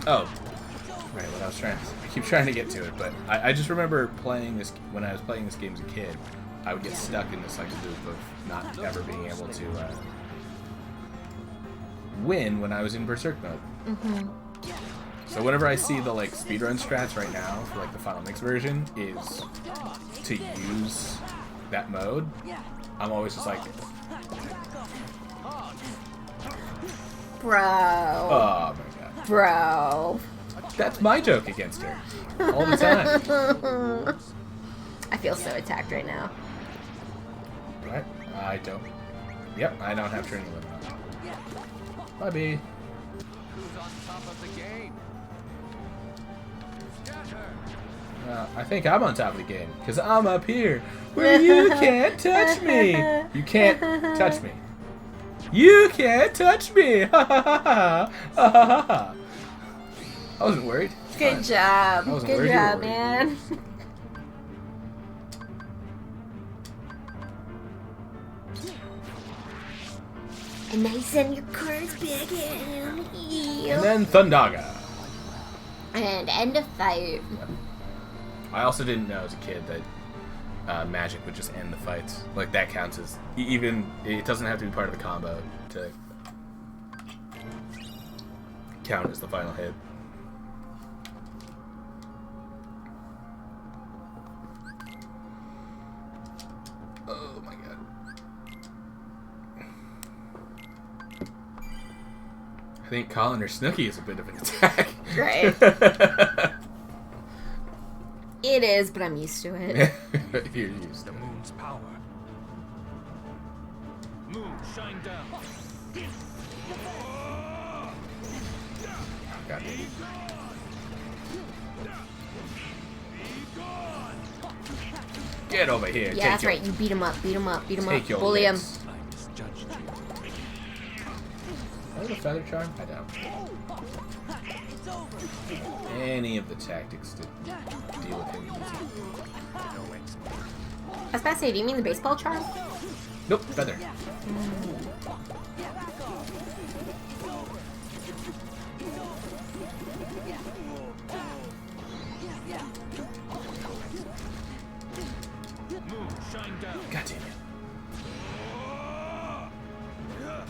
Oh. Right, what I was trying to... I keep trying to get to it, but I just remember playing this... When I was playing this game as a kid, I would get stuck in this, like, loop of not ever being able to win when I was in Berserk mode. Mm-hmm. So whenever I see the, like, speedrun strats right now for, like, the Final Mix version is to use that mode, I'm always just like... Bro. Oh, my God. Bro. That's my joke against her. All the time. I feel so attacked right now. Right? I don't. Yep, I don't have training limit on. Bye, B. Who's on top of the game? Scatter. I think I'm on top of the game, because I'm up here, where you can't touch me. You can't touch me. You can't touch me. Ha ha ha ha. Ha ha ha. I wasn't worried. Good Fine. job. I wasn't Good worried you were job, worried. man. And then send your cards back in. And then Thundaga. And end of fight. I also didn't know as a kid that magic would just end the fights. Like, that counts as... Even... It doesn't have to be part of the combo to count as the final hit. Oh my god. I think calling her Snooki is a bit of an attack. Right. It is, but I'm used to it. You're used to The it. moon's power. Moon, shine down. God, dude. Get over here. Yeah, that's right. You beat him up. Beat him up. Beat him Take up. your Bully him. licks. I misjudged you. Is that a feather charm? I doubt. It's over. Any of the tactics to deal with him easy. No expert. I was about to say, do you mean the baseball charm? Nope, feather. Moon, shine down. God damn it.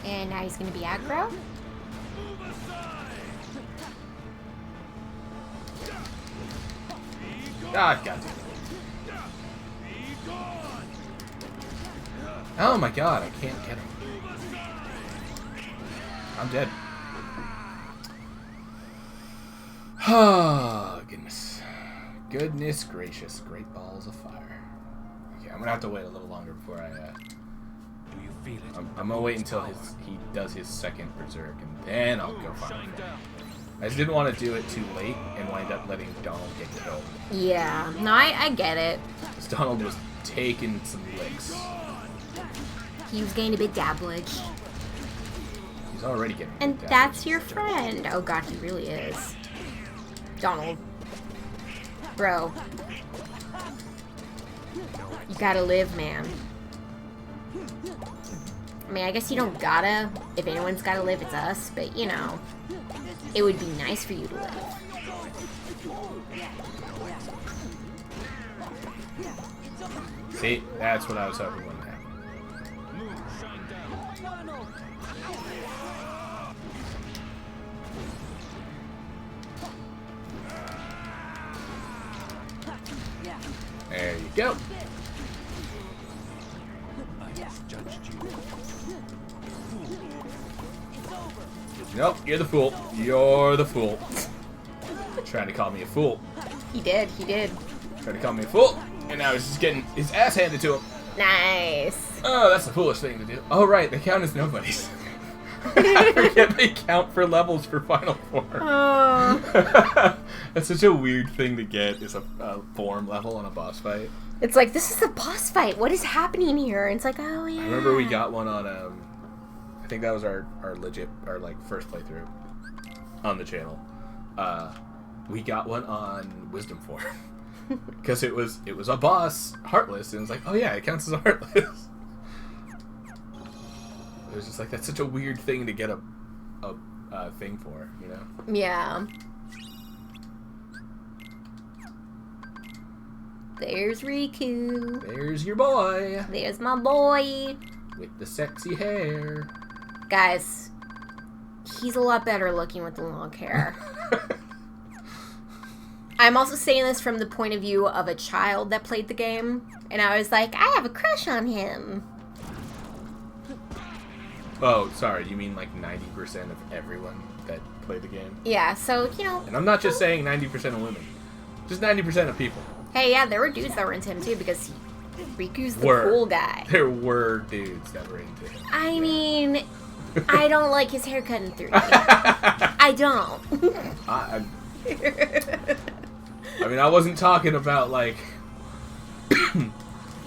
And now he's gonna be aggro. Ah, god damn it. Oh my god, I can't get him. I'm dead. Oh, goodness. Goodness gracious. Great balls of fire. Okay, I'm gonna have to wait a little longer before I, Do you feel it? I'm gonna wait until he does his second berserk, and then I'll go find Shine him. down. I just didn't want to do it too late and wind up letting Donald get killed. Yeah. No, I get it. Because Donald was taking some licks. He was getting a bit dabblage. He's already getting And damage. that's your friend. Oh god, he really is. Donald. Bro. You gotta live, man. I mean, I guess you don't gotta. If anyone's gotta live, it's us. But, you know, it would be nice for you to live. See, that's what I was hoping wouldn't happen. Moon, shine down. There you go. I misjudged you. Nope, you're the fool. You're the fool. Trying to call me a fool. He did, he did. Trying to call me a fool. And now he's just getting his ass handed to him. Nice. Oh, that's a foolish thing to do. Oh, right, they count as nobodies. I forget they count for levels for Final Form. Oh. That's such a weird thing to get, is a form level on a boss fight. It's like, this is a boss fight. What is happening here? And it's like, oh, yeah. I remember we got one on, I think that was our first playthrough on the channel. We got one on Wisdom Form. Because it was a boss, Heartless, and it was like, oh yeah, it counts as a Heartless. It was just like, that's such a weird thing to get a thing for, you know? Yeah. There's Riku. There's your boy. There's my boy. With the sexy hair. Guys, he's a lot better looking with the long hair. I'm also saying this from the point of view of a child that played the game, and I was like, I have a crush on him. Oh, sorry, you mean like 90% of everyone that played the game? Yeah, so, you know. And I'm not just saying 90% of women. Just 90% of people. Hey, yeah, there were dudes that were into him too, because Riku's the cool guy. There were dudes that were into him. I mean, I don't like his haircut in 3D. I don't. I mean, I wasn't talking about, like,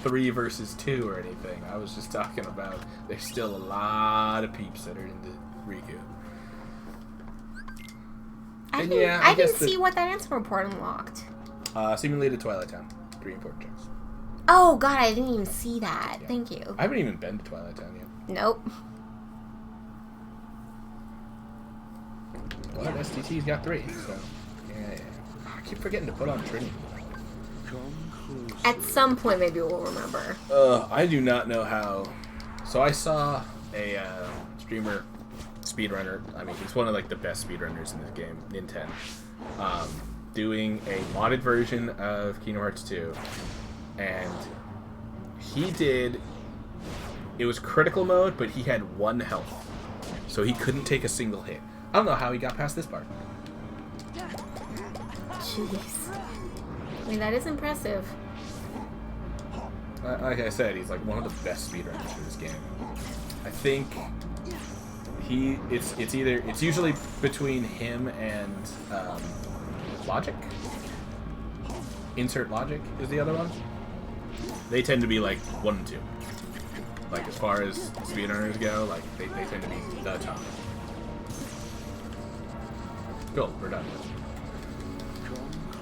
3 versus 2 or anything. I was just talking about there's still a lot of peeps that are into Riku. I didn't see what that answer report unlocked. Simulated Twilight Town. 3 important checks. Oh, God, I didn't even see that. Yeah. Thank you. I haven't even been to Twilight Town yet. Nope. Well, STT's got 3, so... Yeah. I keep forgetting to put on Trinity. At some point, maybe we'll remember. I do not know how... So I saw a streamer, speedrunner, I mean, he's one of, like, the best speedrunners in this game, Nintendo, doing a modded version of Kingdom Hearts 2, and he did... It was critical mode, but he had 1 health, so he couldn't take a single hit. I don't know how he got past this part. Jeez. I mean, that is impressive. Like I said, he's like one of the best speedrunners in this game. I think it's usually between him and Logic. Insert Logic is the other one. They tend to be like 1 and 2. Like as far as speedrunners go, like they tend to be the top. Cool, we're done.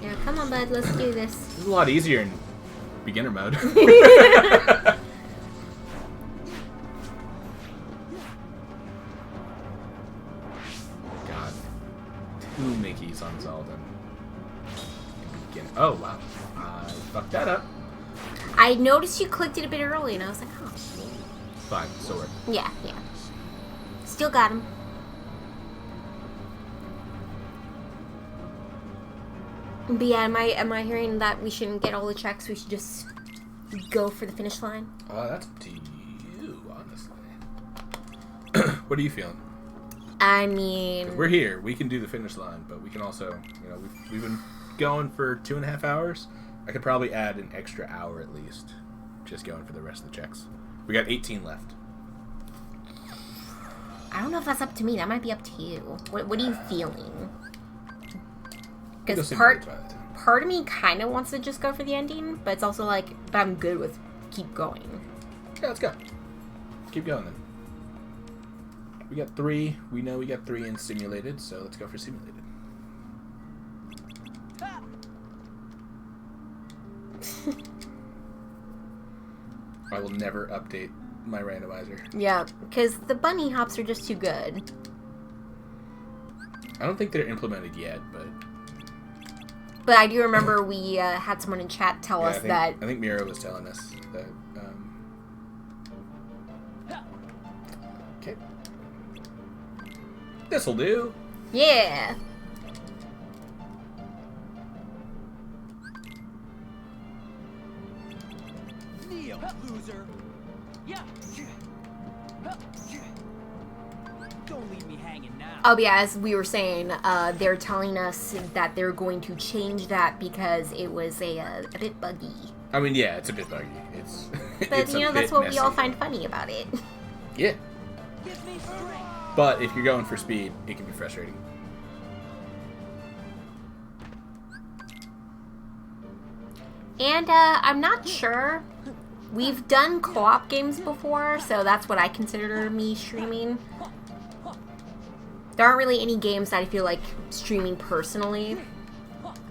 Yeah, come on, bud, let's do this. This is a lot easier in beginner mode. God. 2 Mickeys on Zelda. Oh, wow. I fucked that up. I noticed you clicked it a bit early, and I was like, oh. Fine, sword. Yeah. Still got him. But yeah, am I hearing that we shouldn't get all the checks? We should just go for the finish line? That's up to you, honestly. What are you feeling? I mean... We're here. We can do the finish line, but we can also, you know, we've been going for 2.5 hours. I could probably add an extra hour at least, just going for the rest of the checks. We got 18 left. I don't know if that's up to me. That might be up to you. What are you feeling? Because part of me kind of wants to just go for the ending, but it's also like, but I'm good with keep going. Yeah, let's go. Keep going then. We got 3. We know we got 3 in simulated, so let's go for simulated. I will never update my randomizer. Yeah, because the bunny hops are just too good. I don't think they're implemented yet, but... But I do remember we had someone in chat tell us that... I think Mira was telling us that... Okay. This'll do. Yeah. Kneel, loser. Yeah. Don't leave me hanging now. Oh yeah, as we were saying, they're telling us that they're going to change that because it was a bit buggy. I mean, yeah, it's a bit buggy. It's But, it's you know, a that's bit what we messy. all find funny about it. Yeah. But if you're going for speed, it can be frustrating. And, I'm not sure. We've done co-op games before, so that's what I consider me streaming. There aren't really any games that I feel like streaming personally.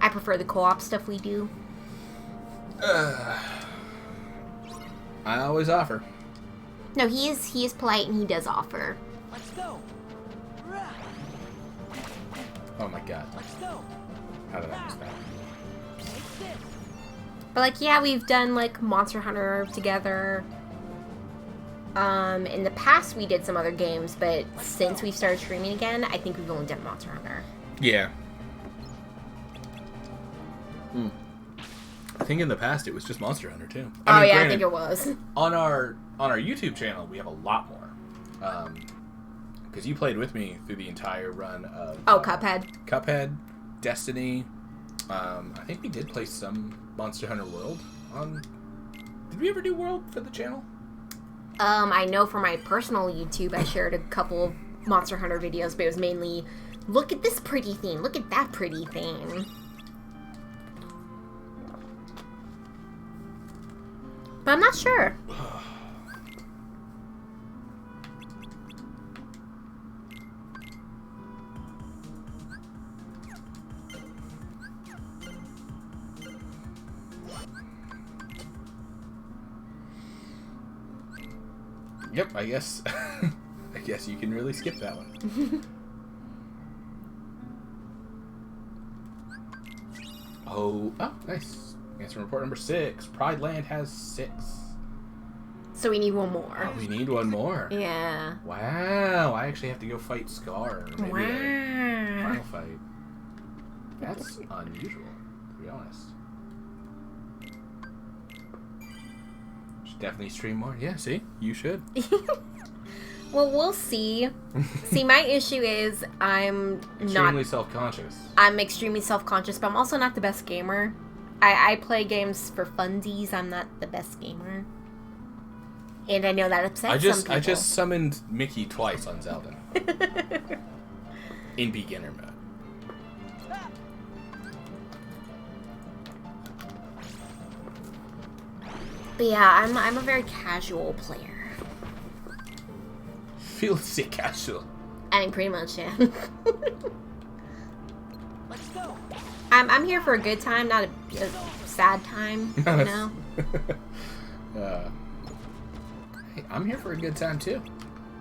I prefer the co-op stuff we do. I always offer. No, he is polite and he does offer. Let's go. Oh my god. Let's go. How did I miss that? Take this. But like, yeah, we've done like Monster Hunter together. In the past we did some other games, but since we've started streaming again, I think we've only done Monster Hunter. Yeah. I think in the past it was just Monster Hunter too. I mean, I granted, think it was. on our YouTube channel we have a lot more. Because you played with me through the entire run of Cuphead. Destiny. I think we did play some Monster Hunter World on. Did we ever do World for the channel? I know for my personal YouTube, I shared a couple of Monster Hunter videos, but it was mainly, look at this pretty thing, look at that pretty thing. But I'm not sure. Yep, I guess. I guess you can really skip that one. Oh, nice. Answer report number 6. Pride Land has 6. So we need one more. Oh, we need one more. Yeah. Wow, I actually have to go fight Scar. Maybe Wow. a final fight. That's unusual, to be honest. Should definitely stream more. Yeah, see? You should. Well, we'll see. See, my issue is I'm Extremely self-conscious. I'm extremely self-conscious, but I'm also not the best gamer. I play games for funsies. I'm not the best gamer. And I know that upsets some people. I just summoned Mickey twice on Zelda. In beginner mode. But yeah, I'm a very casual player. Feel sick casual. I mean, pretty much, yeah. Let's go. I'm here for a good time, not a sad time, you know? Hey, I'm here for a good time, too.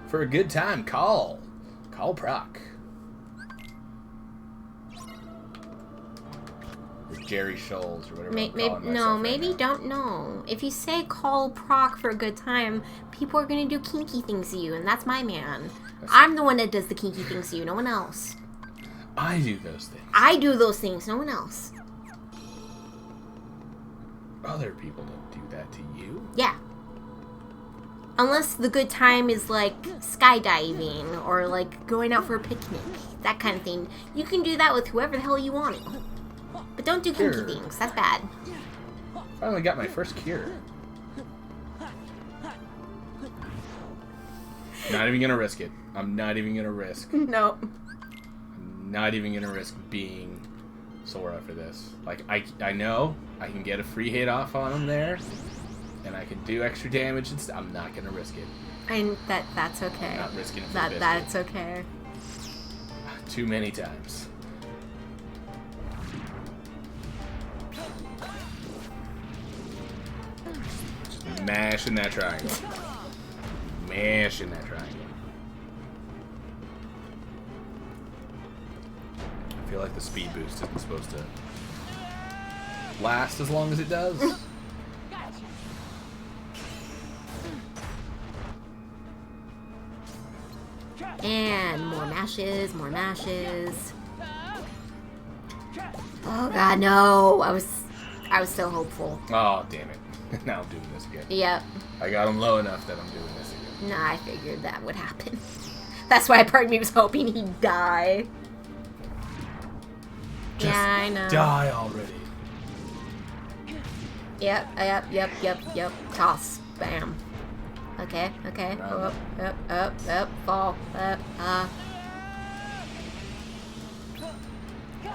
For a good time, call Proc. Or Jerry Scholes, or whatever I'm calling myself maybe right now. don't know. If you say call Proc for a good time, people are gonna do kinky things to you, and that's my man. I'm the one that does the kinky things to you, no one else. I do those things. I do those things, no one else. Other people don't do that to you. Yeah. Unless the good time is like skydiving or like going out for a picnic, that kind of thing. You can do that with whoever the hell you want it. But don't do kinky Sure. things, that's bad. Finally got my first cure. Not even gonna risk it. I'm not even gonna risk. No. I'm not even gonna risk being Sora for this. Like, I know I can get a free hit off on him there, and I can do extra damage and stuff. I'm not gonna risk it. And that's okay. I'm not risking it for That's okay. too many times. Just mashing that triangle. Mashing that triangle. I feel like the speed boost isn't supposed to last as long as it does. And more mashes, more mashes. Oh god, no. I was so hopeful. Oh, damn it. Now I'm doing this again. Yep. I got him low enough that I'm doing this again. Nah, I figured that would happen. That's why part of me was hoping he'd die. Just yeah, I know. die already. Yep. Toss. Bam. Okay. Up. Fall.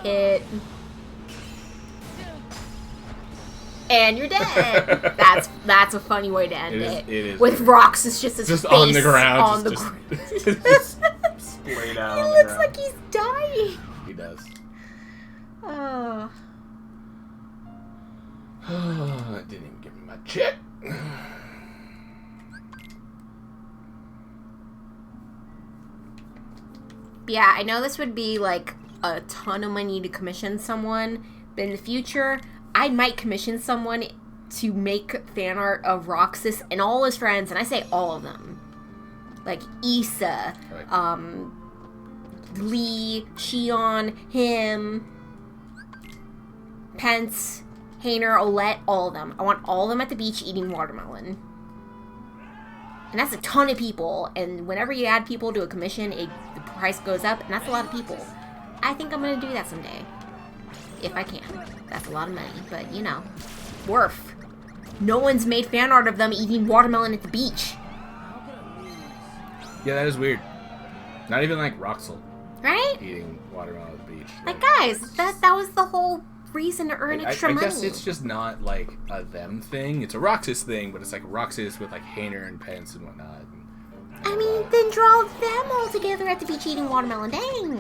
Hit. And you're dead. That's a funny way to end it. It is. With rocks, it's just his face on the ground. On the ground. Just splayed out. He on the looks ground. like he's dying. He does. Oh. That didn't even give me my check. Yeah, I know this would be like a ton of money to commission someone, but in the future, I might commission someone to make fan art of Roxas and all his friends, and I say all of them. Like Issa, Right. Lee, Shion, him, Pence, Hayner, Olette, all of them. I want all of them at the beach eating watermelon. And that's a ton of people, and whenever you add people to a commission, the price goes up, and that's a lot of people. I think I'm going to do that someday. If I can. That's a lot of money, but you know. Worth. No one's made fan art of them eating watermelon at the beach. Yeah, that is weird. Not even like Roxel Right? eating watermelon at the beach. Like, guys, that was the whole reason to earn extra money. I guess it's just not like a them thing. It's a Roxas thing, but it's like Roxas with like Hayner and Pence and whatnot. I mean, then draw them all together at the beach eating watermelon. Dang.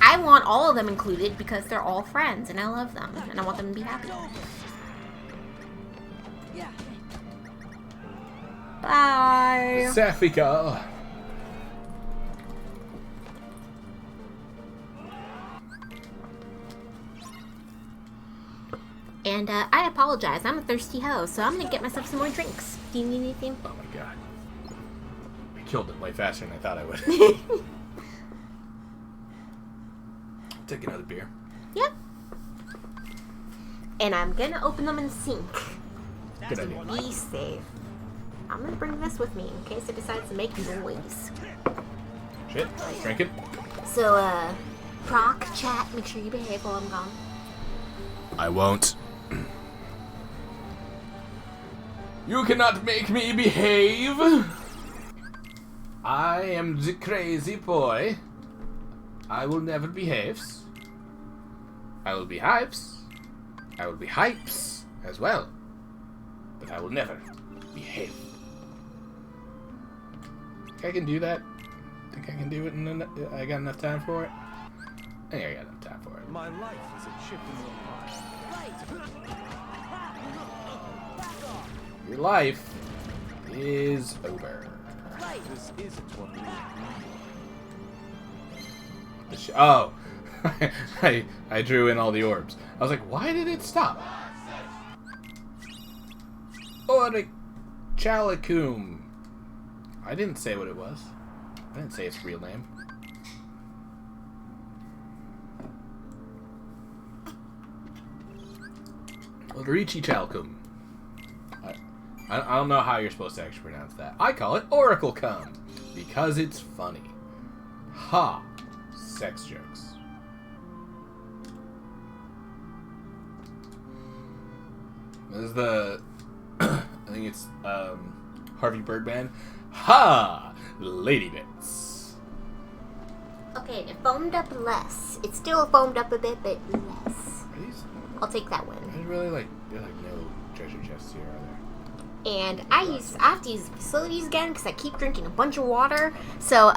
I want all of them included because they're all friends and I love them and I want them to be happy. Bye. Safika. And I apologize. I'm a thirsty hoe, so I'm gonna get myself some more drinks. Do you need anything? Oh my god. I killed it way faster than I thought I would. Take another beer. Yep. And I'm gonna open them in the sink. Good idea. Be safe. I'm gonna bring this with me in case it decides to make noise. Shit. Drink it. So, proc, chat, make sure you behave while I'm gone. I won't. You cannot make me behave. I am the crazy boy. I will never behave. I will be hypes. I will be hypes as well. But I will never behave. Think I can do that? Think I can do it and I got enough time for it? I think I got enough time for it. My life is a chip in your pie. Your life is over. This isn't what we agreed. Oh, I drew in all the orbs. I was like, why did it stop? Oric Chalicoom. I didn't say what it was. I didn't say its real name. Orici Chalicoom. I don't know how you're supposed to actually pronounce that. I call it Oracle Cum because it's funny. Ha! Sex jokes. This is the I think it's Harvey Birdman. Ha! Lady bits. Okay, it foamed up less. It's still foamed up a bit, but less. Are these? I'll take that one. There's really they're like no treasure chests here, are there? And I have to use the facilities again because I keep drinking a bunch of water. So,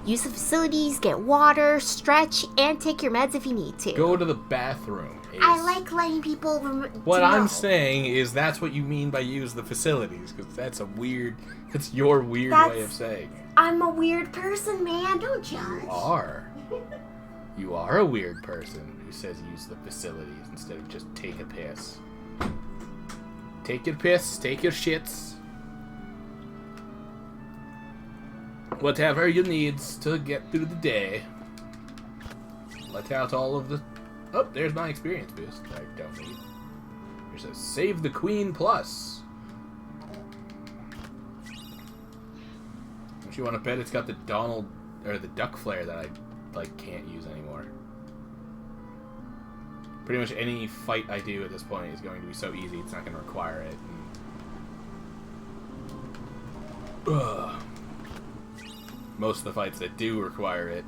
use the facilities, get water, stretch, and take your meds if you need to. Go to the bathroom. Ace. I like letting people What I'm know. saying is that's what you mean by use the facilities, because that's your weird way of saying it. I'm a weird person, man. Don't judge. You are a weird person who says use the facilities instead of just take a piss. Take your piss, take your shits. Whatever you need to get through the day. Let out all of the... Oh, there's my experience boost that I don't need. There's a Save the Queen Plus. Don't you want to bet it's got the the duck flare that I, can't use anymore? Pretty much any fight I do at this point is going to be so easy, it's not going to require it. And, most of the fights that do require it,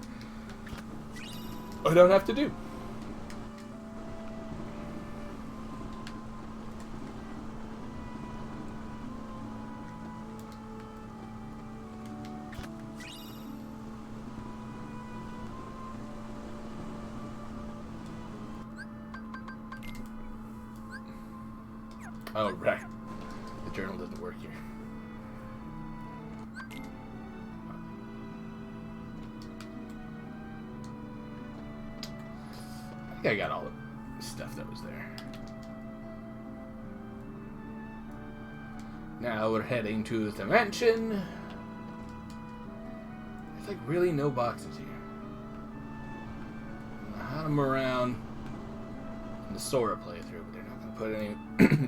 I don't have to do. Oh, right. The journal doesn't work here. I think I got all the stuff that was there. Now we're heading to the mansion. There's like really no boxes here. I had them around in the Sora playthrough, but they're not going to put any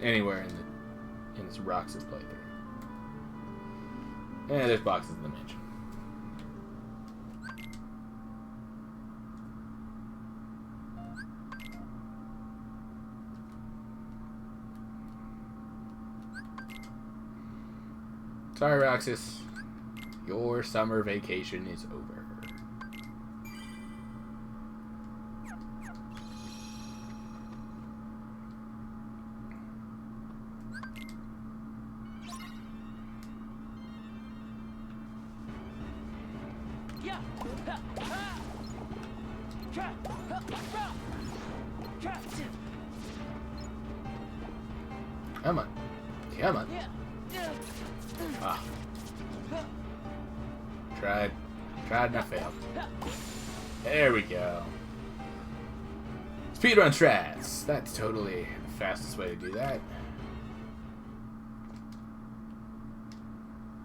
anywhere in this Roxas playthrough. And there's boxes in the mansion. Sorry, Roxas. Your summer vacation is over. Come on. Come on. Ah. Tried and I failed. There we go. Speedrun strats. That's totally the fastest way to do that.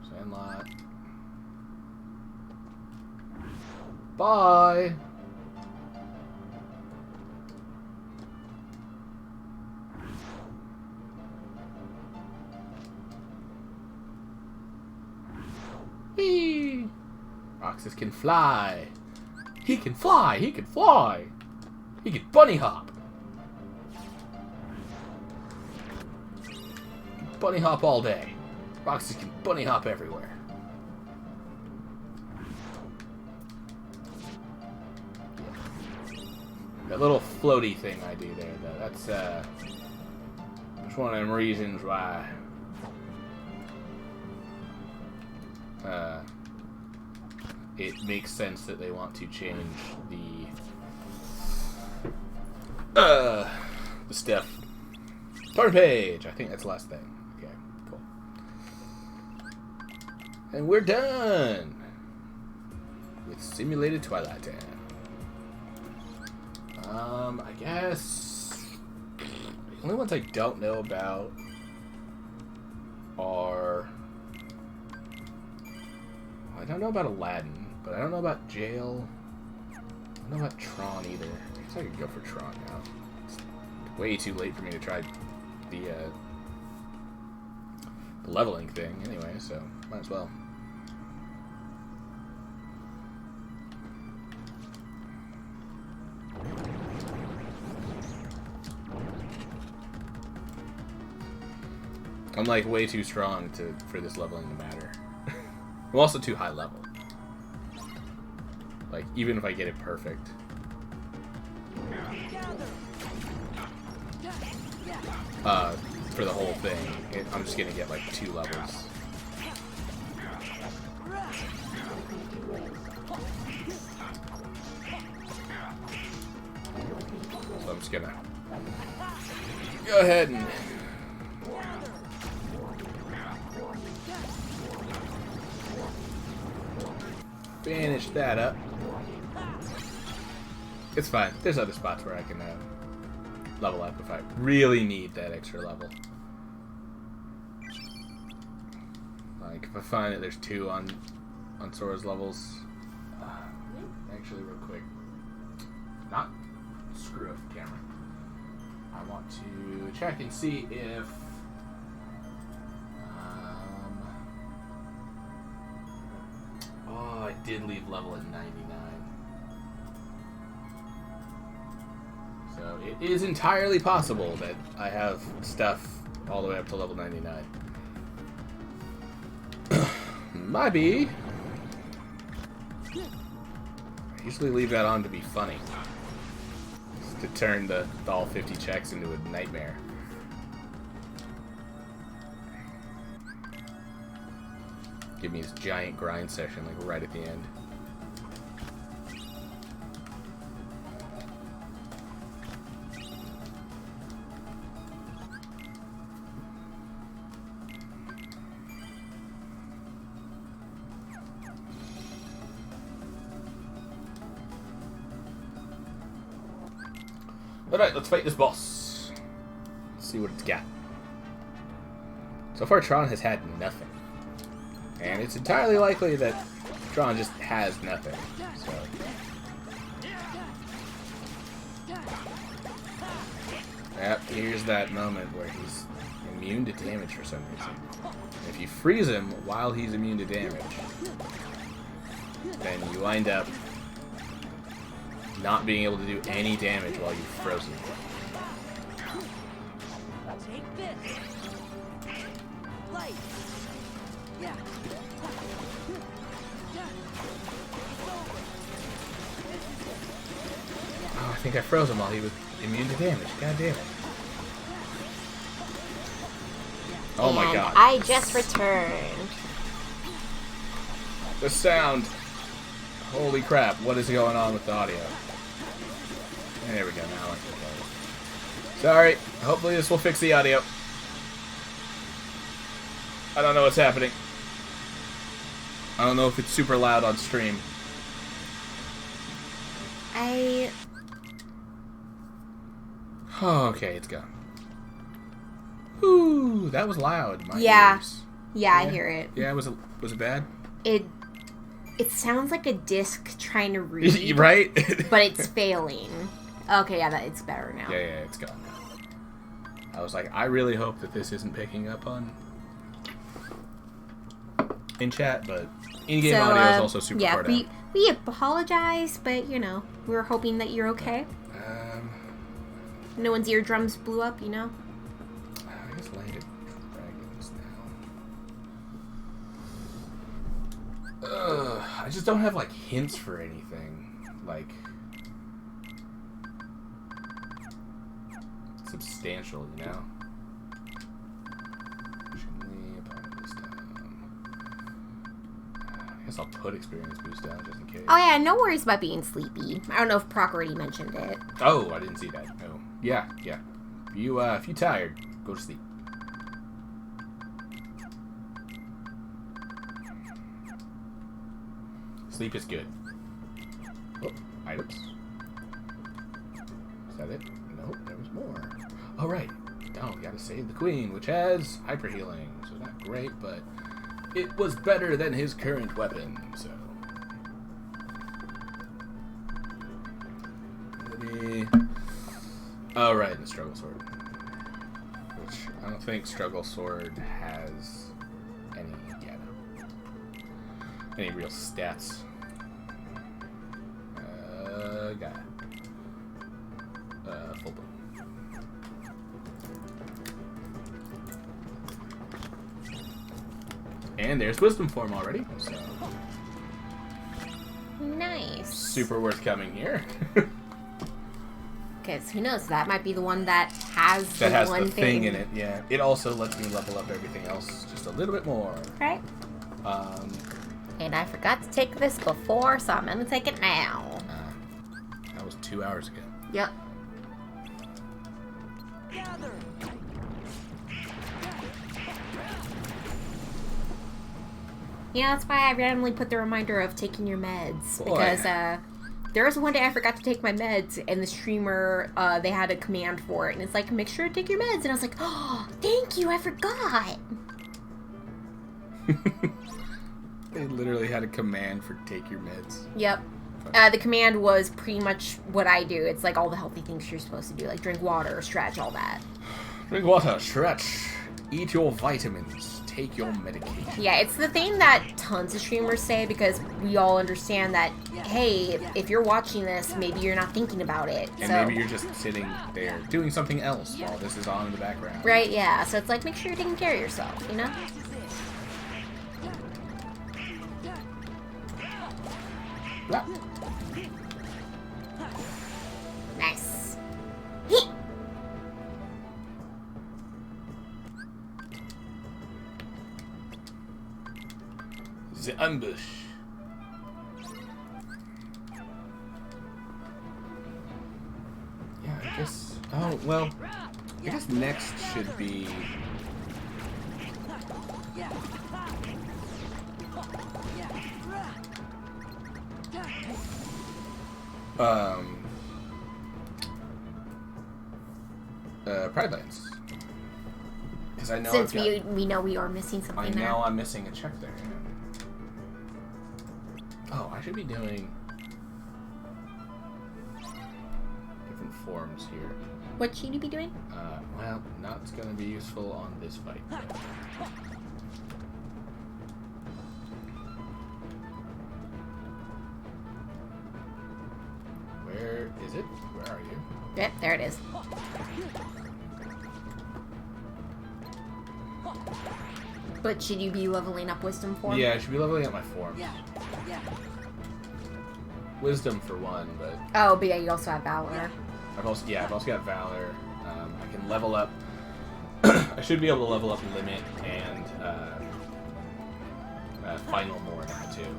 Sandlot. Bye. Whee! Roxas can fly. He can fly. He can fly. He can bunny hop. Bunny hop all day. Roxas can bunny hop everywhere. That little floaty thing I do there, though, that's one of them reasons why it makes sense that they want to change the stuff. Turn page! I think that's the last thing. Okay, cool. And we're done with Simulated Twilight Town. I guess the only ones I don't know about are... I don't know about Aladdin, but I don't know about Jail. I don't know about Tron either. I guess I could go for Tron now. It's way too late for me to try the leveling thing anyway, so might as well. I'm like way too strong for this leveling to matter. I'm also too high level. Like, even if I get it perfect. For the whole thing, I'm just gonna get like 2 levels. So I'm just gonna go ahead and finish that up. It's fine. There's other spots where I can level up if I really need that extra level. Like if I find that there's 2 on Sora's levels. Actually, real quick, not screw up the camera. I want to check and see if I did leave level at 99. So it is entirely possible that I have stuff all the way up to level 99. Might be. I usually leave that on to be funny. Just to turn the all 50 checks into a nightmare. Give me this giant grind session like right at the end. Alright, let's fight this boss. Let's see what it's got. So far, Tron has had nothing. And it's entirely likely that Tron just has nothing. So. Yep, here's that moment where he's immune to damage for some reason. If you freeze him while he's immune to damage, then you wind up not being able to do any damage while you're frozen. Take this. Light. Yeah. Oh, I think I froze him while he was immune to damage. God damn it. Oh my god. I just returned. The sound. Holy crap, what is going on with the audio? There we go, now I can play it. Sorry, hopefully this will fix the audio. I don't know what's happening. I don't know if it's super loud on stream. Oh, okay, it's gone. Ooh, that was loud. My ears. Yeah, I hear it. Yeah, was it bad? It sounds like a disc trying to read. Right? But it's failing. Okay, yeah, it's better now. Yeah, it's gone now. I was like, I really hope that this isn't picking up on in chat, but in-game audio is also super far down. We apologize, but we were hoping that you're okay. No one's eardrums blew up, I guess landed dragons now. I just don't have like hints for anything like substantial, I guess I'll put experience boost down just in case. Oh yeah, no worries about being sleepy. I don't know if Proc already mentioned it. Oh, I didn't see that. Oh, yeah. If you tired, go to sleep. Sleep is good. Oh, items. Is that it? Nope, there was more. Oh, right. Oh, we gotta save the queen, which has hyper healing. So not great, but it was better than his current weapon, so. Oh, right, the struggle sword. Which I don't think struggle sword has any real stats. Got it. Full boom. And there's wisdom form already, so Nice. super worth coming here. Because who knows? That might be the one that has the thing in it. Yeah, it also lets me level up everything else just a little bit more. Right. And I forgot to take this before, so I'm gonna take it now. That was 2 hours ago. Yep. Gather. Yeah, that's why I randomly put the reminder of taking your meds. Boy. Because there was one day I forgot to take my meds, and the streamer, they had a command for it, and it's like, make sure to take your meds. And I was like, oh, thank you, I forgot. They literally had a command for take your meds. Yep. The command was pretty much what I do. It's like all the healthy things you're supposed to do, like drink water, stretch, all that. Drink water, stretch, eat your vitamins, take your medication. Yeah, it's the thing that tons of streamers say because we all understand that, hey, if you're watching this, maybe you're not thinking about it. And so, maybe you're just sitting there doing something else while this is on in the background. right, yeah. So it's like, make sure you're taking care of yourself, you know? Yeah. Nice. The ambush. Yeah, I guess. Oh, well. I guess next should be. Pride Lands. Because I know Since we know we are missing something I there. know I'm missing a check there. Yeah. Oh, I should be doing different forms here. What should you be doing? Well, not going to be useful on this fight. Where is it? Where are you? Yep, there it is. But should you be leveling up wisdom form? Yeah, I should be leveling up my forms. Wisdom for one, but Oh, but yeah, you also have Valor. I've also got Valor. I can level up. I should be able to level up Limit and Final more now too.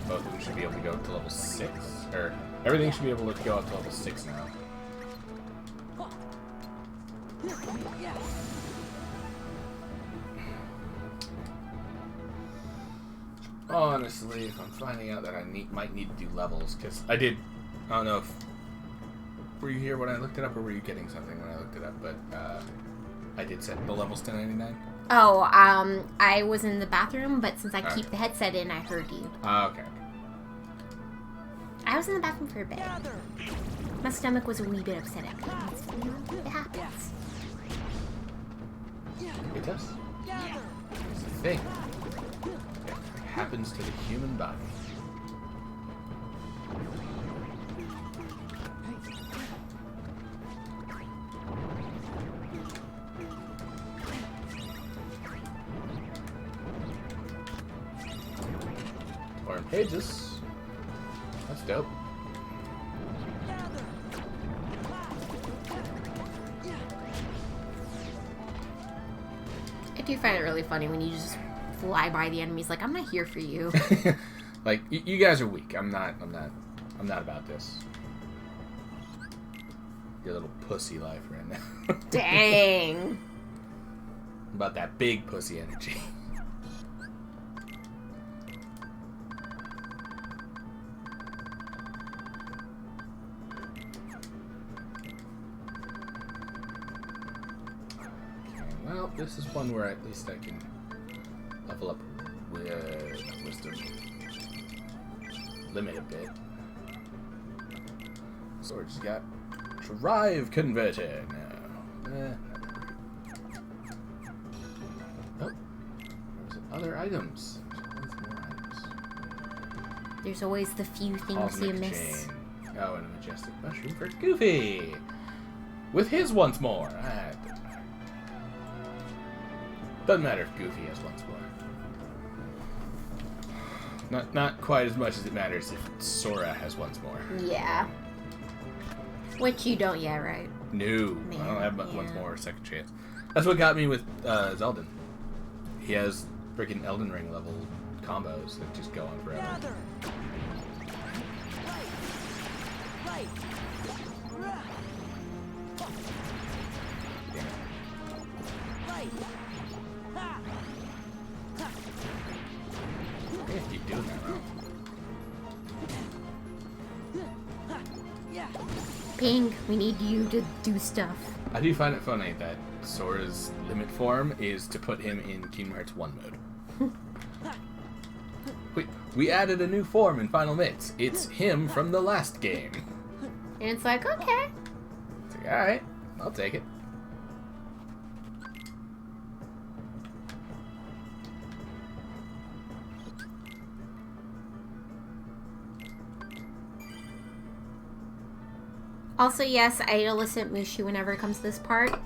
Both of them should be able to go to level 6, or everything should be able to go up to level 6 now. Honestly, if I'm finding out that I might need to do levels, because I don't know if were you here when I looked it up, or were you getting something when I looked it up? But I did set the levels to 99. Oh, I was in the bathroom, but since I keep the headset in, I heard you. Okay. I was in the bathroom for a bit. My stomach was a wee bit upset at me. You know, it happens. It does. It's a thing. It happens to the human body. Torn pages. That's dope. I do find it really funny when you just fly by the enemies like, I'm not here for you. Like you guys are weak. I'm not about this. Your little pussy life right now. Dang. About that big pussy energy. Well, this is one where at least I can level up with wisdom. Limit a bit. Sword's got drive converter now. Oh, there's other items. There's more items. There's always the few things Cosmic you miss. chain. Oh, and a majestic mushroom for Goofy. With his once more. Doesn't matter if Goofy has once more. Not quite as much as it matters if Sora has once more. Yeah. Which you don't yet, right? No, I don't have once more or second chance. That's what got me with Zeldin. He has freaking Elden Ring level combos that just go on forever. Yeah, keep doing that, bro. Pink, we need you to do stuff. I do find it funny that Sora's limit form is to put him in Kingdom Hearts 1 mode. we added a new form in Final Mix. It's him from the last game. And it's like, okay. It's like, alright, I'll take it. Also, yes, I elicit Mushu whenever it comes to this part.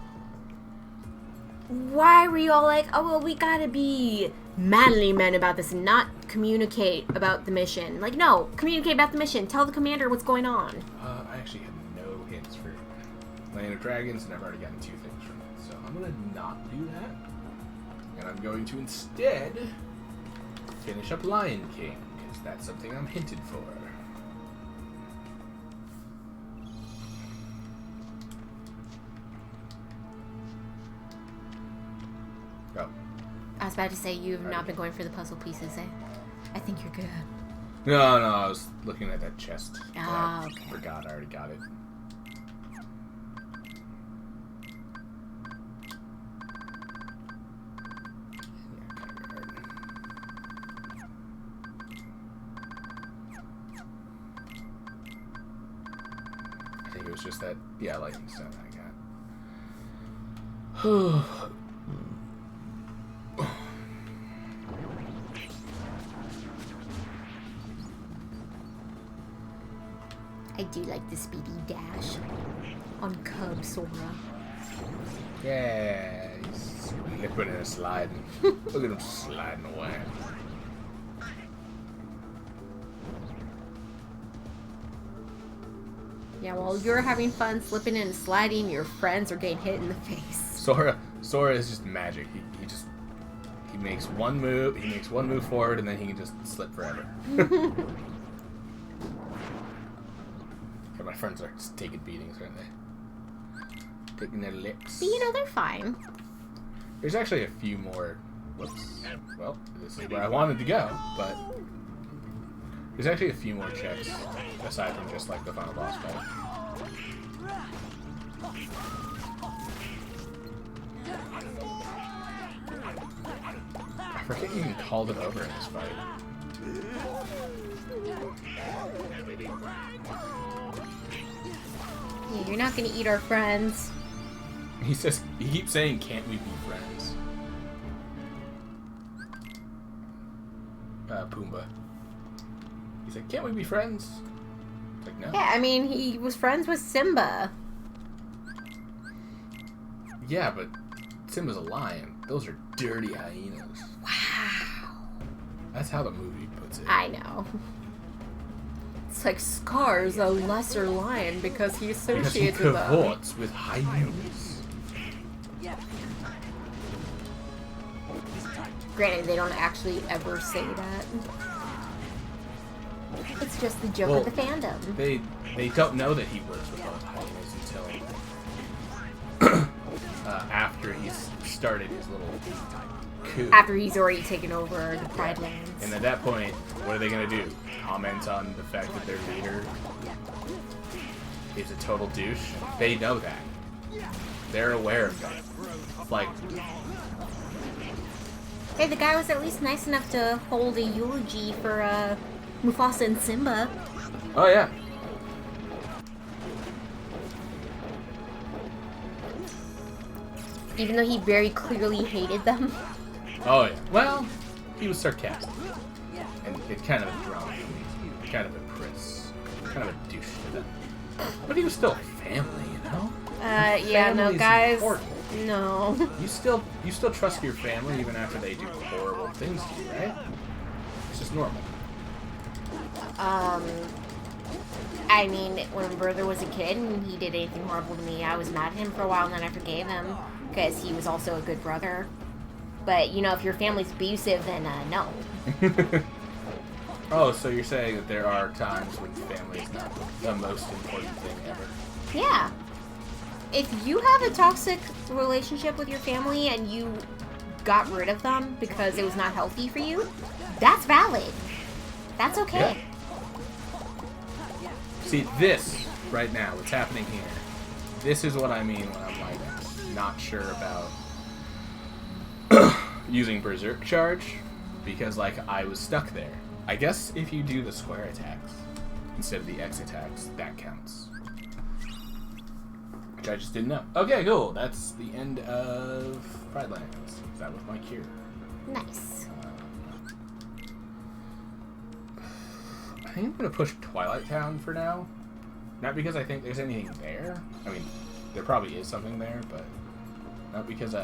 Why were you all like, oh, well, we gotta be manly men about this and not communicate about the mission? Like, no, communicate about the mission. Tell the commander what's going on. I actually had no hints for Land of Dragons, and I've already gotten 2 things from it. So I'm going to not do that. And I'm going to instead finish up Lion King, because that's something I'm hinted for. Oh. I was about to say, you've not been going for the puzzle pieces, eh? I think you're good. No, I was looking at that chest. Ah, I okay. forgot I already got it. I think it was just that, yeah, lightning stone I got. I do like the speedy dash on Cub Sora. Yeah, he's slipping and sliding. Look at him sliding away. Yeah, while you're having fun slipping and sliding, your friends are getting hit in the face. Sora is just magic. He makes one move. He makes one move forward, and then he can just slip forever. And my friends are just taking beatings, aren't they? Taking their licks. But you know, they're fine. There's actually a few more. Whoops. Well, this is where I wanted to go, but there's actually a few more checks aside from just like the final boss fight. I forget you even called it over in this fight. Yeah, you're not gonna eat our friends. He keeps saying, "Can't we be friends?" Pumbaa. He's like, "Can't we be friends?" It's like, no. Yeah, I mean, he was friends with Simba. Yeah, but Simba's a lion. Those are dirty hyenas. Wow. That's how the movie puts it. I know. It's like Scar's a lesser lion because he Because he associates with them. cavorts with hyenas. Granted, they don't actually ever say that. It's just the joke Well, of the fandom. They don't know that he works with those hyenas until after he's started his little coup. After he's already taken over the Pride Lands. And at that point, what are they going to do? Comment on the fact that their leader is a total douche? They know that. They're aware of that. It's like, Hey, the guy was at least nice enough to hold a eulogy for Mufasa and Simba. oh yeah. Even though he very clearly hated them. Oh yeah. Well, he was sarcastic. And it kind of drowned him. Kind of a priss. Kind of a douche to them. But he was still family, you know? Yeah, no, Family's guys. important. No. You still trust your family even after they do horrible things to you, right? It's just normal. I mean, when brother was a kid and he did anything horrible to me, I was mad at him for a while and then I forgave him because he was also a good brother. But, you know, if your family's abusive, then no. Oh, so you're saying that there are times when family is not the most important thing ever? Yeah. If you have a toxic relationship with your family and you got rid of them because it was not healthy for you, that's valid. That's okay. Yeah. See, this, right now, what's happening here, this is what I mean when I'm, like, not sure about using Berserk Charge, because, like, I was stuck there. I guess if you do the square attacks instead of the X attacks, that counts. Which I just didn't know. Okay, cool. That's the end of Pride Lands. That was my cure. Nice. I think I'm going to push Twilight Town for now. Not because I think there's anything there. I mean, there probably is something there, but not because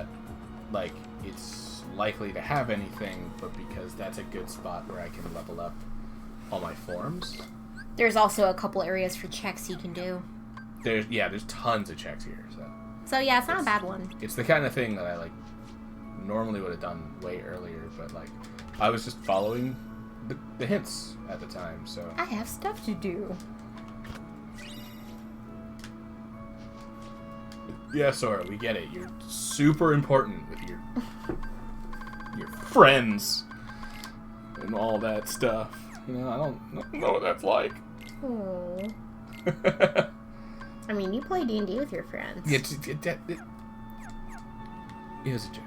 it's likely to have anything, but because that's a good spot where I can level up all my forms. There's also a couple areas for checks you can do. There's tons of checks here, So yeah, it's not a bad one. it's the kind of thing that I normally would have done way earlier, but I was just following the hints at the time, so. I have stuff to do. Yeah, Sora, we get it. You're super important with your friends and all that stuff. You know, I don't know what that's like. Oh. I mean, you play D&D with your friends. It was a joke.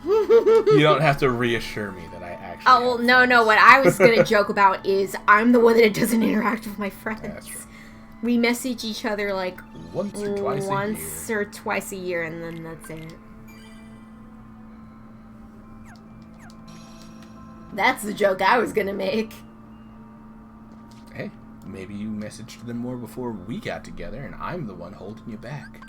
You don't have to reassure me that I actually. Oh, well, no. What I was going to joke about is I'm the one that doesn't interact with my friends. Yeah, that's true. We message each other once or twice a year, and then that's it. That's the joke I was going to make. Hey, maybe you messaged them more before we got together, and I'm the one holding you back.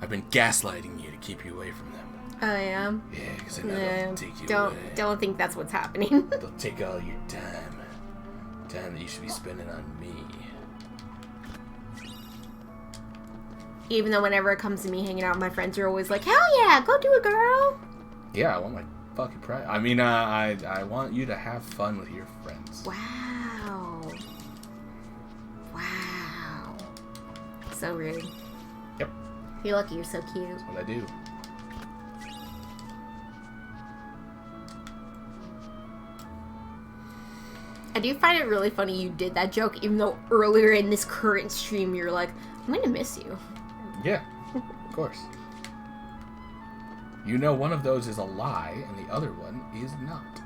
I've been gaslighting you to keep you away from them. I am. Yeah, because I know they'll take you away. Don't think that's what's happening. They'll take all your time that you should be spending on me. Even though whenever it comes to me hanging out with my friends, you're always like, hell yeah, go do it, girl. Yeah, I want my fucking pride. I mean, I want you to have fun with your friends. Wow. So rude. Yep. You're lucky you're so cute. That's what I do. I do find it really funny you did that joke, even though earlier in this current stream you're like, I'm gonna miss you. Yeah, of course. You know one of those is a lie, and the other one is not.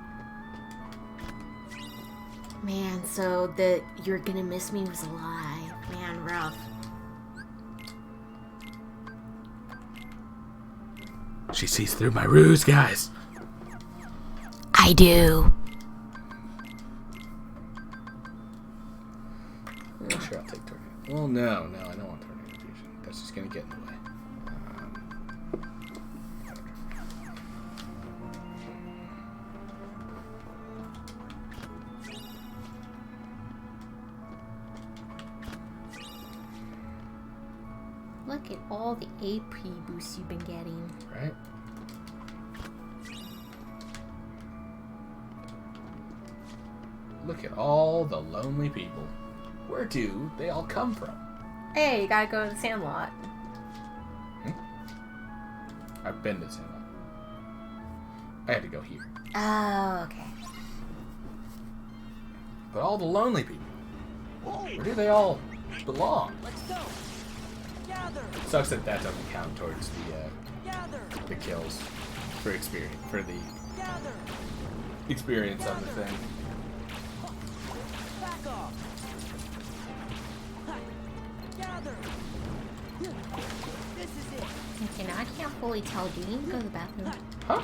Man, so the you're gonna miss me was a lie. Man, rough. She sees through my ruse, guys. I do. Sure, I'll take tornado. Well, no, I don't want tornado fusion. That's just gonna get in the way. Look at all the AP boosts you've been getting. Right? Look at all the lonely people. Where do they all come from? Hey, you gotta go to the Sandlot. I've been to Sandlot. I had to go here. Oh, okay. But all the lonely people, where do they all belong? Let's go. Gather. Sucks that doesn't count towards Gather. the kills for experience, for the Gather. experience on the thing. Back off. Ha. Gather. This is it. Okay, now I can't fully tell. Do you need to go to the bathroom? Huh?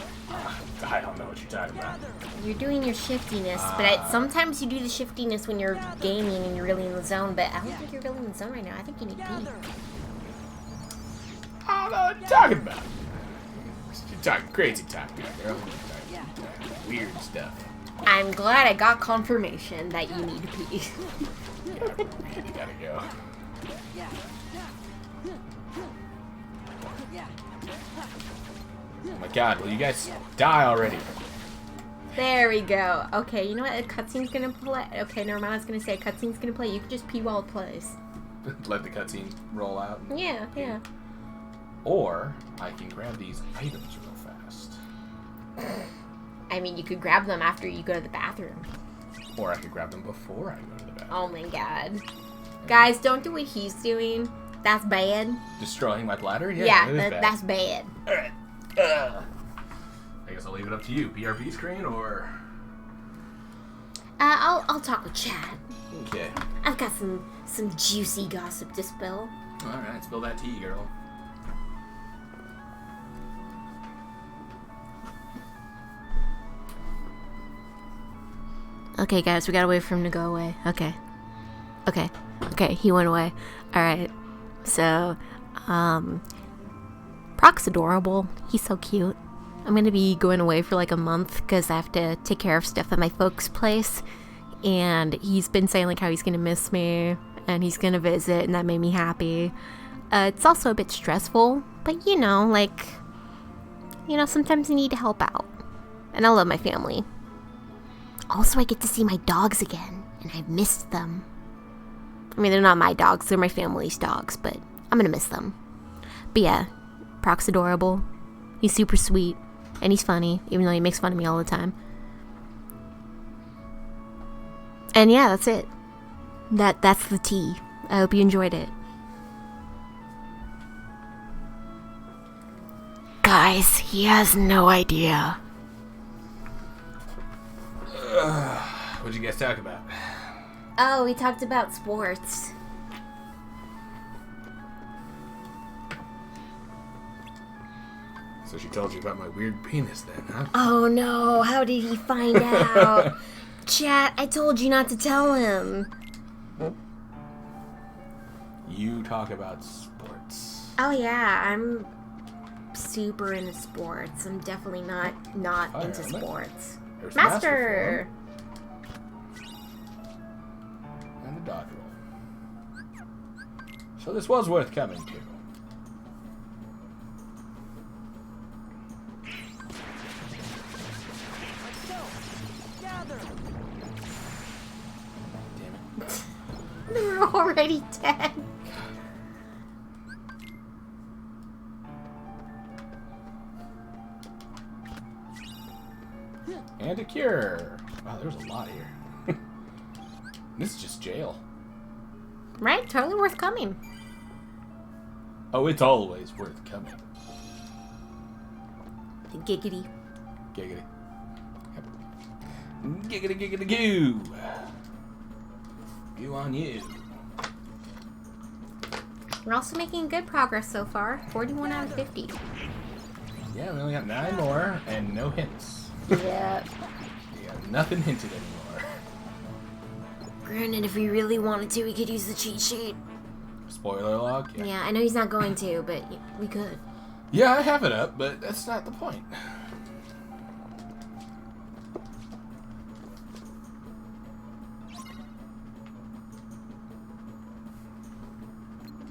I don't know what you're talking about. Gather. You're doing your shiftiness, but sometimes you do the shiftiness when you're gaming and you're really in the zone, but I don't think you're really in the zone right now. I think you need to Gather. pee. I don't know what you're talking about. You're talking crazy talk, girl. You're talking weird stuff. I'm glad I got confirmation that you need to pee. Yeah, I really gotta go. Yeah. Yeah. Oh my god, will you guys die already? There we go. Okay, you know what? A cutscene's gonna play. Okay, never mind. I was gonna say a cutscene's gonna play. You can just pee while it plays. Let the cutscene roll out. Yeah. Or I can grab these items real fast. I mean, you could grab them after you go to the bathroom. Or I could grab them before I go to the bathroom. Oh my god. Guys, don't do what he's doing. That's bad. Destroying my bladder? Yeah, that is bad. that's bad. Alright. I guess I'll leave it up to you. PRP screen or... I'll talk with Chad. Okay. I've got some juicy gossip to spill. Alright, spill that tea, girl. Okay, guys, we gotta wait for him to go away. Okay. Okay, he went away. Alright. So, Proc's adorable. He's so cute. I'm gonna be going away for like a month because I have to take care of stuff at my folks' place. And he's been saying like how he's gonna miss me and he's gonna visit, and that made me happy. It's also a bit stressful, but sometimes you need to help out. And I love my family. Also, I get to see my dogs again, and I've missed them. I mean, they're not my dogs, they're my family's dogs, but I'm gonna miss them. But yeah, Proc's adorable. He's super sweet, and he's funny, even though he makes fun of me all the time. And yeah, that's it. That's the tea. I hope you enjoyed it. Guys, he has no idea. What'd you guys talk about? Oh, we talked about sports. So she told you about my weird penis then, huh? Oh no, how did he find out? Chat, I told you not to tell him. You talk about sports. Oh yeah, I'm super into sports. I'm definitely not into sports. There's Master! form and a dodge roll. So this was worth coming to. Let's go. Gather. Damn it. They're already dead. And a cure. Wow, there's a lot here. This is just jail. Right? Totally worth coming. Oh, it's always worth coming. Giggity. Giggity. Yep. Giggity, giggity, goo. Goo on you. We're also making good progress so far. 41 out of 50. Yeah, we only got 9 more and no hints. Yeah. We got nothing hinted anymore. Granted, if we really wanted to, we could use the cheat sheet. Spoiler log? Yeah, I know he's not going to, but we could. Yeah, I have it up, but that's not the point.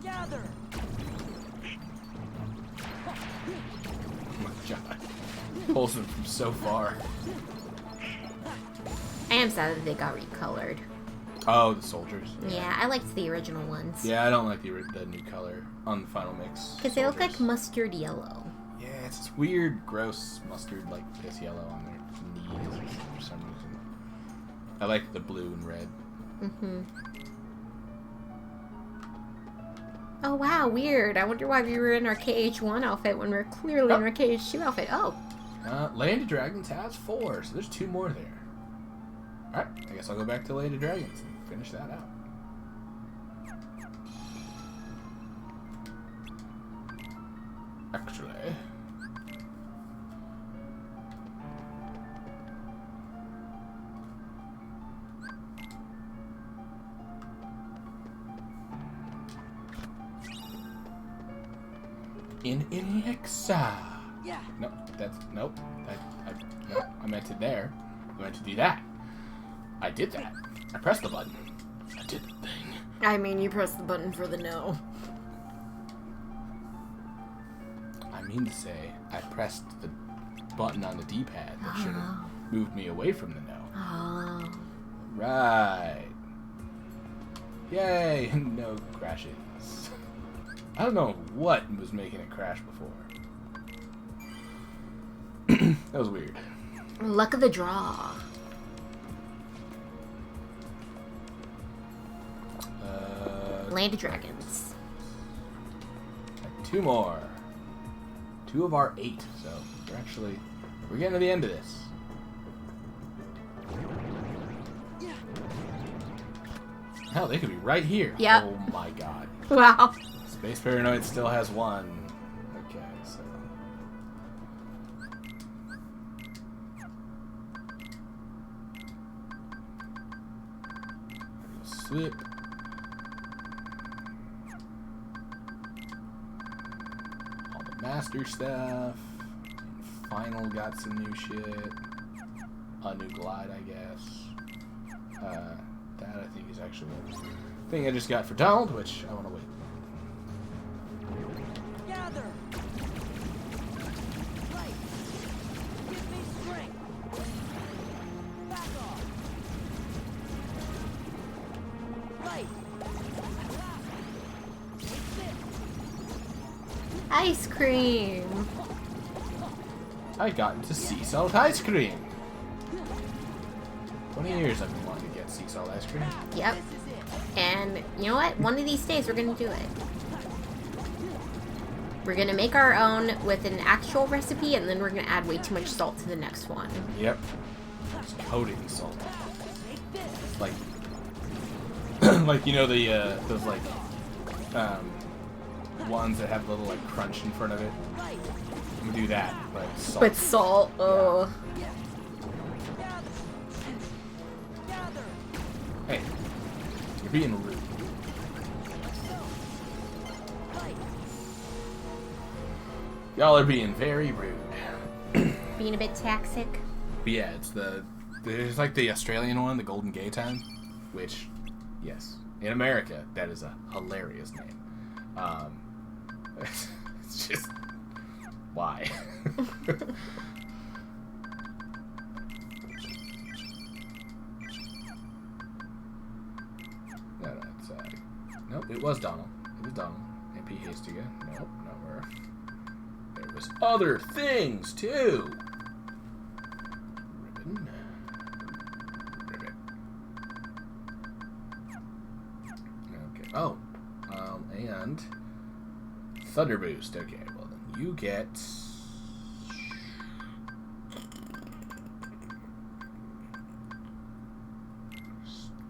Gather. Oh my god. Pulls him from so far. I am sad that they got recolored. Oh, the soldiers. Yeah, I liked the original ones. Yeah, I don't like the new color on the final mix. Because they look like soldiers. mustard yellow. Yeah, it's this weird, gross mustard, like piss yellow on their knees for some reason. I like the blue and red. Mm-hmm. Oh wow, weird. I wonder why we were in our KH1 outfit when we're clearly in our KH2 outfit. Oh. Land of Dragons has 4, so there's 2 more there. Alright, I guess I'll go back to Land of Dragons and finish that out. Actually... in Elixir. Yeah. Nope, nope. No, I meant it there. I meant to do that. I did that. I pressed the button. I did the thing. I mean, you pressed the button for the no. I mean to say, I pressed the button on the D-pad that should have moved me away from the no. Oh. Right. Yay! No crashes. I don't know what was making it crash before. That was weird. Luck of the draw. Land of Dragons. 2 more. 2 of our 8, so we're getting to the end of this. Hell, they could be right here. Yep. Oh my god. Wow. Space Paranoid still has 1. Okay, so... slip. Master stuff. Final got some new shit. A new glide, I guess. That I think is actually a thing I just got for Donald, which I want to wait. Gather. Right. Give me strength. Back off. Right. Take this. Ice cream. I got into sea salt ice cream. 20 years I've been wanting to get sea salt ice cream. Yep. This is it. And you know what? One of these days we're gonna do it. We're gonna make our own with an actual recipe, and then we're gonna add way too much salt to the next one. Yep. It's coated in salt. Take this. It's like, like you know those like ones that have a little like crunch in front of it. Right. I'm gonna do that, but salt. With salt, oh. Gather. Hey, you're being rude. Right. Y'all are being very rude. Being a bit toxic. But yeah, there's like the Australian one, the Golden Gay Time, which, yes, in America that is a hilarious name. It's just why. No, it's nope. It was Donald. It was Donald. MP Hastiga. Nope, nowhere. There was other things too. Ribbon. Ribbon. Okay. Oh. And Thunder Boost. Okay. Well then, you get.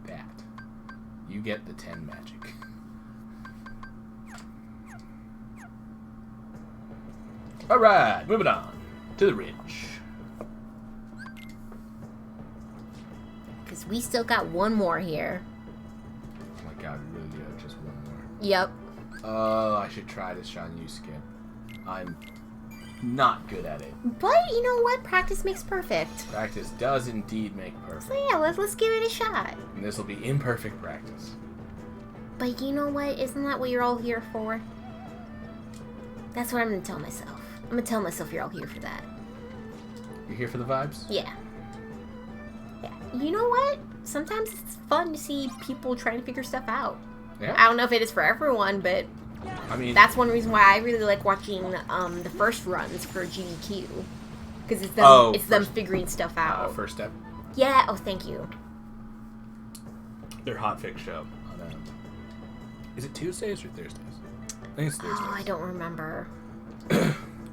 That. You get the 10 magic. Alright, moving on to the ridge. Because we still got one more here. Oh my god, we really do have just one more. Yep. Oh, I should try this Shan Yu skip. I'm not good at it. But you know what? Practice makes perfect. Practice does indeed make perfect. So yeah, let's give it a shot. And this will be imperfect practice. But you know what? Isn't that what you're all here for? That's what I'm gonna tell myself. I'm gonna tell myself you're all here for that. You here for the vibes? Yeah. Yeah. You know what? Sometimes it's fun to see people trying to figure stuff out. Yeah. I don't know if it is for everyone, but I mean, that's one reason why I really like watching the first runs for GDQ. Because it's them, them figuring stuff out. first step. Yeah, oh, thank you. Their hotfix show. On, is it Tuesdays or Thursdays? I think it's Thursdays. Oh, I don't remember.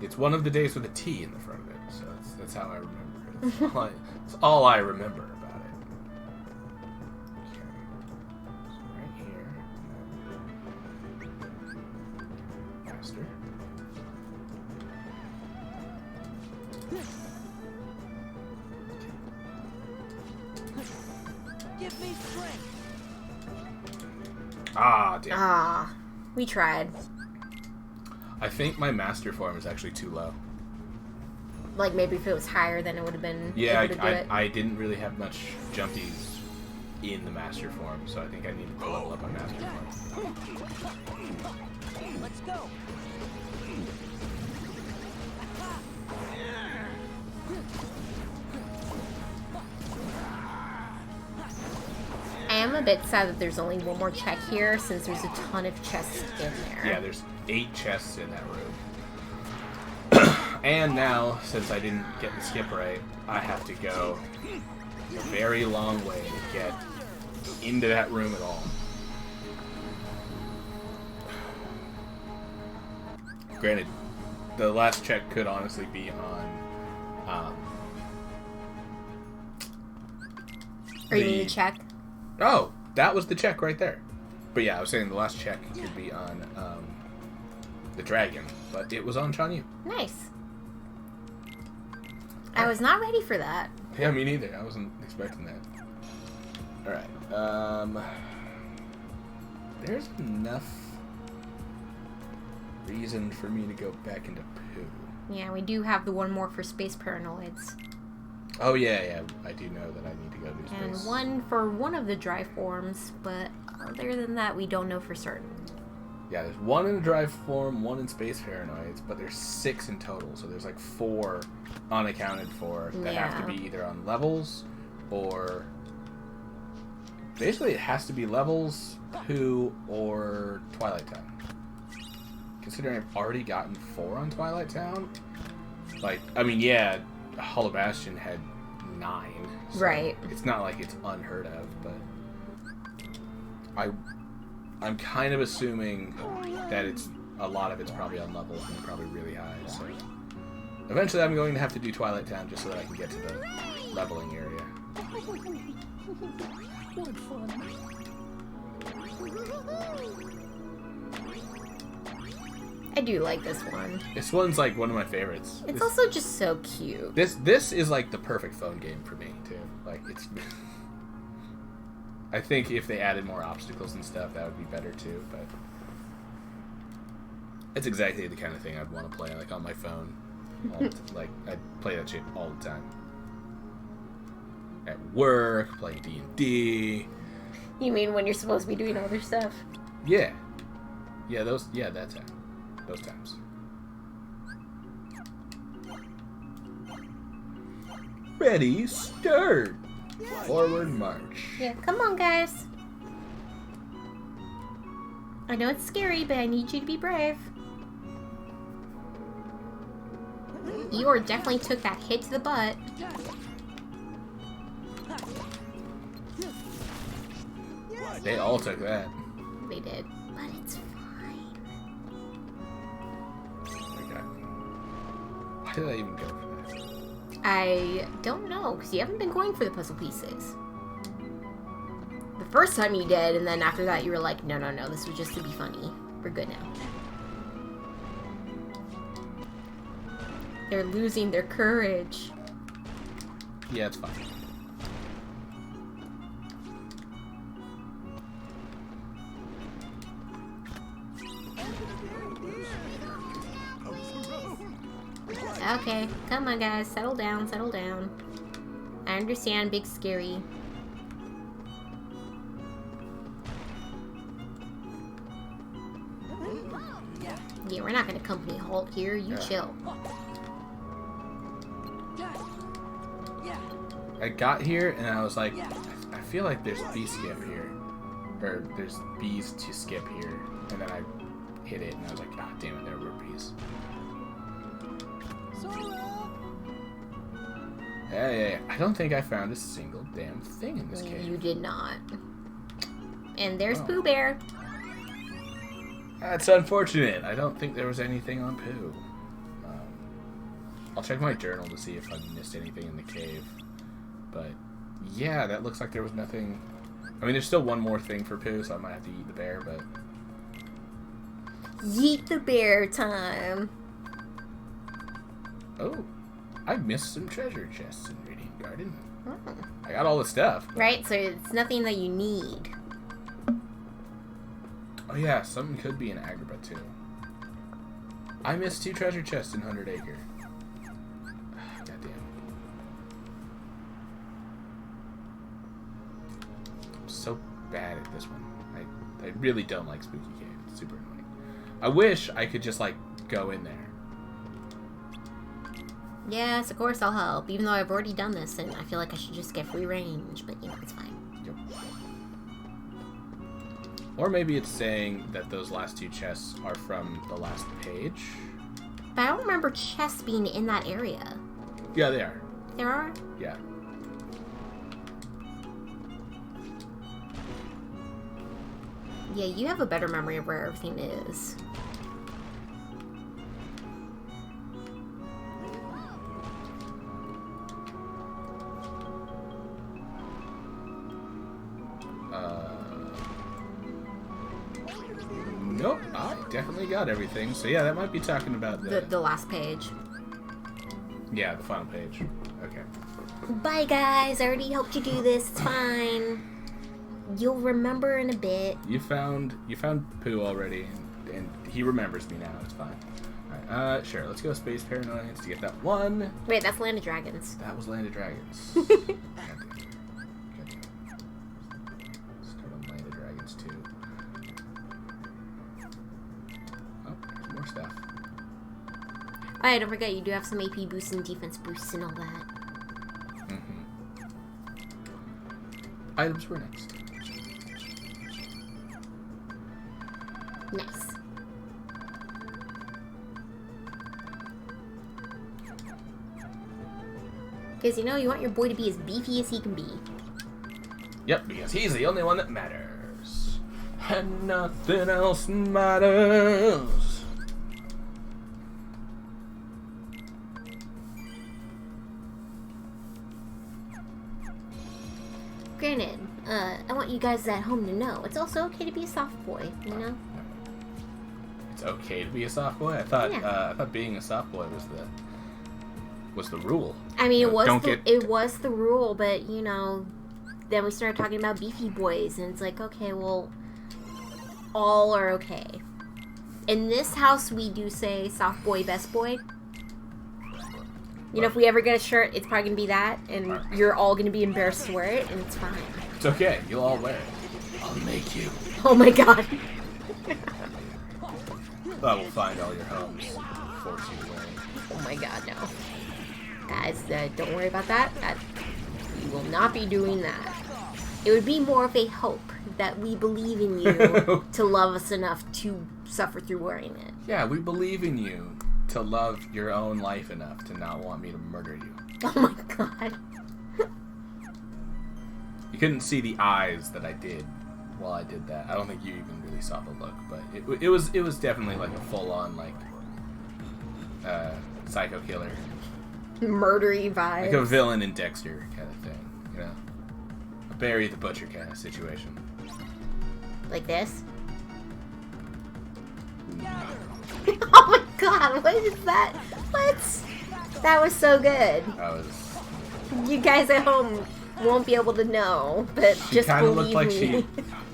It's one of the days with a T in the front of it, so that's how I remember it. It's all I remember about it. Okay. So right here. Master. Give me strength. Ah, damn. Ah, we tried. I think my master form is actually too low. Like, maybe if it was higher, then it would have been Yeah, able to do it. I didn't really have much jumpies in the master form, so I think I need to level up my master form. Let's go. I am a bit sad that there's only one more check here, since there's a ton of chests in there. Yeah, there's 8 chests in that room. And now, since I didn't get the skip right, I have to go a very long way to get into that room at all. Granted, the last check could honestly be on... Or you need to check? Oh, that was the check right there. But yeah, I was saying the last check could be on the dragon, but it was on Chanyu. Nice. I was not ready for that. Yeah, me neither. I wasn't expecting that. Alright, there's enough reason for me to go back into poo. Yeah, we do have the one more for space paranoids. Oh yeah, I do know that I need to go to space. And one for one of the dry forms, but other than that, we don't know for certain. Yeah, there's one in the drive form, one in space paranoids, but there's 6 in total, so there's like 4 unaccounted for that have to be either on levels or... Basically, it has to be levels, poo, or Twilight Town. Considering I've already gotten 4 on Twilight Town, like, I mean, yeah, Hollow Bastion had 9. So right. It's not like it's unheard of, but I'm kind of assuming that a lot of it's probably on levels and they're probably really high. So eventually, I'm going to have to do Twilight Town just so that I can get to the leveling area. What fun. I do like this one. This one's like one of my favorites. It's also just so cute. This is like the perfect phone game for me too. Like it's. I think if they added more obstacles and stuff, that would be better too. But it's exactly the kind of thing I'd want to play like on my phone. Like I'd play that shit all the time. At work, playing D&D. You mean when you're supposed to be doing other stuff? Yeah. Yeah, that time. Those times. Ready, start! Forward march. Yeah, come on, guys. I know it's scary, but I need you to be brave. Eeyore definitely took that hit to the butt. They all took that. They did. But it's fine. Okay. Why did I even go for that? I don't know, because you haven't been going for the puzzle pieces. The first time you did, and then after that you were like, no, this was just to be funny. We're good now. They're losing their courage. Yeah, it's fine. Okay, come on guys, settle down, settle down. I understand, big scary. Yeah, we're not gonna company halt here, you chill. I got here and I was like, I feel like there's B skip here. Or there's B's to skip here. And then I hit it and I was like, ah, damn it, there were B's. Hey, I don't think I found a single damn thing in this cave. You did not. And there's Pooh Bear. That's unfortunate. I don't think there was anything on Pooh. I'll check my journal to see if I missed anything in the cave. But, yeah, that looks like there was nothing. I mean, there's still one more thing for Pooh, so I might have to eat the bear, but... Yeet the bear time. Oh, I missed some treasure chests in Radiant Garden. Oh. I got all the stuff. Right, so it's nothing that you need. Oh yeah, something could be in Agrabah too. I missed 2 treasure chests in 100 Acre. Goddamn. I'm so bad at this one. I really don't like Spooky Cave. It's super annoying. I wish I could just like go in there. Yes, of course I'll help, even though I've already done this and I feel like I should just get free range, but you know, it's fine. Yep. Or maybe it's saying that those last 2 chests are from the last page. But I don't remember chests being in that area. Yeah, they are. There are? Yeah. Yeah, you have a better memory of where everything is. Nope, I definitely got everything. So yeah, that might be talking about The last page. Yeah, the final page. Okay. Bye guys, I already helped you do this, it's fine. You'll remember in a bit. You found Pooh already, and he remembers me now. It's fine. Alright, sure. Let's go Space Paranoids to get that one. Wait, that's Land of Dragons. That was Land of Dragons. Goddamn. Start on Land of Dragons too. Oh, there's more stuff. Oh, yeah, don't forget, you do have some AP boosts and defense boosts and all that. Items were next. Nice. Because, you know, you want your boy to be as beefy as he can be. Yep, because he's the only one that matters. And nothing else matters. Granted, I want you guys at home to know, it's also okay to be a soft boy, you know? It's okay to be a soft boy? I thought Yeah. I thought being a soft boy was the rule. I mean, Don't it was the rule, but, you know, then we started talking about beefy boys, and it's like, okay, well, all are okay. In this house, we do say soft boy, best boy. You know, if we ever get a shirt, it's probably going to be that, and you're all going to be embarrassed to wear it, and it's fine. It's okay. You'll all wear it. I'll make you. Oh my god. I will find all your homes. Force you to wear it. Oh my god, no. Guys, don't worry about that. You will not be doing that. It would be more of a hope that we believe in you to love us enough to suffer through wearing it. Yeah, we believe in you to love your own life enough to not want me to murder you. Oh my god. You couldn't see the eyes that I did while I did that. I don't think you even really saw the look, but it was definitely like a full on like psycho killer, Murdery vibes. like a villain in Dexter kind of thing, you know, a Barry the Butcher kind of situation. Like this? Gather. Oh my god, what is that? What? That was so good. I was. You guys at home won't be able to know, but She just kind of believe looked like me.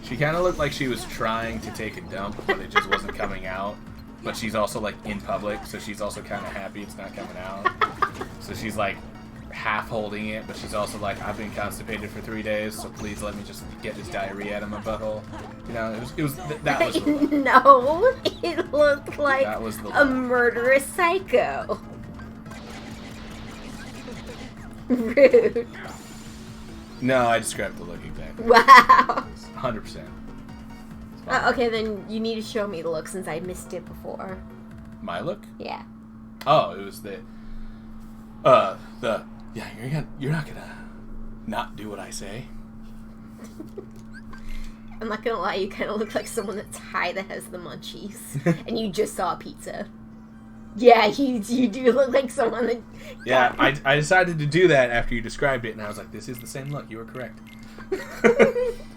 she kind of looked like she was trying to take a dump, but it just wasn't coming out. But she's also like in public, so she's also kind of happy it's not coming out. So she's like half holding it, but she's also like, I've been constipated for 3 days, so please let me just get this diarrhea out of my butthole. You know, that was the look. No, it looked like That was the a look. murderous psycho. Rude. No, I described the look exactly. Wow. 100%. Okay, then you need to show me the look since I missed it before. My look? Yeah. Oh, it was yeah, you're not gonna not do what I say. I'm not gonna lie, you kind of look like someone that's high that has the munchies, and you just saw a pizza. Yeah, you do look like someone that... Yeah, I decided to do that after you described it, and I was like, this is the same look. You were correct.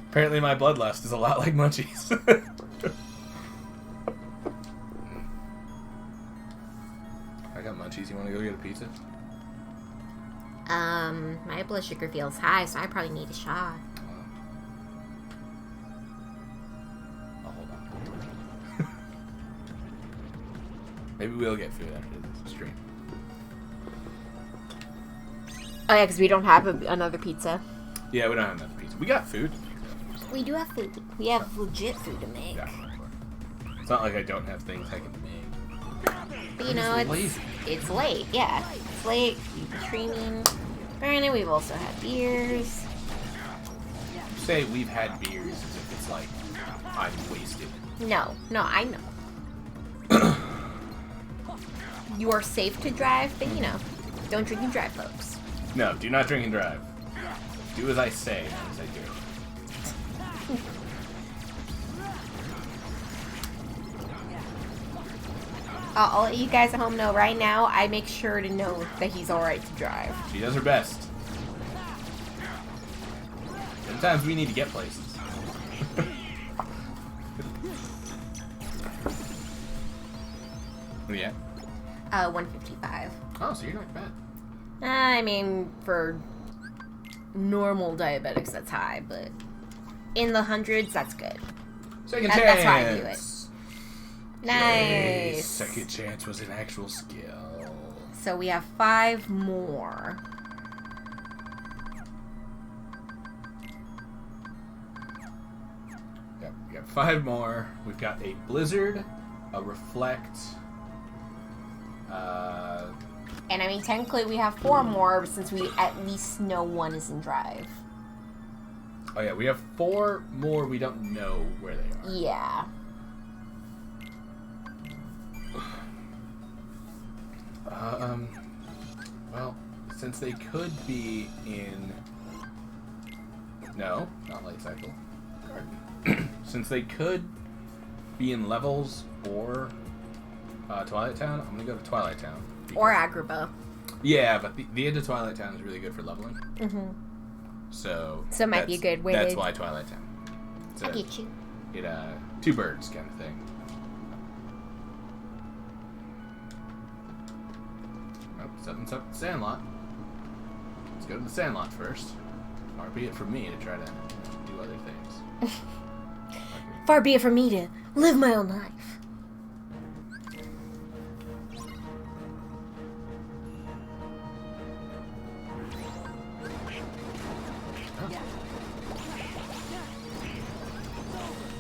Apparently my bloodlust is a lot like munchies. I got munchies. You want to go get a pizza? My blood sugar feels high, so I probably need a shot. I'll hold on. Maybe we'll get food after this stream. Oh yeah, because we don't have another pizza. Yeah, we don't have another pizza. We got food. We do have food. We have legit food to make. Yeah. It's not like I don't have things I can make. But you know, Just lazy. it's late. Yeah, it's late. We've been streaming. Granted, we've also had beers. Say we've had beers as if it's like I'm wasted. No, I know. You are safe to drive, but you know, don't drink and drive, folks. No, do not drink and drive. Do as I say, not as I do. I'll let you guys at home know right now. I make sure to know that he's alright to drive. She does her best. Sometimes we need to get places. What are you at? 155. Oh, so you're not bad. I mean, for normal diabetics, that's high, but in the hundreds, that's good. Second That's chance. why I do it. Yay, Nice. second chance was an actual skill. So we have 5 more. Yep, we got 5 more. We've got a blizzard, a reflect. And I mean, technically we have 4 more since we at least know one is in drive. Oh yeah, we have 4 more. We don't know where they are. Yeah. Well, since they could be in... No, not Light Cycle. Garden. Since they could be in Levels or Twilight Town, I'm going to go to Twilight Town. Or Agrabah. Yeah, but the end of Twilight Town is really good for leveling. Mm-hmm. So it might be a good way That's to... why Twilight Town. I get you. It, 2 birds kind of thing. Oh, something's up at the Sandlot. Let's go to the Sandlot first. Far be it from me to try to do other things. Far be it from me to live my own life.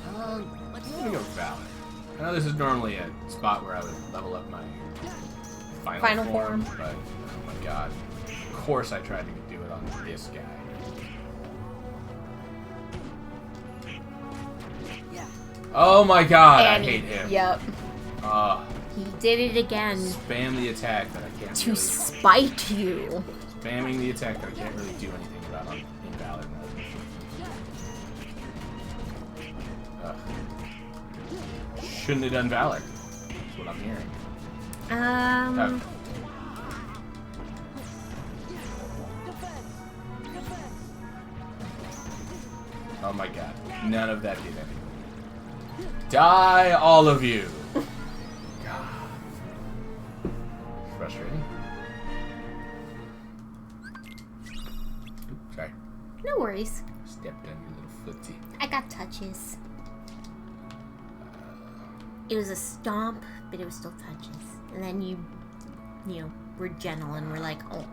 I'm gonna go with Valor. I know this is normally a spot where I would level up my final form, but oh my god. Of course I tried to do it on this guy. Oh my god, And I hate him. Yep. Ah, He did it again. spam the attack that I can't To really... spite you. Spamming the attack that I can't really do anything about on Invalid mode. Ugh. Shouldn't have done Valor. That's what I'm hearing. Oh. Oh my god. None of that did anything. Die, all of you! God. Frustrating. Oops, sorry. No worries. Stepped on your little footsie. I got touches. It was a stomp, but it was still touches. And then you know, were gentle and were like, oh.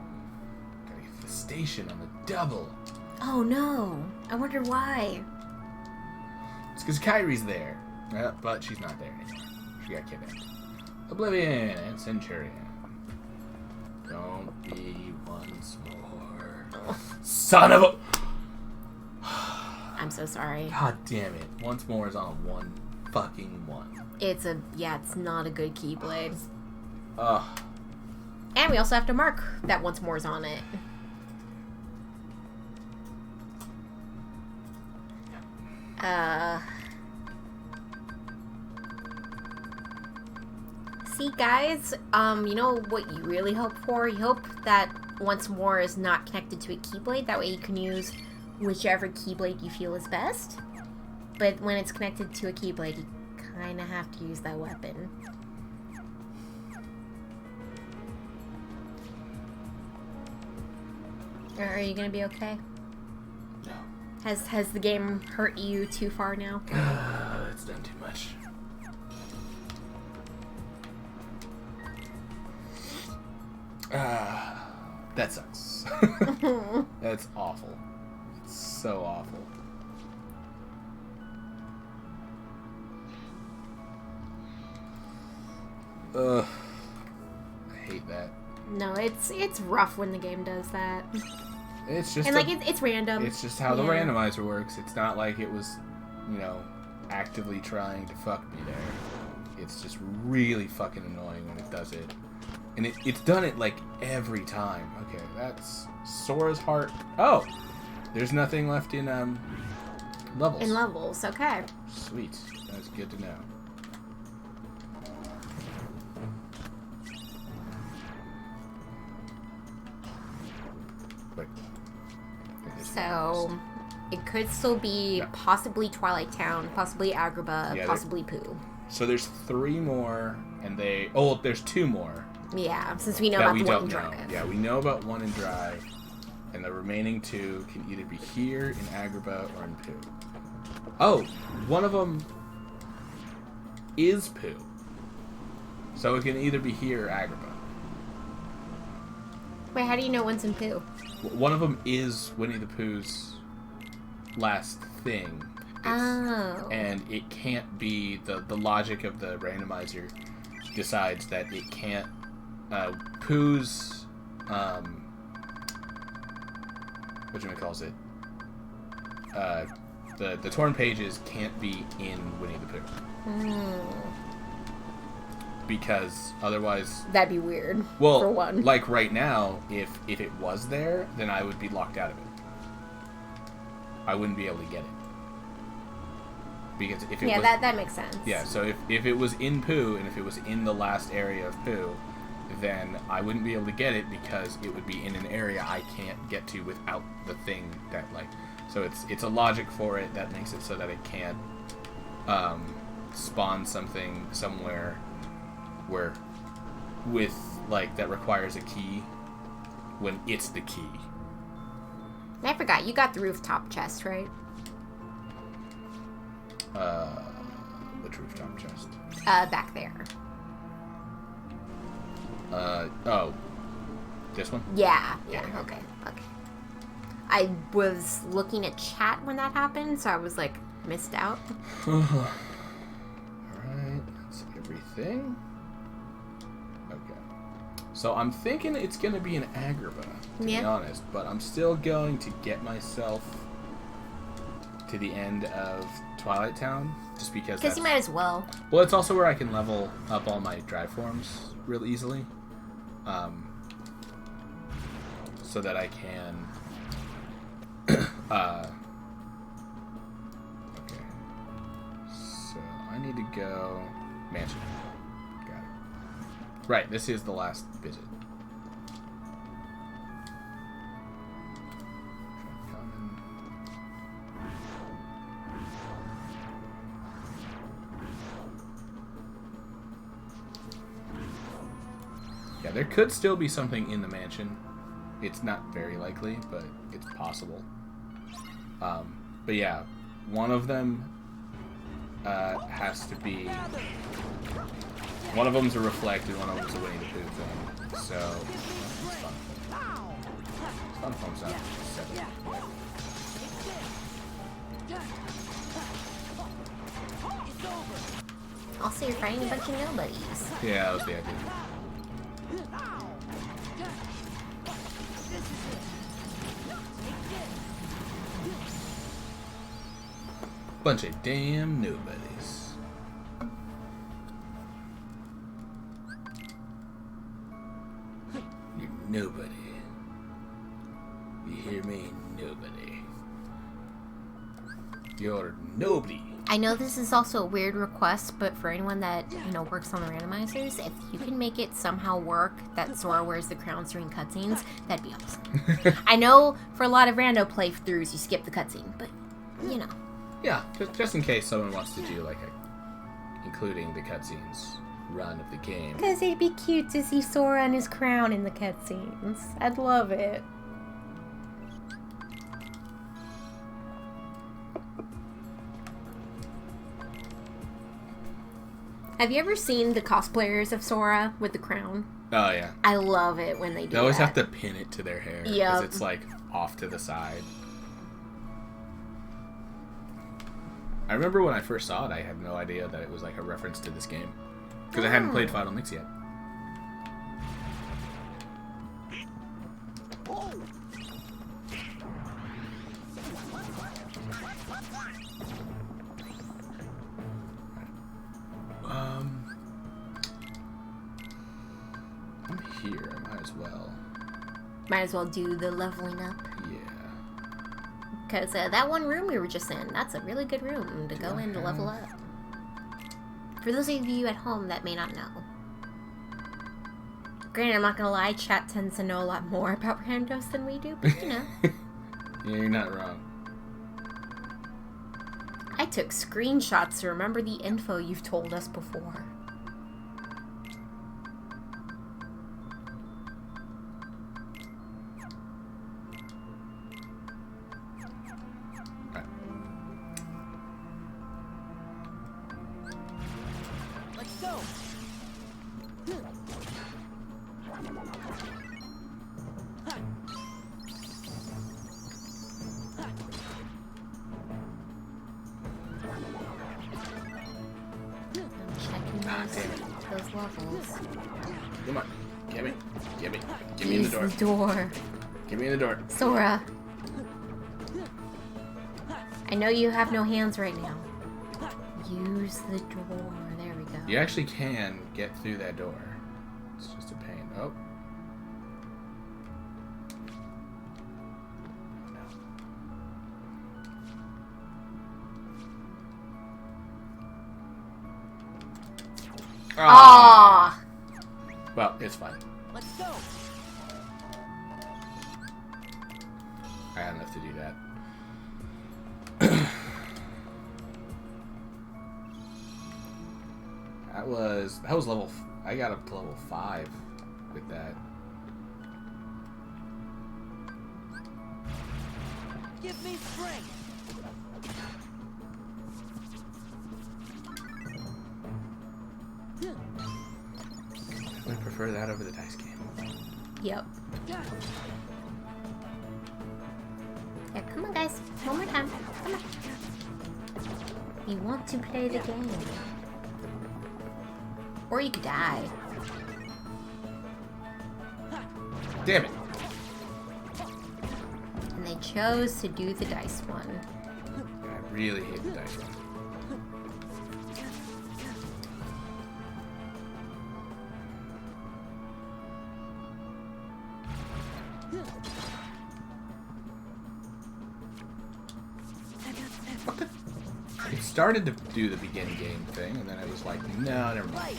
Got a infestation on the double. Oh no. I wonder why. It's because Kyrie's there. But she's not there anymore. She got kidnapped. Oblivion and Centurion. Don't be once more. Son of a... I'm so sorry. God damn it. Once more is on a 1 fucking 1. It's not a good Keyblade. Ugh. And we also have to mark that once more is on it. See, guys, you know what you really hope for? You hope that once more is not connected to a Keyblade. That way you can use whichever Keyblade you feel is best. But when it's connected to a Keyblade, you kind of have to use that weapon. Are you gonna be okay? No. Has the game hurt you too far now? It's done too much. That sucks. That's awful. It's so awful. Ugh. I hate that. No, it's rough when the game does that. It's just And like it's random. It's just how the Yeah. randomizer works. It's not like it was, you know, actively trying to fuck me there. It's just really fucking annoying when it does it. And it's done it like every time. Okay, that's Sora's heart. Oh! There's nothing left in levels. In levels, okay. Sweet. That's good to know. Wait. So it could still be possibly Twilight Town, possibly Agrabah, Yeah, possibly Pooh. So there's 3 more, and they... Oh, there's 2 more. Yeah, since we know that about we the one don't in know. Drive. Yeah, we know about 1 in Drive, and the remaining 2 can either be here in Agrabah or in Pooh. Oh, one of them is Pooh. So it can either be here or Agrabah. Wait, how do you know one's in Pooh? One of them is Winnie the Pooh's last thing. Oh. And it can't be... The logic of the randomizer decides that it can't... Pooh's... whatchamacalls it? The torn pages can't be in Winnie the Pooh. Because otherwise... That'd be weird, Well, for one. like right now, if it was there, then I would be locked out of it. I wouldn't be able to get it. Because if it yeah, was... that makes sense. Yeah, so if it was in Pooh, and if it was in the last area of Pooh, then I wouldn't be able to get it because it would be in an area I can't get to without the thing that, like... So it's a logic for it that makes it so that it can't spawn something somewhere where with, like, that requires a key when it's the key. I forgot, you got the rooftop chest, right? Which rooftop chest? Back there. Oh. This one? Yeah, Yeah. okay. I was looking at chat when that happened, so I was, like, missed out. Alright, that's everything. Okay. So I'm thinking it's gonna be an Agrabah, to be honest, but I'm still going to get myself to the end of Twilight Town, just because Because you might as well. Well, it's also where I can level up all my drive forms real easily. So that I can... okay. So, I need to go... Mansion. Got it. Right, this is the last visit. Yeah, there could still be something in the mansion. It's not very likely, but it's possible. But yeah, one of them has to be... One of them's a reflect and one of them's a Winnie the Pooh thing. So, it's fun. It's fun forms out. 7. Also, you're fighting a bunch of nobodies. Yeah, that was the idea. Bunch of damn nobodies. You're nobody. You hear me? Nobody. You're nobody. I know this is also a weird request, but for anyone that, works on the randomizers, if you can make it somehow work that Sora wears the crown during cutscenes, that'd be awesome. I know for a lot of rando playthroughs you skip the cutscene, but, Yeah, just in case someone wants to do, like, including the cutscenes run of the game. Because it'd be cute to see Sora and his crown in the cutscenes. I'd love it. Have you ever seen the cosplayers of Sora with the crown? Oh, yeah. I love it when they do that. They always have to pin it to their hair. Yep. Because it's, like, off to the side. I remember when I first saw it, I had no idea that it was, like, a reference to this game. Because I hadn't played Final Mix yet. I'm here. I might as well. Might as well do the leveling up. Yeah. Because that one room we were just in, that's a really good room to go in to level up. For those of you at home that may not know. Granted, I'm not going to lie, chat tends to know a lot more about randos than we do, but Yeah, you're not wrong. I took screenshots to remember the info you've told us before. levels. Come on. Get me. Get me. Get me in the door. Use the door. Get me in the door. Sora. I know you have no hands right now. Use the door. There we go. You actually can get through that door. It's just a pain. Oh. Ah. Well, it's fine. Let's go. I had enough to do that. that was level. I got up to level 5 with that. Give me strength. I prefer that over the dice game. Yep. Yeah, come on, guys. One more time. Come on. You want to play the game. Or you could die. Damn it! And they chose to do the dice one. I really hate the dice one. It started to do the begin game thing, and then I was like, no, never mind.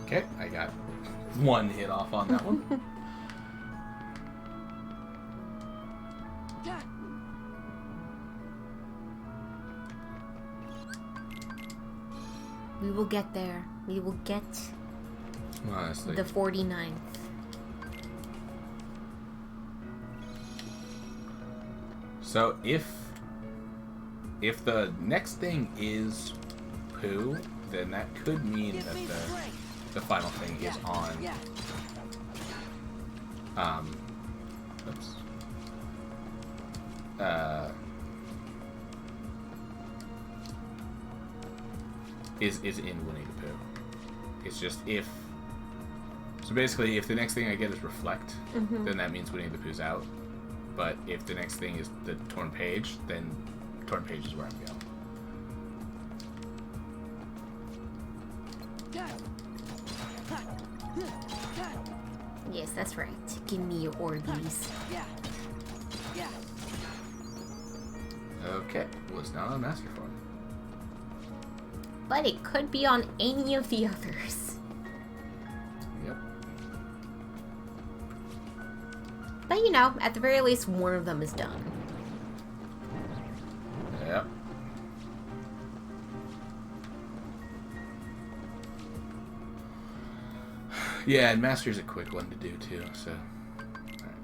Okay, I got one hit off on that one. We will get there. We will get Honestly. the 49th. So if the next thing is poo, then that could mean that the final thing is on. Oops. Is in Winnie the Pooh. It's just if. So basically, if the next thing I get is reflect, then that means Winnie the Pooh's out. But if the next thing is the torn page, then torn page is where I'm going. Yes, that's right. Give me your Orbeez. Okay, well, it's not on Master Form. But it could be on any of the others. Yep. But you know, at the very least, one of them is done. Yep. Yeah, and Master's a quick one to do too, so. Alright.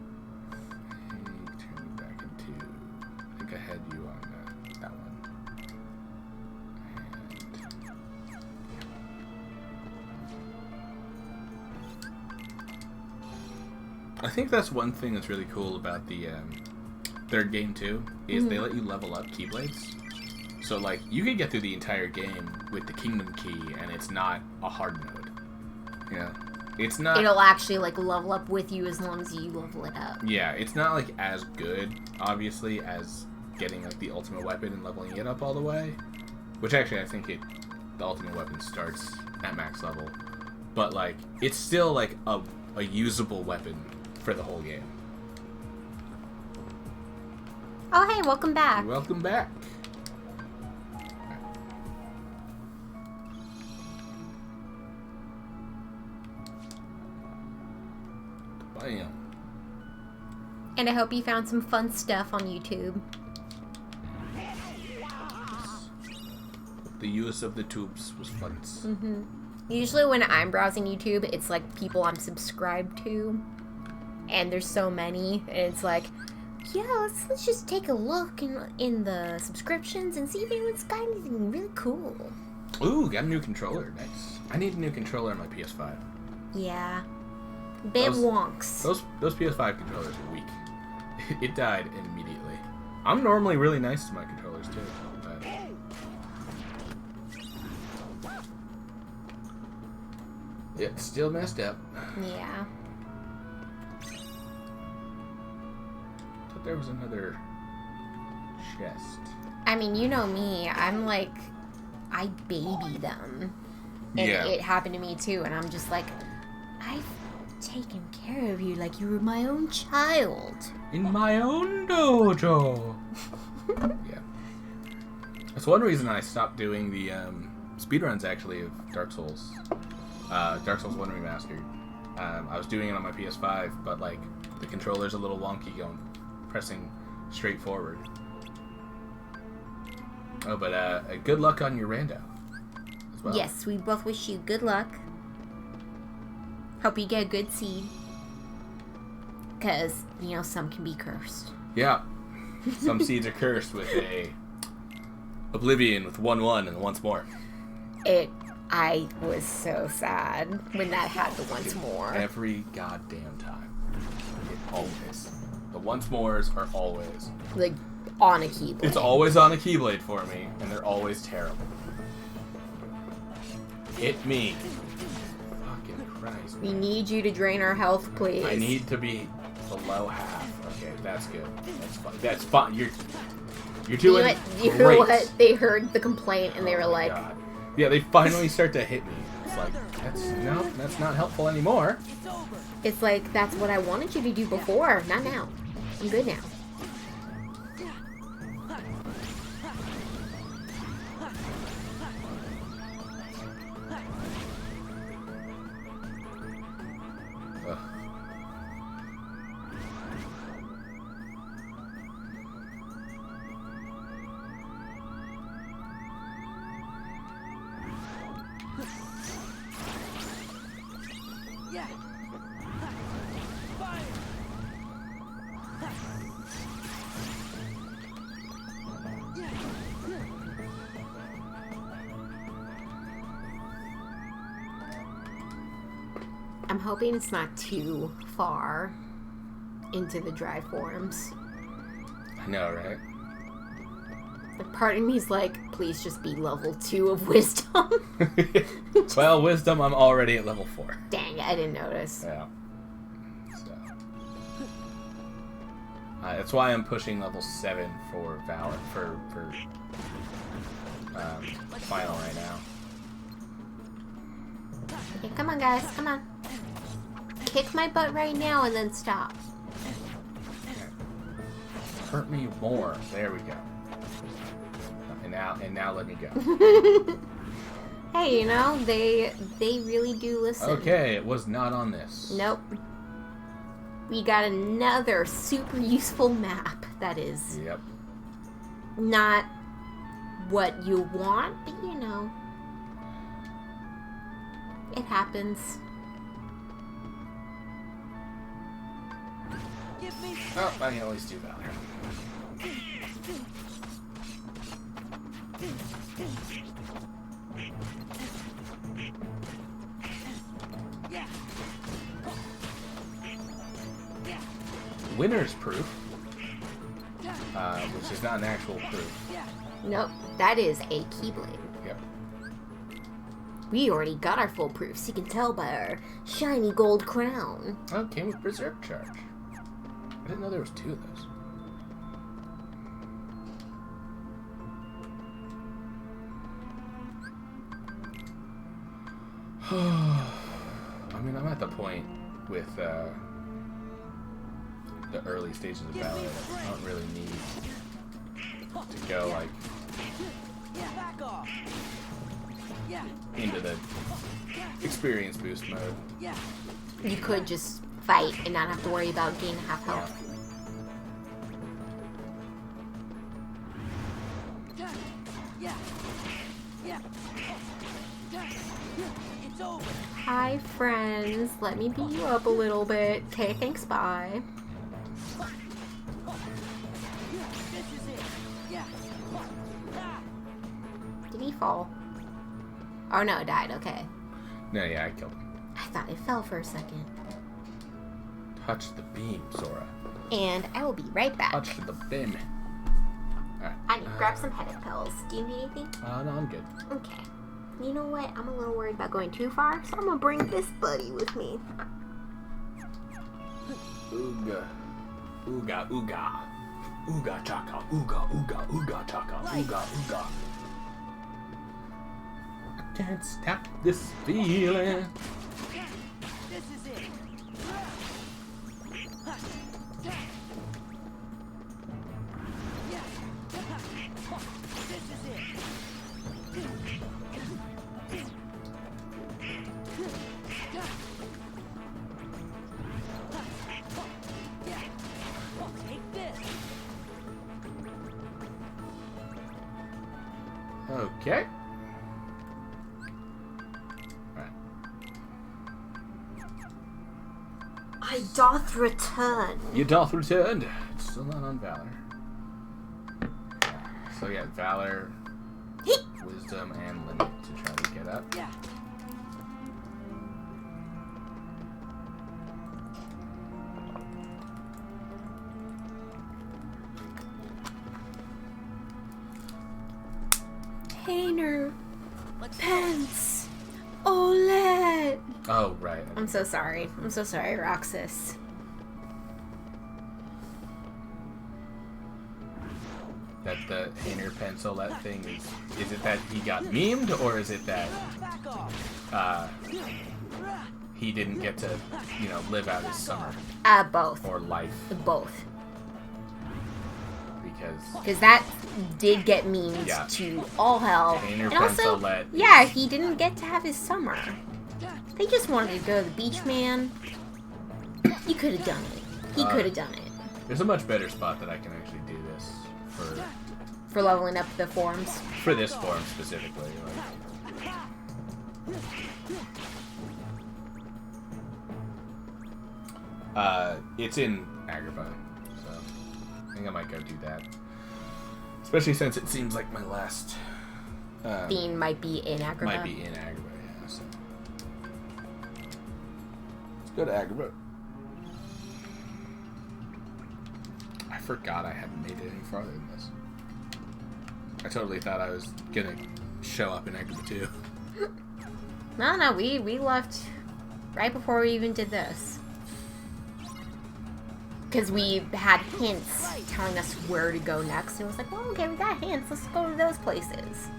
Turn you back into. I think I had you on that one. And I think that's one thing that's really cool about the third game too, is they let you level up Keyblades. So like, you can get through the entire game with the Kingdom Key, and it's not a hard mode. You know? It's not. It'll actually like level up with you as long as you level it up. Yeah, it's not like as good, obviously, as getting like the ultimate weapon and leveling it up all the way. Which actually, I think the ultimate weapon starts at max level, but like it's still like a usable weapon for the whole game. Oh hey, welcome back. Welcome back. Bam. And I hope you found some fun stuff on YouTube. The use of the tubes was fun. Usually when I'm browsing YouTube, it's like people I'm subscribed to. And there's so many. And it's like, yeah, let's just take a look in the subscriptions and see if anyone's got anything really cool. Ooh, got a new controller. Nice. I need a new controller on my PS5. Yeah. Big wonks. Those PS5 controllers are weak. It died immediately. I'm normally really nice to my controllers too. But It's still messed up. Yeah. Thought there was another chest. I mean, you know me. I'm like, I baby them. And Yeah. it happened to me too. And I'm just like, I've taken care of you like you were my own child. In my own dojo. Yeah. That's one reason I stopped doing the speedruns, actually, of Dark Souls. Dark Souls 1 Remastered. I was doing it on my PS5, but, like, the controller's a little wonky pressing straight forward. Oh, but good luck on your rando as well. Yes, we both wish you good luck. Hope you get a good seed. Because, you know, some can be cursed. Yeah. Some seeds are cursed with a Oblivion with 1-1 and once more. I was so sad when that had the once more. Every goddamn time. It always. The once mores are always. Like, on a keyblade. It's always on a keyblade for me, and they're always terrible. Hit me. Fucking Christ. We need you to drain our health, please. I need to be below half. Okay, that's good. That's fine. That's fine. You're doing You great. know what? They heard the complaint and they were Oh my like, God. Yeah, they finally start to hit me. It's like, that's not helpful anymore. it's like, that's what I wanted you to do before. Not now. I'm good now. Ugh. Yeah. Fire. I'm hoping it's not too far into the dry forms. I know, right? Like, part of me's like, please just be level 2 of wisdom. Well, wisdom, I'm already at level 4. Dang, I didn't notice. Yeah. So. That's why I'm pushing level 7 for Valor for final right now. Okay, come on, guys, come on. Kick my butt right now and then stop. Hurt me more. There we go. And now let me go. Hey, you know, they really do listen. Okay, it was not on this. Nope. We got another super useful map that is Yep. not what you want, but you know, it happens. Give me Oh, I can always do Valor. yeah. Winner's proof, which is not an actual proof. Yeah. Nope, that is a Keyblade. Yep. We already got our full proofs, you can tell by our shiny gold crown. Oh, it came with Berserk Charge. I didn't know there was 2 of those. I mean, I'm at the point with the early stages of Valor that I don't really need to go like Yeah. Back off. Yeah. into the experience boost mode. Yeah. You could just fight and not have to worry about gaining half Yeah. health. Yeah. Yeah. Yeah. It's over. Hi, friends. Let me beat you up a little bit. Okay, thanks, bye. This is it. Yeah. Ah. Did he fall? Oh no, it died, okay. No, yeah, I killed him. I thought it fell for a second. Touch the beam, Sora. And I will be right back. Touch the beam. Alright. I need to grab some headache pills. Do you need anything? No, I'm good. Okay. you know what? I'm a little worried about going too far, so I'm gonna bring this buddy with me. Ooga. Ooga, ooga. Ooga chaka. Ooga, ooga, ooga chaka. Ooga, ooga. I can't stop this feeling. This is it. Yeah. This is it. Yeah. Take this. Okay. Alright. I doth return. You doth returned. Still not on Valor. So yeah, Valor, Wisdom, and Limit to try to get up. Yeah. Painter. Let's go. Pence. OLED. Oh, right. I'm so sorry. I'm so sorry, Roxas. That the inner pencil, that thing is it that he got memed, or is it that Back off. he didn't get to, live out his summer Both. or life? Both. Because Because that did get memed Yeah. to all hell. Painter And also, Pencil-let yeah, he didn't get to have his summer. They just wanted to go to the beach, man. He could have done it. He could have done it. there's a much better spot that I can actually do this For leveling up the forms. for this form specifically. It's in Agrabah, so I think I might go do that. Especially since it seems like my last Theme might be in Agrabah. might be in Agrabah, yeah. So let's go to Agrabah. I forgot I hadn't made it any farther than this. I totally thought I was gonna show up in Agrabah too. No, we left right before we even did this. Because we had hints telling us where to go next. And it was like, well, okay, we got hints. Let's go to those places.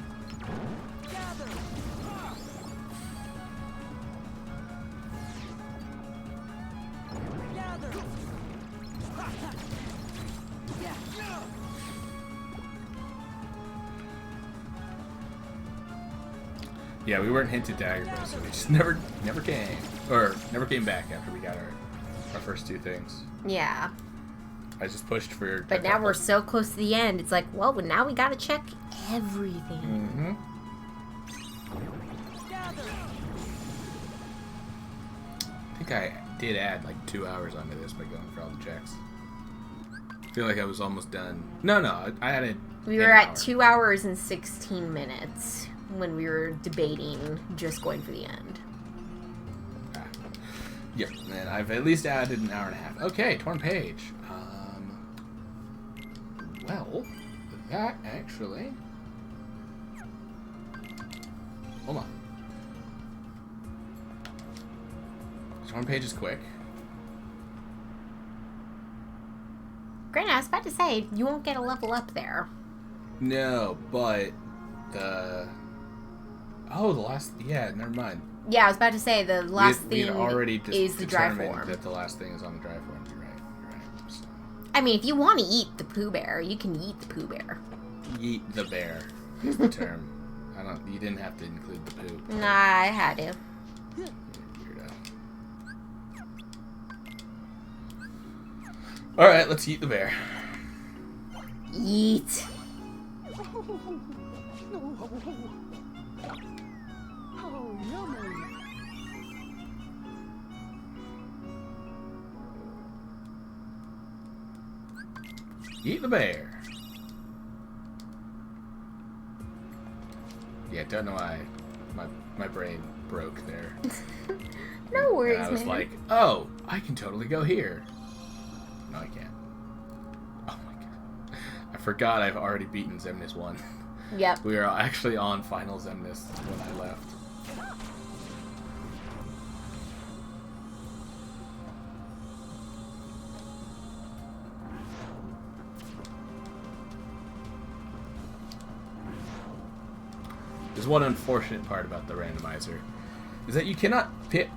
Gather. Gather. Yeah. Yeah, we weren't hinted to Agrabah, so we just never came. Or never came back after we got our first two things. Yeah. I just pushed for But now we're so close to the end. It's like, well, but now we gotta check everything. Gather. I think I did add like 2 hours onto this by going for all the checks. I feel like I was almost done. No, I added. We an were at hour. 2 hours and 16 minutes when we were debating just going for the end. Ah. Yep, and I've at least added an hour and a half. Okay, torn page. Well, that actually. Hold on. Torn page is quick. Granted, I was about to say, you won't get a level up there. No, but the. Oh, the last. Yeah, never mind. Yeah, I was about to say, the last We'd thing already is the dry determined form. that the last thing is on the dry form. You're right. So. I mean, if you want to eat the Pooh Bear, you can eat the Pooh Bear. Yeet the bear is the term. You didn't have to include the poop. Nah, I had to. Weirdo. Alright, let's eat the bear. Eat. Oh, yummy. Eat the bear. Yeah, don't know why my brain broke there. No worries, And I was man. like, oh, I can totally go here. No, I can't. Oh my god. I forgot I've already beaten Xemnas 1. Yep. We were actually on finals and missed when I left. There's one unfortunate part about the randomizer, is that you cannot pick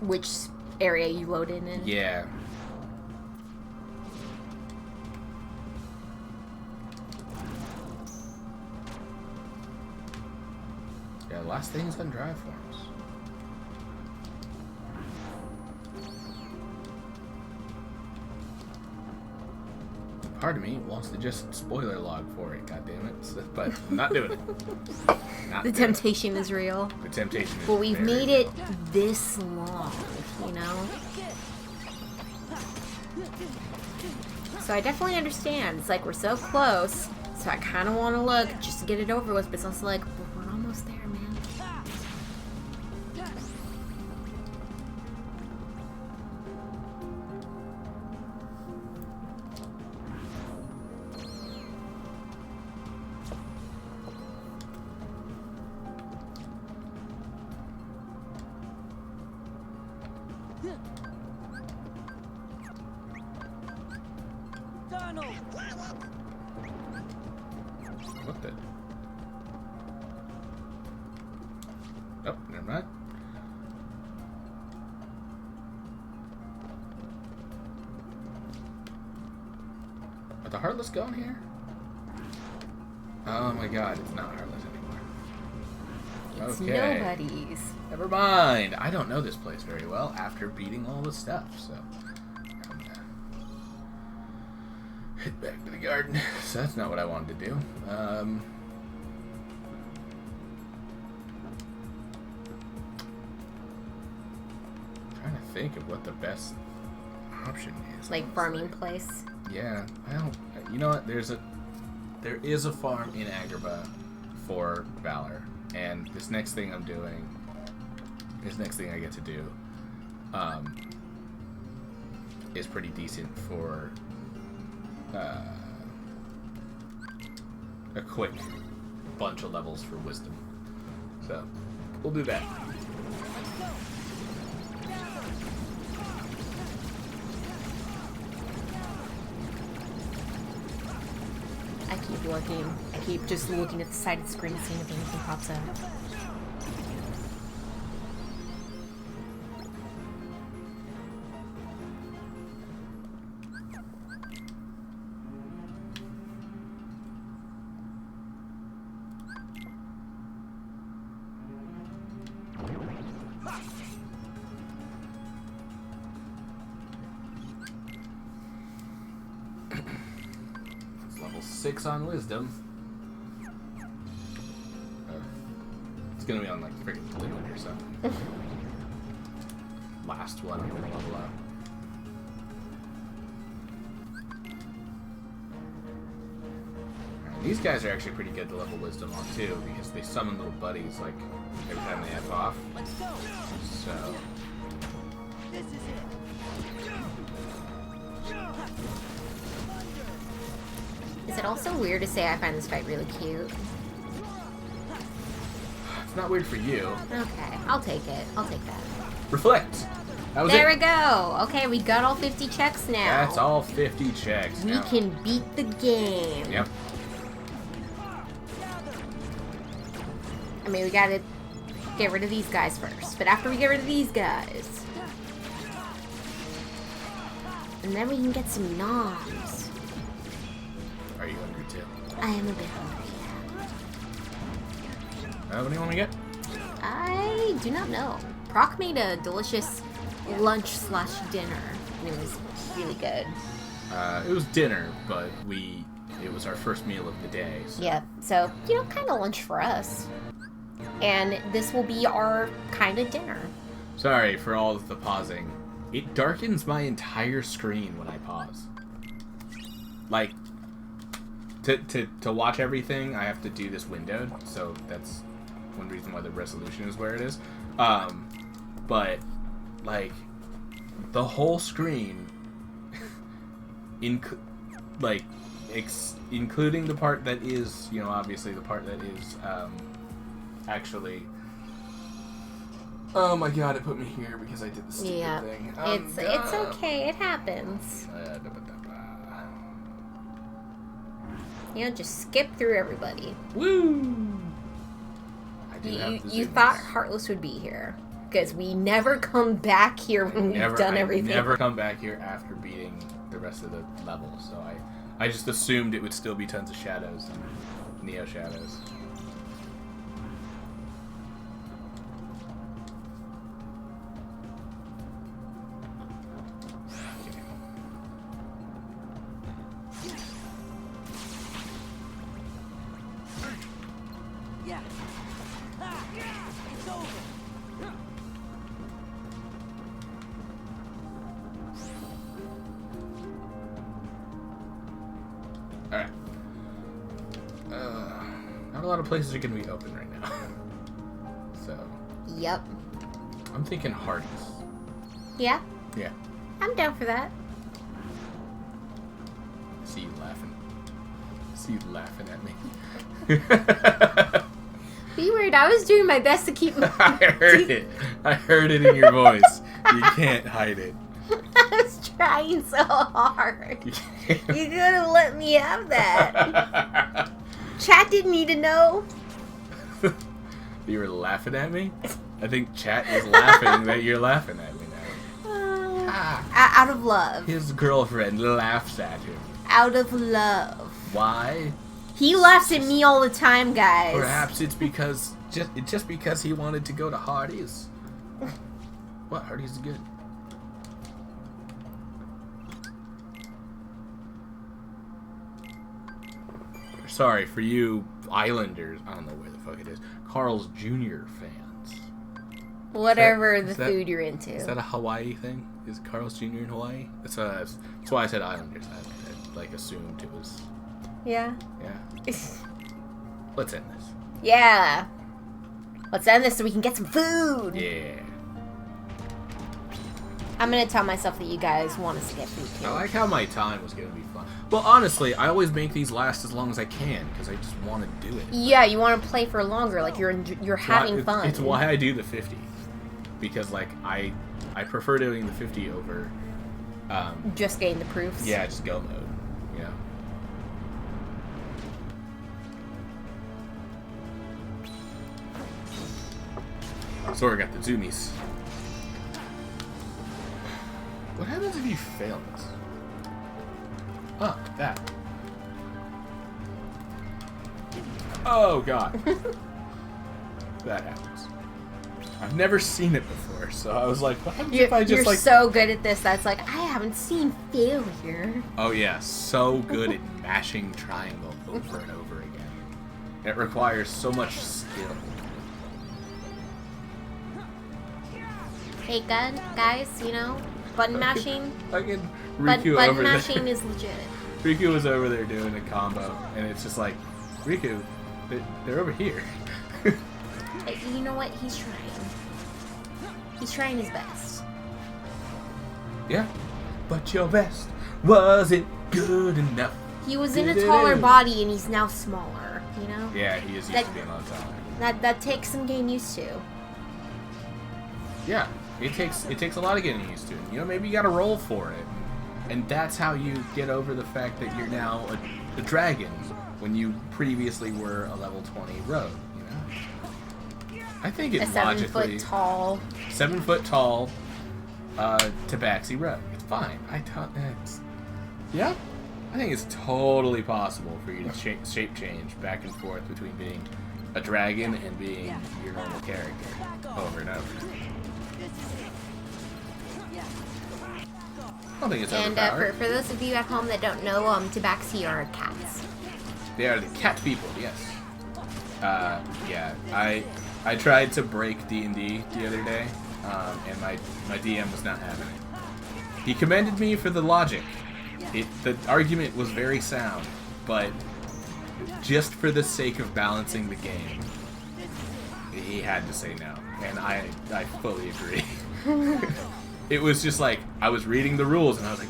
Which area you load in? Yeah. Yeah, last thing's on drive forms. Part of me wants to just spoiler log for it, goddammit. But I'm not doing it. Not The doing temptation is real. it. The temptation is But we've very made real. it this long, you know? So I definitely understand. It's like we're so close, so I kind of want to look just to get it over with, but it's also like, well, we're almost there, man. Donald! What the? Oh, never mind. Are the Heartless gone here? Oh my god, it's not Heartless anymore. It's Okay. nobody's. Never mind. I don't know this place very well after beating all the stuff, so I'm gonna head back to the garden. So that's not what I wanted to do. Trying to think of what the best option is. Like farming place. Yeah, well, you know what? There is a farm in Agrabah for Valor, and this next thing I'm doing, this next thing I get to do, is pretty decent for a quick bunch of levels for Wisdom. So we'll do that. I keep looking. I keep just looking at the side of the screen, seeing if anything pops up. It's level 6 on Wisdom. It's gonna be on like freaking Limit or something. Last one I'm gonna level up. These guys are actually pretty good to level Wisdom on too, because they summon little buddies like every time they F off. Let's go! So This is it! Is it also weird to say I find this fight really cute? it's not weird for you. Okay, I'll take it. I'll take that. Reflect! That was There it. we go. Okay, we got all 50 checks now. That's all 50 checks. We now. can beat the game. Yep. I mean, we gotta get rid of these guys first. But after we get rid of these guys, and then we can get some noms. Are you hungry too? I am a bit hungry, What do you want to get? yeah. I do not know. Proc made a delicious lunch/dinner. And it was really good. It was dinner, but it was our first meal of the day. So. Yeah, so, you know, kind of lunch for us. And this will be our kind of dinner. Sorry for all of the pausing. It darkens my entire screen when I pause. Like, to watch everything, I have to do this windowed, so that's one reason why the resolution is where it is. But, like, the whole screen, like, including the part that is, you know, obviously the part that is actually. Oh my god! It put me here because I did the stupid thing. It's okay. It happens. You know, just skip through everybody. Woo! I do have the You zoomies. thought Heartless would be here because we never come back here when we've done everything. I never come back here after beating the rest of the level, so I just assumed it would still be tons of shadows and Neo shadows. Yeah. Ah, it's over. Alright. Not a lot of places are going to be open right now. So, Yep. I'm thinking Hardee's. Yeah, Yeah. I'm down for that. See you laughing. See you laughing at me. Be weird. I was doing my best to keep. I heard it. I heard it in your voice. You can't hide it. I was trying so hard. You could have let me have that. Chat didn't need to know. You were laughing at me? I think chat is laughing that you're laughing at me now. Out of love. His girlfriend laughs at him. Out of love. Why? He laughs at me all the time, guys. Perhaps it's because just because he wanted to go to Hardee's. What? Hardee's is good. Sorry for you Islanders. I don't know where the fuck it is. Carl's Jr. fans. Whatever Is the that- food you're into. Is that a Hawaii thing? Is Carl's Jr. in Hawaii? That's why I said Islanders. I like assumed it was. Yeah. Yeah. Let's end this. Yeah. Let's end this so we can get some food. Yeah. I'm gonna tell myself that you guys want us to get food too. I like how my time was gonna be fun. Well, honestly, I always make these last as long as I can because I just want to do it. Yeah, you want to play for longer, like you're having fun. It's why I do the 50, because like I prefer doing the 50 over. Just getting the proofs. Yeah, just go mode. You know. So I got the zoomies. What happens if you fail this? Oh, that. Oh god. That happens. I've never seen it before, so I was like, what happens if I just You're like... so good at this. That's like I haven't seen failure. Oh yeah, so good at mashing triangle over and over again. It requires so much skill. Hey, guys, you know, button mashing. Fucking Button Riku over mashing there. is legit. Riku was over there doing a combo, and it's just like, Riku, they're over here. You know what? He's trying. He's trying his best. Yeah, but your best wasn't good enough. He was in a taller body, and he's now smaller. You know. Yeah, he is used to being a lot taller. That takes some getting used to. Yeah, it takes a lot of getting used to it. You know, maybe you got to roll for it, and that's how you get over the fact that you're now a dragon when you previously were a level 20 rogue. You know, I think it's A 7 logically foot tall. 7 foot tall, tabaxi rogue. It's fine. Yeah, I think it's totally possible for you to shape change back and forth between being a dragon and being your normal character over and over. I don't think it's And overpowered. for those of you at home that don't know, tabaxi are cats. They are the cat people, yes. Yeah, I tried to break D&D the other day, and my DM was not having it. He commended me for the logic. The argument was very sound, but just for the sake of balancing the game, he had to say no, and I fully agree. It was just like, I was reading the rules, and I was like,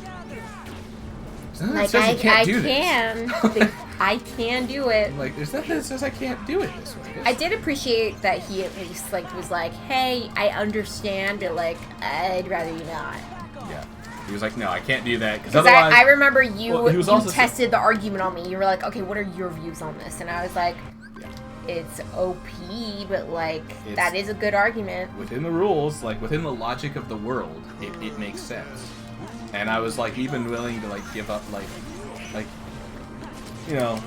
nothing that Like, says you can't do can. I can do it. Like, there's nothing that says I can't do it this way. I did appreciate that he at least, like, was like, hey, I understand, but, like, I'd rather you not. Yeah. He was like, no, I can't do that, because Because otherwise... I remember you, Well, he was you also tested the argument on me. You were like, okay, what are your views on this? And I was like, Yeah. it's OP, but, like, It's- that is a good argument. Within the rules, like, within the logic of the world, it makes sense. And I was, like, even willing to, like, give up, like, you know,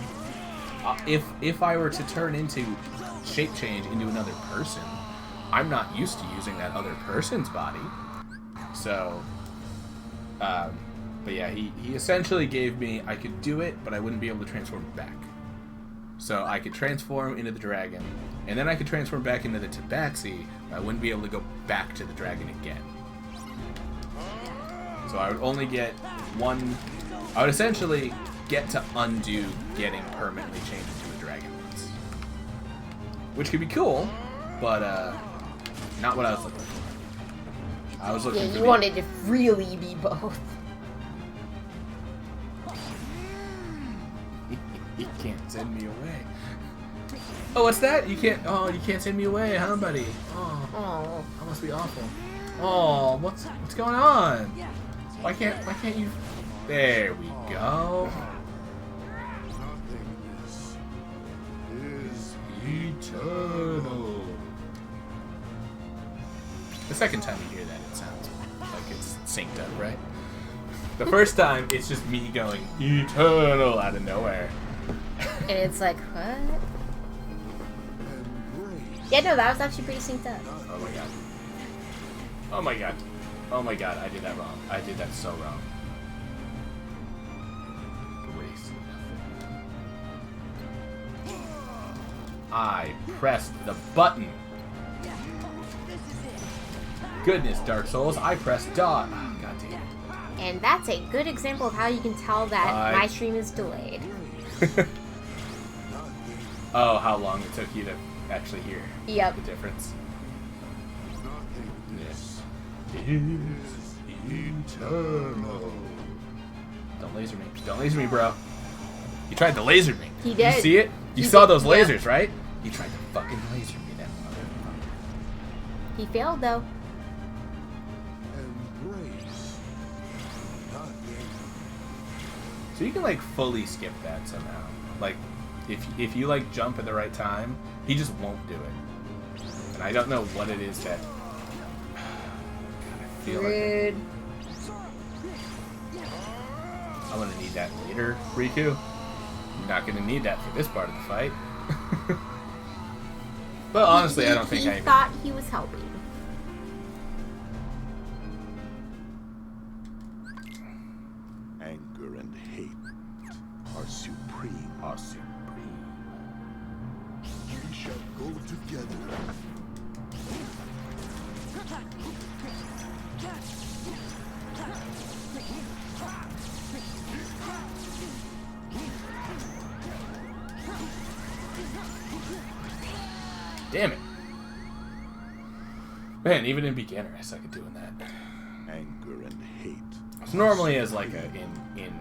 if I were to turn into shape change into another person, I'm not used to using that other person's body. So, but yeah, he essentially gave me, I could do it, but I wouldn't be able to transform back. So I could transform into the dragon, and then I could transform back into the tabaxi, but I wouldn't be able to go back to the dragon again. So I would only get one, I would essentially get to undo getting permanently changed into a dragon once. Which could be cool, but not what I was looking for. I was looking for You wanted to really be both. You can't send me away. Oh, what's that? You can't send me away, huh, buddy? Oh, that must be awful. Oh, what's going on? Why can't you? There we go. Nothingness is Eternal. The second time you hear that, it sounds like it's synced up, right? The first time, it's just me going eternal out of nowhere. And it's like, what? embrace. Yeah, no, that was actually pretty synced up. Oh my god. Oh my god. Oh my god, I did that wrong. I did that so wrong. Grace nothing. I pressed the button. Goodness, Dark Souls, I pressed dot. Oh, god damn it. And that's a good example of how you can tell that I- my stream is delayed. Oh, how long it took you to actually hear Yep. the difference. Nothingness Is eternal. Don't laser me. Don't laser me, bro. You tried to laser me. He You did. see it? You He saw did, those yeah. lasers, right? You tried to fucking laser me, that motherfucker. He failed, though. embrace. Nothing. So you can like fully skip that somehow. Like, if you like jump at the right time, he just won't do it. And I don't know what it is that. I feel like Rude. I'm gonna need that later, Riku. I'm not gonna need that for this part of the fight. But honestly, I don't think he I. thought he was helping. Anger and hate are supreme. Are supreme. We shall go together. Damn it. Man, even in beginner, I suck at doing that. Anger and hate. It's normally as like a in.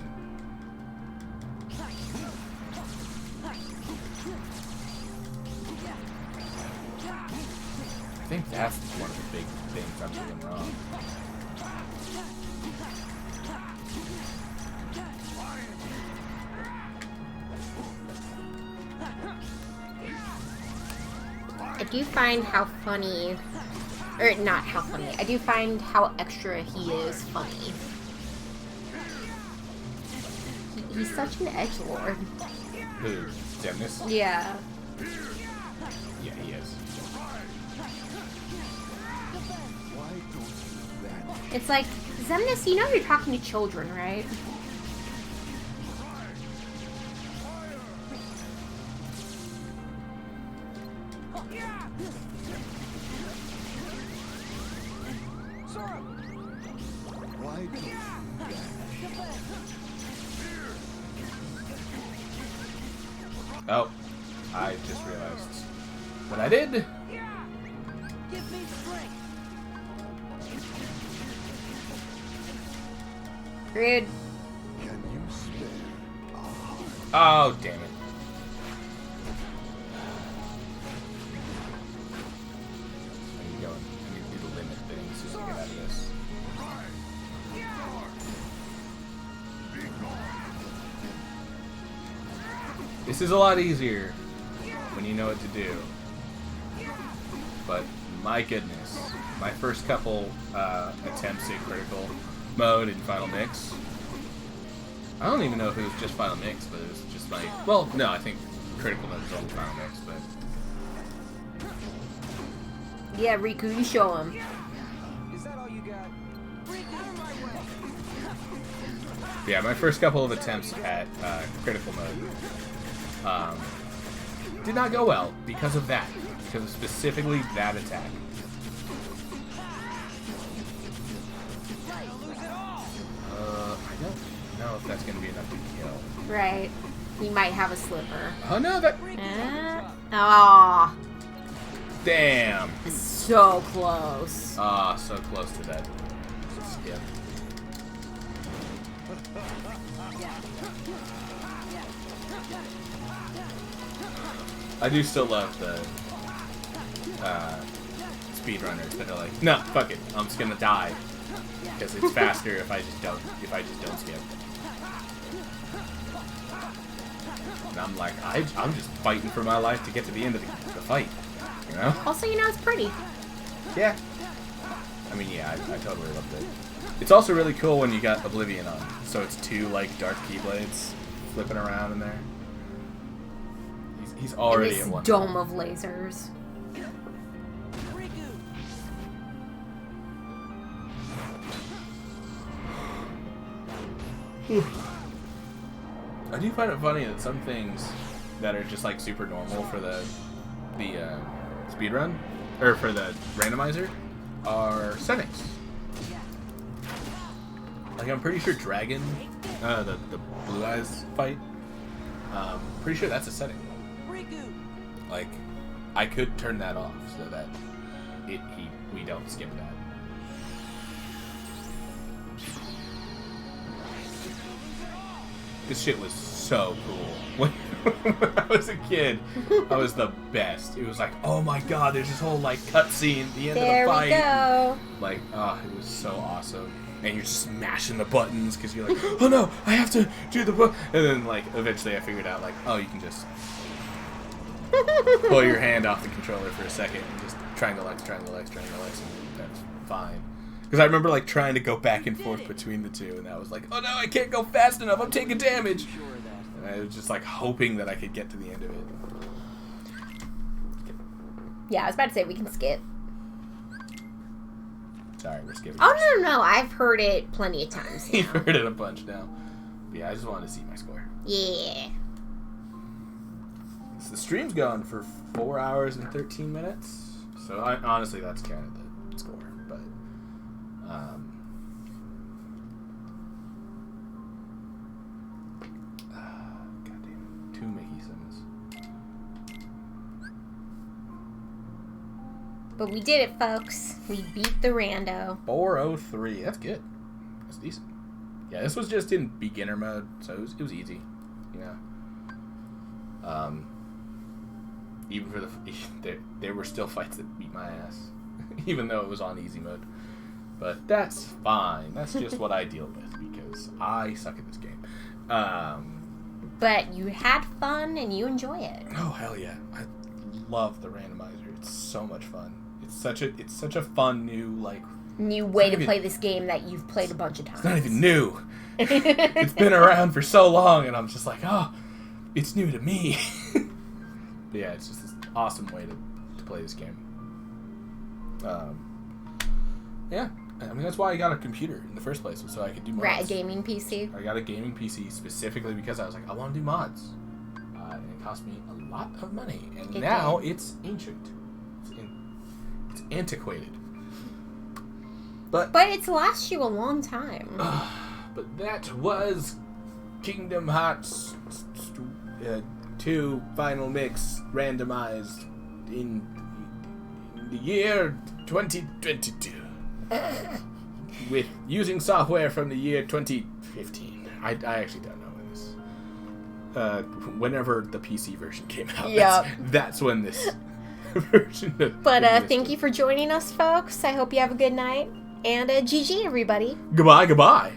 I think that's one of the big things I'm doing wrong. I do find how funny, or not how funny, I do find how extra he is funny. He's such an edgelord. Who? Demnis? Yeah. Yeah, he is. Why don't you vanish? It's like, Zemnis, you know you're talking to children, right? Why don't you vanish? Oh, I just realized what I did. Give me strength. Rude. Can you Oh, damn it. I need to go. I need to do the limit thing as soon as I get out of this. This is a lot easier when you know what to do. But my goodness, my first couple attempts at critical mode in Final Mix. I don't even know if it was just Final Mix, but it was just my... Well, no, I think critical mode is only Final Mix, but... Yeah, Riku, you show him. Is that all you got? Yeah, my first couple of attempts at critical mode did not go well because of that. Because of specifically that attack. I don't know if that's going to be enough to kill. Right. He might have a sliver. Oh no, that... Aw. Damn. So close. Ah, so close to that. Skip. I do still love the speedrunners that are like, no, fuck it, I'm just gonna die because it's faster if I just don't skip. And I'm like, I'm just fighting for my life to get to the end of the fight, you know? Also, you know, it's pretty. Yeah. I mean, yeah, I totally loved it. It's also really cool when you got Oblivion on, so it's two like dark keyblades flipping around in there. He's already in at one. this dome of lasers. I do find it funny that some things that are just like super normal for the speedrun or for the randomizer are settings. Like I'm pretty sure Dragon, the Blue Eyes fight, pretty sure that's a setting. Like I could turn that off so that we don't skip that. This shit was so cool. When I was a kid, I was the best. It was like, oh my god, there's this whole like cutscene at the end of the fight. There we go. Like, it was so awesome. And you're just smashing the buttons because you're like, oh no, I have to do the button. And then like eventually I figured out like, oh, you can just pull your hand off the controller for a second and just triangle X, and that's fine. Because I remember like trying to go back and forth between the two, and that was like, oh no, I can't go fast enough, I'm taking damage. And I was just like hoping that I could get to the end of it. Yeah, I was about to say we can skip. Sorry, we're skipping. Oh no, I've heard it plenty of times now. You've heard it a bunch now. But yeah, I just wanted to see my score. Yeah. So the stream's gone for 4 hours and 13 minutes. So honestly, that's kind of the score. But goddamn, 2 Mickey Sims. But we did it, folks. We beat the rando. 403. That's good. That's decent. Yeah, this was just in beginner mode, so it was easy. You know. Even for there were still fights that beat my ass, even though it was on easy mode. But that's fine. That's just what I deal with because I suck at this game. But you had fun and you enjoy it. Oh hell yeah! I love the randomizer. It's so much fun. It's such a fun new way to play this game that you've played a bunch of times. It's not even new. It's been around for so long, and I'm just like, oh, it's new to me. But yeah, it's just this awesome way to play this game. Yeah, I mean that's why I got a computer in the first place, so I could do mods. A gaming PC. I got a gaming PC specifically because I was like, I want to do mods, and it cost me a lot of money, and now it's ancient. It's antiquated. But it's last you a long time. But that was Kingdom Hearts 2 Final Mix randomized in the year 2022 with using software from the year 2015. I actually don't know when this whenever the PC version came out. Yep. That's when this version of But thank you for joining us, folks. I hope you have a good night. And GG, everybody. Goodbye, goodbye.